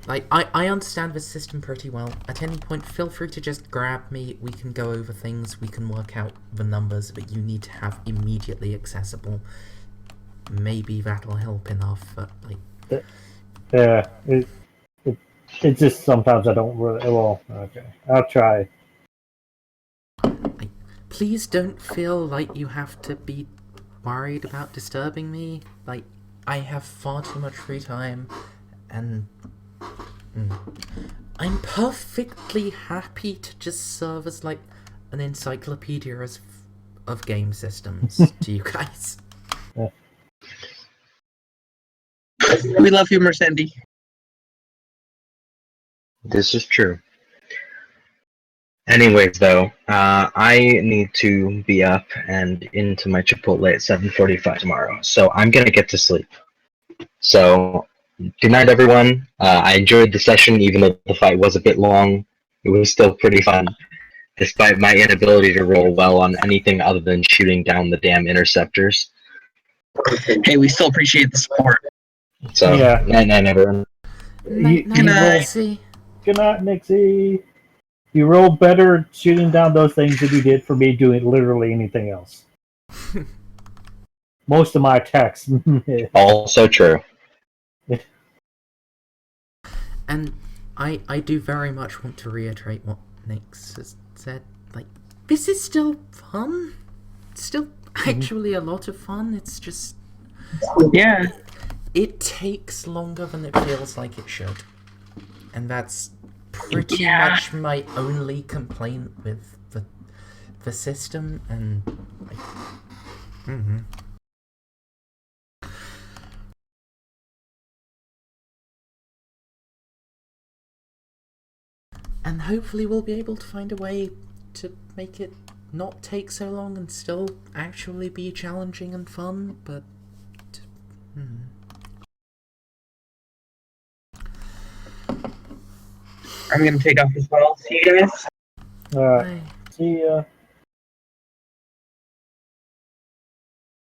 like I understand the system pretty well. At any point, feel free to just grab me. We can go over things. We can work out the numbers that you need to have immediately accessible. Maybe that'll help enough. But like, yeah, it just sometimes I don't really. Well, okay, I'll try. please don't feel like you have to be worried about disturbing me. Like, I have far too much free time, and I'm perfectly happy to just serve as like an encyclopedia of game systems to you guys. We love you, Merzendi. This is true. Anyways, though, I need to be up and into my Chipotle at 7:45 tomorrow, so I'm gonna get to sleep. So, good night, everyone. I enjoyed the session, even though the fight was a bit long. It was still pretty fun, despite my inability to roll well on anything other than shooting down the damn interceptors. Hey, we still appreciate the support. So, Yeah. night, everyone. Night, You know- Nixie. Good night, Nixie. You rolled better shooting down those things than you did for me doing literally anything else. Most of my attacks. Also true. And I do very much want to reiterate what Nix has said. Like, this is still fun. It's still actually a lot of fun. It's just, Yeah. it takes longer than it feels like it should. And that's pretty Yeah. much my only complaint with the system, and like, and hopefully we'll be able to find a way to make it not take so long and still actually be challenging and fun, but I'm gonna take off as well. See you guys. Alright, see ya.